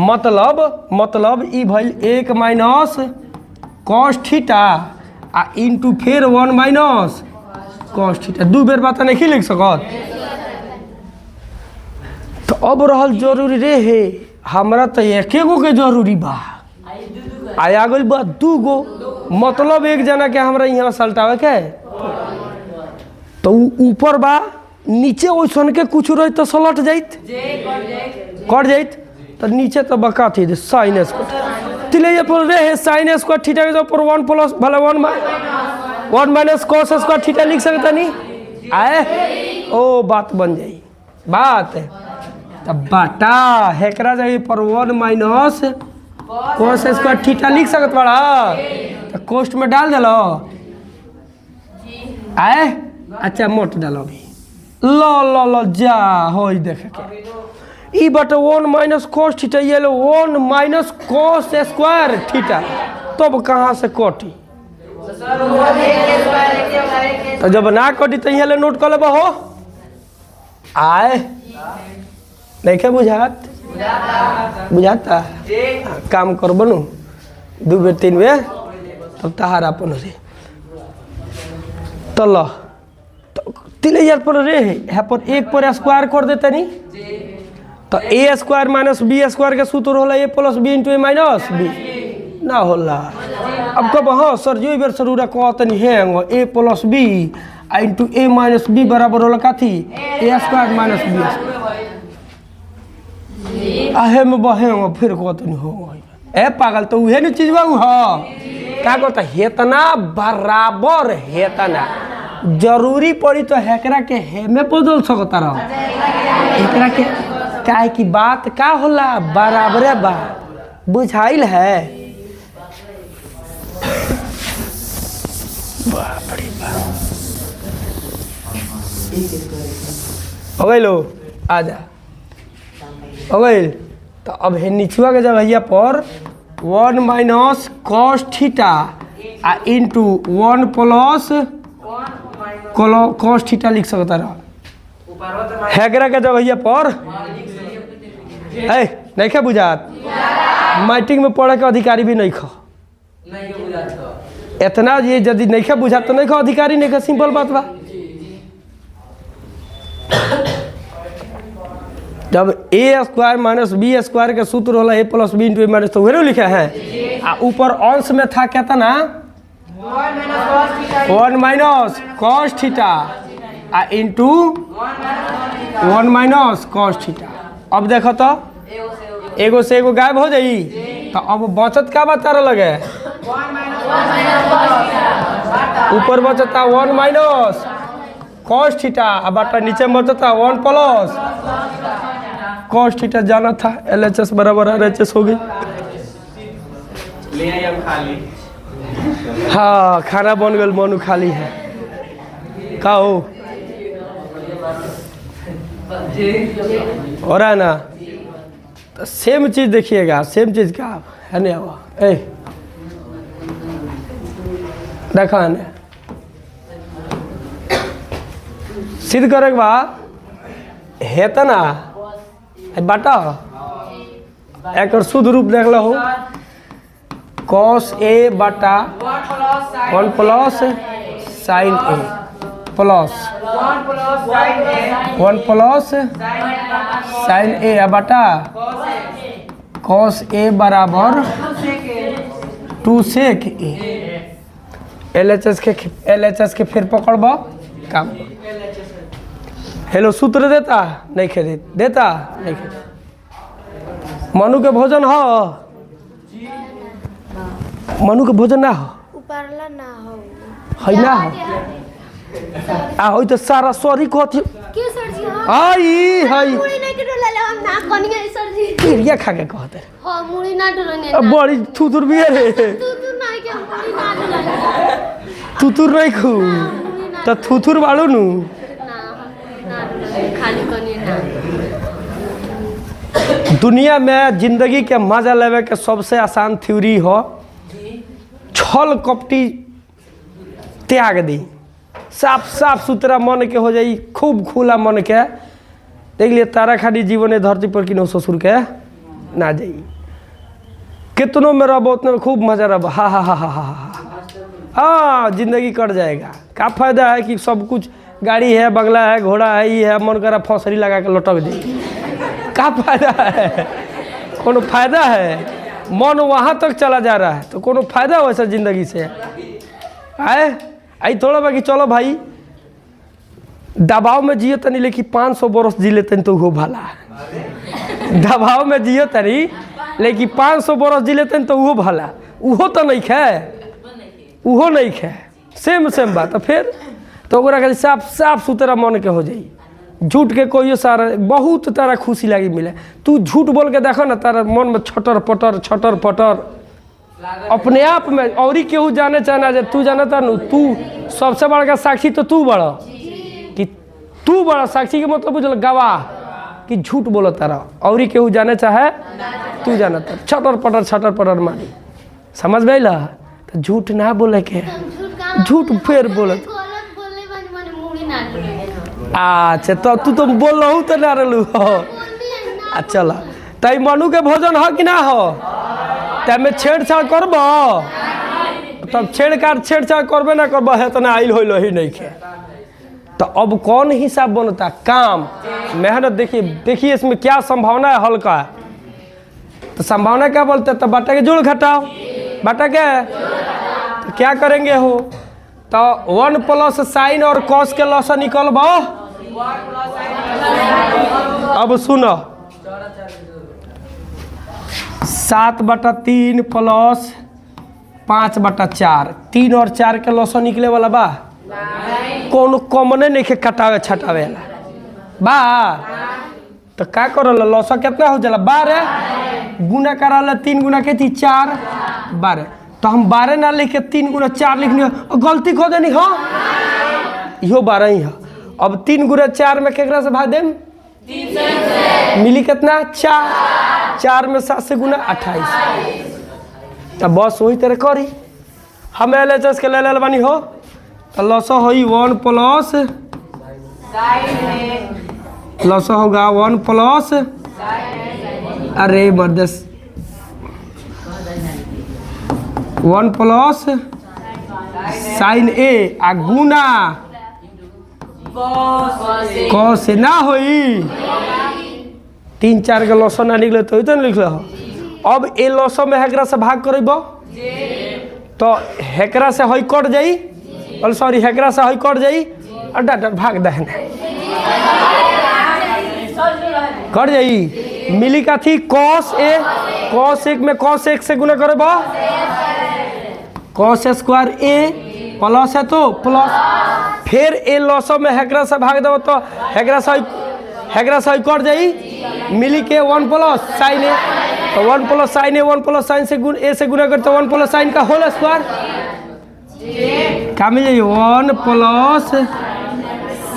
मतलब ई भइल 1 माइनस कॉस थीटा आ इंटू फिर 1 माइनस कॉस थीटा 2 बेर बात नहीं लिख सकत। तो अब रहल जरूरी रे है हमरा तो एके गो के जरूरी बा आया गई बा 2 गो मतलब एक जना के हमरा यहाँ सल्टावे के तो ऊपर बा नीचे वैसन के कुछ रही तो सलट जाइत कट जाइत तो नीचे तो बका थी साइन स्क्वायर तिले ये पर रे साइन स्क्वायर थीटा के ऊपर 1 प्लस भले 1 माइनस कॉस स्क्वायर थीटा लिख सकता नहीं आए ओ बात बन जाई बात तब बाटा हेकरा जाई पर 1 माइनस कॉस स्क्वायर थीटा लिख सकत बड़ा तो कोष्ट में डाल दलो आए अच्छा मोट डालो भी लो जा हो देख के E but 1 minus cos theta ये लो 1 माइनस कॉस स्क्वायर थीटा तब कहाँ से कटी तो जब ना कटी तो यहाँ ले नोट कर लेबो हो आए देखे बुझाता काम कर बनू 2 बेर 3 बेर तब तहार अपन रे तो लो तिले यार पर रे है पर 1 पर स्क्वायर कर देते नहीं तो A square minus B square के सूत्र होला a plus B into A minus B ना होला। अब कब हाँ सर जो बेर सरूरा कहते नहीं है ए plus B into A minus B बराबर होला काथी ए स्क्वायर माइनस बी आहे में बहे फिर कहते नहीं हो ए पागल तो उहे नहीं चीज बाबू हाँ क्या कहता हेतना बराबर हेतना जरूरी पड़ी तो हेकरा के हे में बदल सकता रहो हेकरा के काहे की बात का होला बराबरे बा बुझाइल है हो गई लो आजा हो गई। तो अब है निचुआ के जगह पर 1 माइनस कॉस थीटा आ इंटू 1 प्लस कॉस थीटा लिख सकता रहा हेकरा के जगह पर नहीं खा बुझात मैट्रिक में पढ़े के अधिकारी भी नहीं खा इतना ये यदि नहीं खा बुझात तो नहीं खा अधिकारी नहीं खा सिंपल बात बा। जब ए स्क्वायर माइनस बी स्क्वायर के सूत्र होला ए plus B into A minus तो वही लिखा है आ ऊपर अंश में था क्या था ना 1 माइनस कॉस थीटा आ इंटू 1 माइनस कॉस थीटा। अब देखो तो एगो से एगो गायब हो जाई तो अब बचत का बता रहा लगे ऊपर बचता 1 माइनस कॉस थीटा अब बटा नीचे बचता 1 प्लस कॉस थीटा जाना था LHS बराबर RHS हो गई। ले आई अब खाली हाँ खाना बन गल मनु खाली है का हो हो रहा है ना। तो सेम चीज़ देखिएगा सेम चीज़ का है नहीं हुआ ए देखा है सिद्ध करे के बाद हेता ना बाटा एक शुद्ध रूप देख लो कॉस ए बटा 1 प्लस साइन ए प्लस 1 प्लस साइन ए बटा कॉस ए बराबर 2 सेक ए LHS के फिर पकड़ब काम हेलो सूत्र देता नहीं खे देता नहीं खे मनु के भोजन हो मनु के भोजन ना हो ऊपरला ना हो है ना आ हो तो सारा सॉरी कहती के सर जी आई हई मुड़ी नहीं डोला ले हम ना कनिया सर जी पिरिया खा के कहते हां मुड़ी ना डोलेंगे अब बड़ी थुथुर भी है रे तू नहीं के मुड़ी ना डोला थुथुर नहीं खू तो थुथुर वालू नु ना खाली कनिया ना दुनिया में जिंदगी के मजा लेवे के सबसे आसान थ्योरी हो छल कपटी त्याग दी साफ साफ सुथरा मन के हो जाई खूब खुला मन के देख लिए तारा खाली जीवन धरती पर कि ससुर के ना जाई कितनों में रहो उतने में खूब मजा रहो हा हा हा हा हा हाँ जिंदगी कट जाएगा क्या फायदा है कि सब कुछ गाड़ी है बंगला है घोड़ा है ये है मन करा फौसरी लगा के लटक जाए क्या फायदा है कोनो फायदा है मन वहाँ तक चला जा रहा है तो कोनो फायदा हो ऐसा जिंदगी से आए आई थोड़ा बाकी चलो भाई दबाव में जिए तनी लेकिन 500 बरस जी लेते तो वो भला दबाव में जिए तनी लेकिन 500 बरस जी लेते तो वो भला उहो तो नहीं खे उहो नहीं खे सेम बात तो फिर तो साफ साफ सुथरा मन के हो जाई झूठ के कोई सारा बहुत तारा खुशी लगी मिले तू झूठ बोल के देखो ना तारा मन में छटर पटर अपने आप में और ही केहू जाने चाहना जे तू जानता नु तू सबसे बड़का साक्षी तो तू बड़ा कि तू बड़ा साक्षी के मतलब बुझल गवाह कि झूठ बोलो तारा और ही केहू जाने चाहे तू जानता छटर पटर मारी समझ में ला तो झूठ ना बोले के झूठ फिर बोलत गलत बोलले माने मुड़ी ना डोलेंगे अच्छा तो तू तो बोल रहू तो ना रहलू हो चल तई मनु के भोजन हो कि ना हो तमें छेड़छाड़ करब तब छेड़छाड़ करबे ना करब है तो ना आइल हो ही नहीं खे तो अब कौन हिसाब बनता काम मेहनत देखिए इसमें क्या संभावना है हल्का तो संभावना क्या बोलते तो बाटा के जोड़ घटाओ बाटा के तो क्या करेंगे हो तो 1+ साइन और कॉस के लॉस निकलब अब सुनो 7/3 + 5/4 3 और 4 के लॉस निकले वाला बा कौन कॉमने नहीं कटावे छटावे बा तो क्या करल लॉस कितना हो जाला 12 गुना कराला 3 गुना के 4 12 तो हम 12 ना लिख के 3 गुना 4 लिखनी गलती खो देनी हाँ इहो 12 ही है अब 3 गुना 4 में केकरा से भाग देम मिली कितना 4 में 7 से गुना 28 तो बस वही तरह करी हम LHS के ले बानी हो तो लॉस होई 1+ लॉस होगा 1+ अरे मर्दस 1+ साइन A आ गुना कॉस से ना होई 3 4 के लॉस ना निकले तो इतना लिख लो अब ए लॉस में हेकरा से भाग करब तो हेकरा से हई कट जाई सॉरी हेकरा से हई कट जाई और डाटा भाग दहन कट जाई मिली का थी cos A cos 1 में cos 1 से गुना करब cos स्क्वायर A प्लस है तो प्लस फिर ए लॉस में हेकरा से भाग दो तो हेकरा से कट जाई मिली के 1+ साइन A तो 1+ साइन A 1+ साइन से गुण A से गुना कर तो 1+ साइन का होल स्क्वायर क्या मिल जाए 1+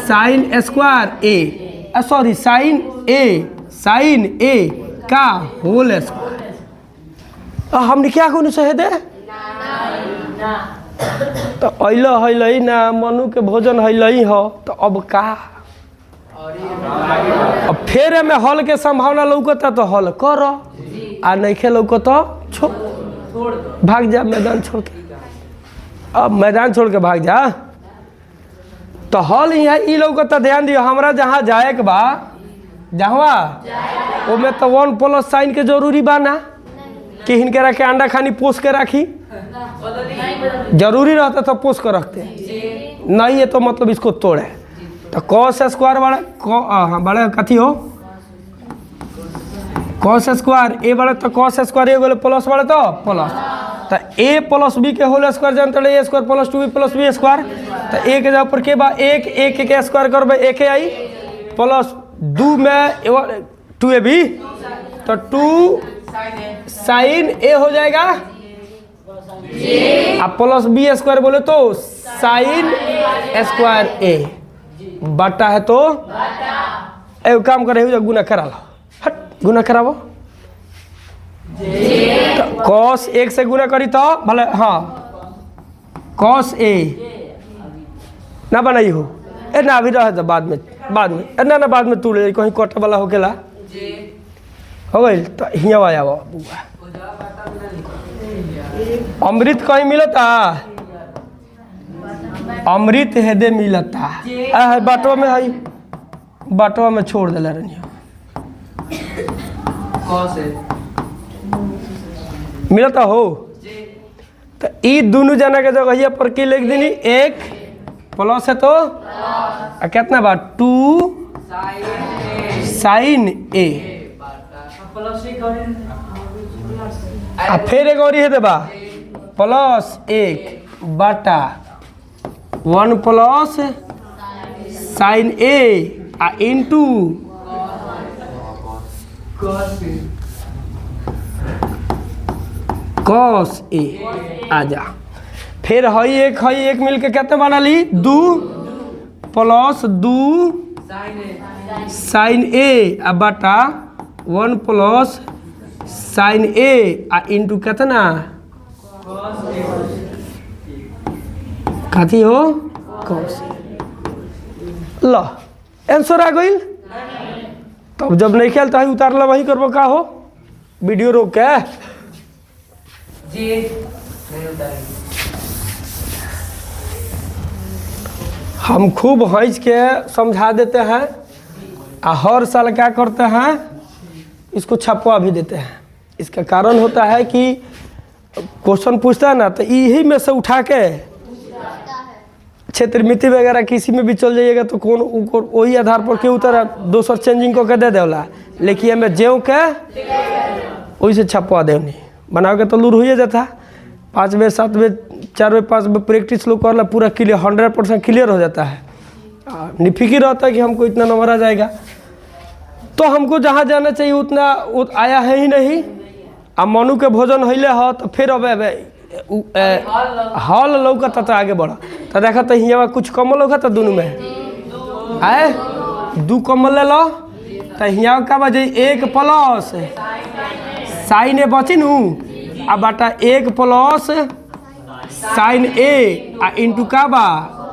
sine square A sorry sine A का होल स्क्वायर हमने क्या को सहे दे तो अल ना मनु के भोजन हल हो तो अब का अब फिर में हल के संभावना लौकता तो हल कर आ नहीं खे लौकता छोड़ भाग जा मैदान छोड़ के अब मैदान छोड़ के भाग जा तो हल यहाँ ई लौकता ध्यान दियो हमरा जहाँ जाए के बा जहाँ ओमे तो 1+ साइन के जरूरी बा ना कि हिनके रखे अंडा खानी पोस के रखी जरूरी रहता तो पोस कर रखते नहीं है तो मतलब इसको तोड़े तो cos स्क्वायर बड़ा बड़ा कथी हो कॉस स्क्वायर ए बड़े तो कॉस स्क्वायर ए बोले प्लस बड़े तो प्लस तो ए प्लस बी के होल स्क्वायर जानते A square plus 2b plus B square तो ए के जगह पर के बा एक के स्क्वायर करबे एक आई प्लस 2 में 2ab तो 2 साइन ए हो जाएगा अब प्लस बी स्क्वायर बोले तो साइन स्क्वायर ए बटा है तो एक काम करे गुना करा लो हट गुना करावो तो कॉस एक से गुना करी तो भले हाँ कॉस ए ना बनाई हो ए ना अभी रहे तो बाद में ना बाद में तू ले कहीं कटे वाला होकेला हो गई तो हियाँ आया वो अमृत कहीं मिलता अमृत हेदे मिलता बाटवा में है बाटवा में छोड़ दिला रही मिलता हो तो ई दोनों जना के जगह पर की लिख देनी एक प्लस है तो कितना बार 2 साइन ए फिर एक और है देबा प्लस 1 बटा 1 plus sign A into cos A आजा फिर हई एक मिल के कितने बना ली 2 प्लस 2 साइन ए बटा 1 प्लस साइन ए इंटू कितना कथी हो कॉस लो आंसर आ गई तब जब नहीं खेलता है उतार ला वही करबो का हो वीडियो रोक के जी नहीं उतारेंगे हम खूब हंस के समझा देते हैं हर साल क्या करते हैं इसको छपवा भी देते हैं इसका कारण होता है कि क्वेश्चन पूछता है ना तो यही में से उठा के क्षेत्र मिति वगैरह किसी में भी चल जाइएगा तो कौन वही आधार पर क्यों उतर दोसर चेंजिंग को के दे देवला लेकिन हमें ज्यों के वही से छपवा देवनी बना के तो लूर हो जाता 5 बजे 7 बजे 4 बजे 5 बजे प्रैक्टिस लोग कर ला पूरा क्लियर 100% क्लियर हो जाता है निफिकी रहता है कि हमको इतना नंबर आ जाएगा तो हमको जहाँ जाना चाहिए उतना आया है ही नहीं अब मनु के भोजन होइले हो तो फिर अब हॉल लौकता तो आगे बढ़ा तो देखा तो यहाँ कुछ कम लौकता दोनों में आए 2 कम ले लो तो यहाँ का बजे 1 प्लस साइन ए बची नू आ बटा 1 प्लस साइन ए इंटू का बा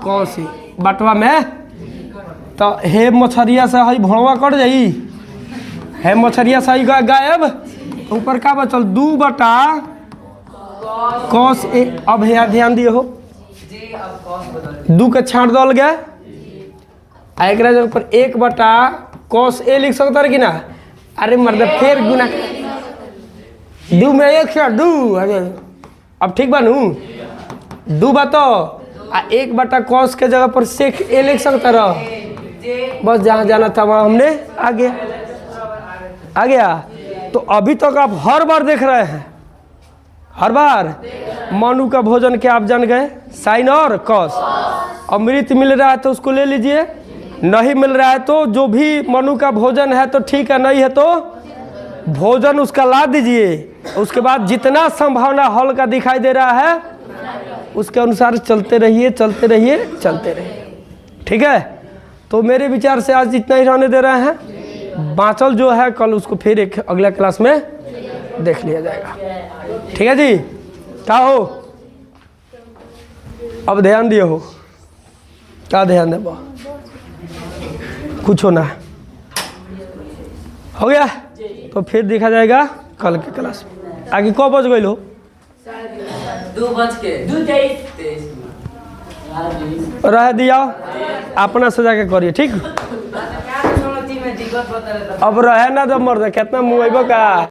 कौन सी बटवा में तो हे मछरिया से हई भड़वा कट जाई है मछरिया से गायब ऊपर का बचल 2 बटा कॉस ए अब यहाँ ध्यान दिए हो जी अब कॉस बदल 2 के छाट दल गया एक जगह पर 1 बटा कॉस ए लिख सकता है कि ना अरे मर्द फिर गुना 2 में 1 से 2 अब ठीक बा नू 2 बतो 1 बटा कॉस के जगह पर सेक ए लिख सकता रह बस जहाँ जाना था वहाँ हमने आ गया तो अभी तक आप हर बार देख रहे हैं हर बार मनु का भोजन क्या आप जान गए साइन और कॉस अमृत मिल रहा है तो उसको ले लीजिए नहीं मिल रहा है तो जो भी मनु का भोजन है तो ठीक है नहीं है तो भोजन उसका ला दीजिए उसके बाद जितना संभावना हॉल का दिखाई दे रहा है उसके अनुसार चलते रहिए ठीक है तो मेरे विचार से आज इतना ही रहने दे रहे हैं बाँचल जो है कल उसको फिर एक अगला क्लास में देख लिया जाएगा ठीक है जी क्या हो अब ध्यान दिए हो क्या ध्यान दे कुछ होना हो गया तो फिर देखा जाएगा कल के क्लास में आगे कब बज गई हो 2:23 रह दिया अपना सजा के करिए ठीक अब रहे ना तो मर्द कितना मुँह का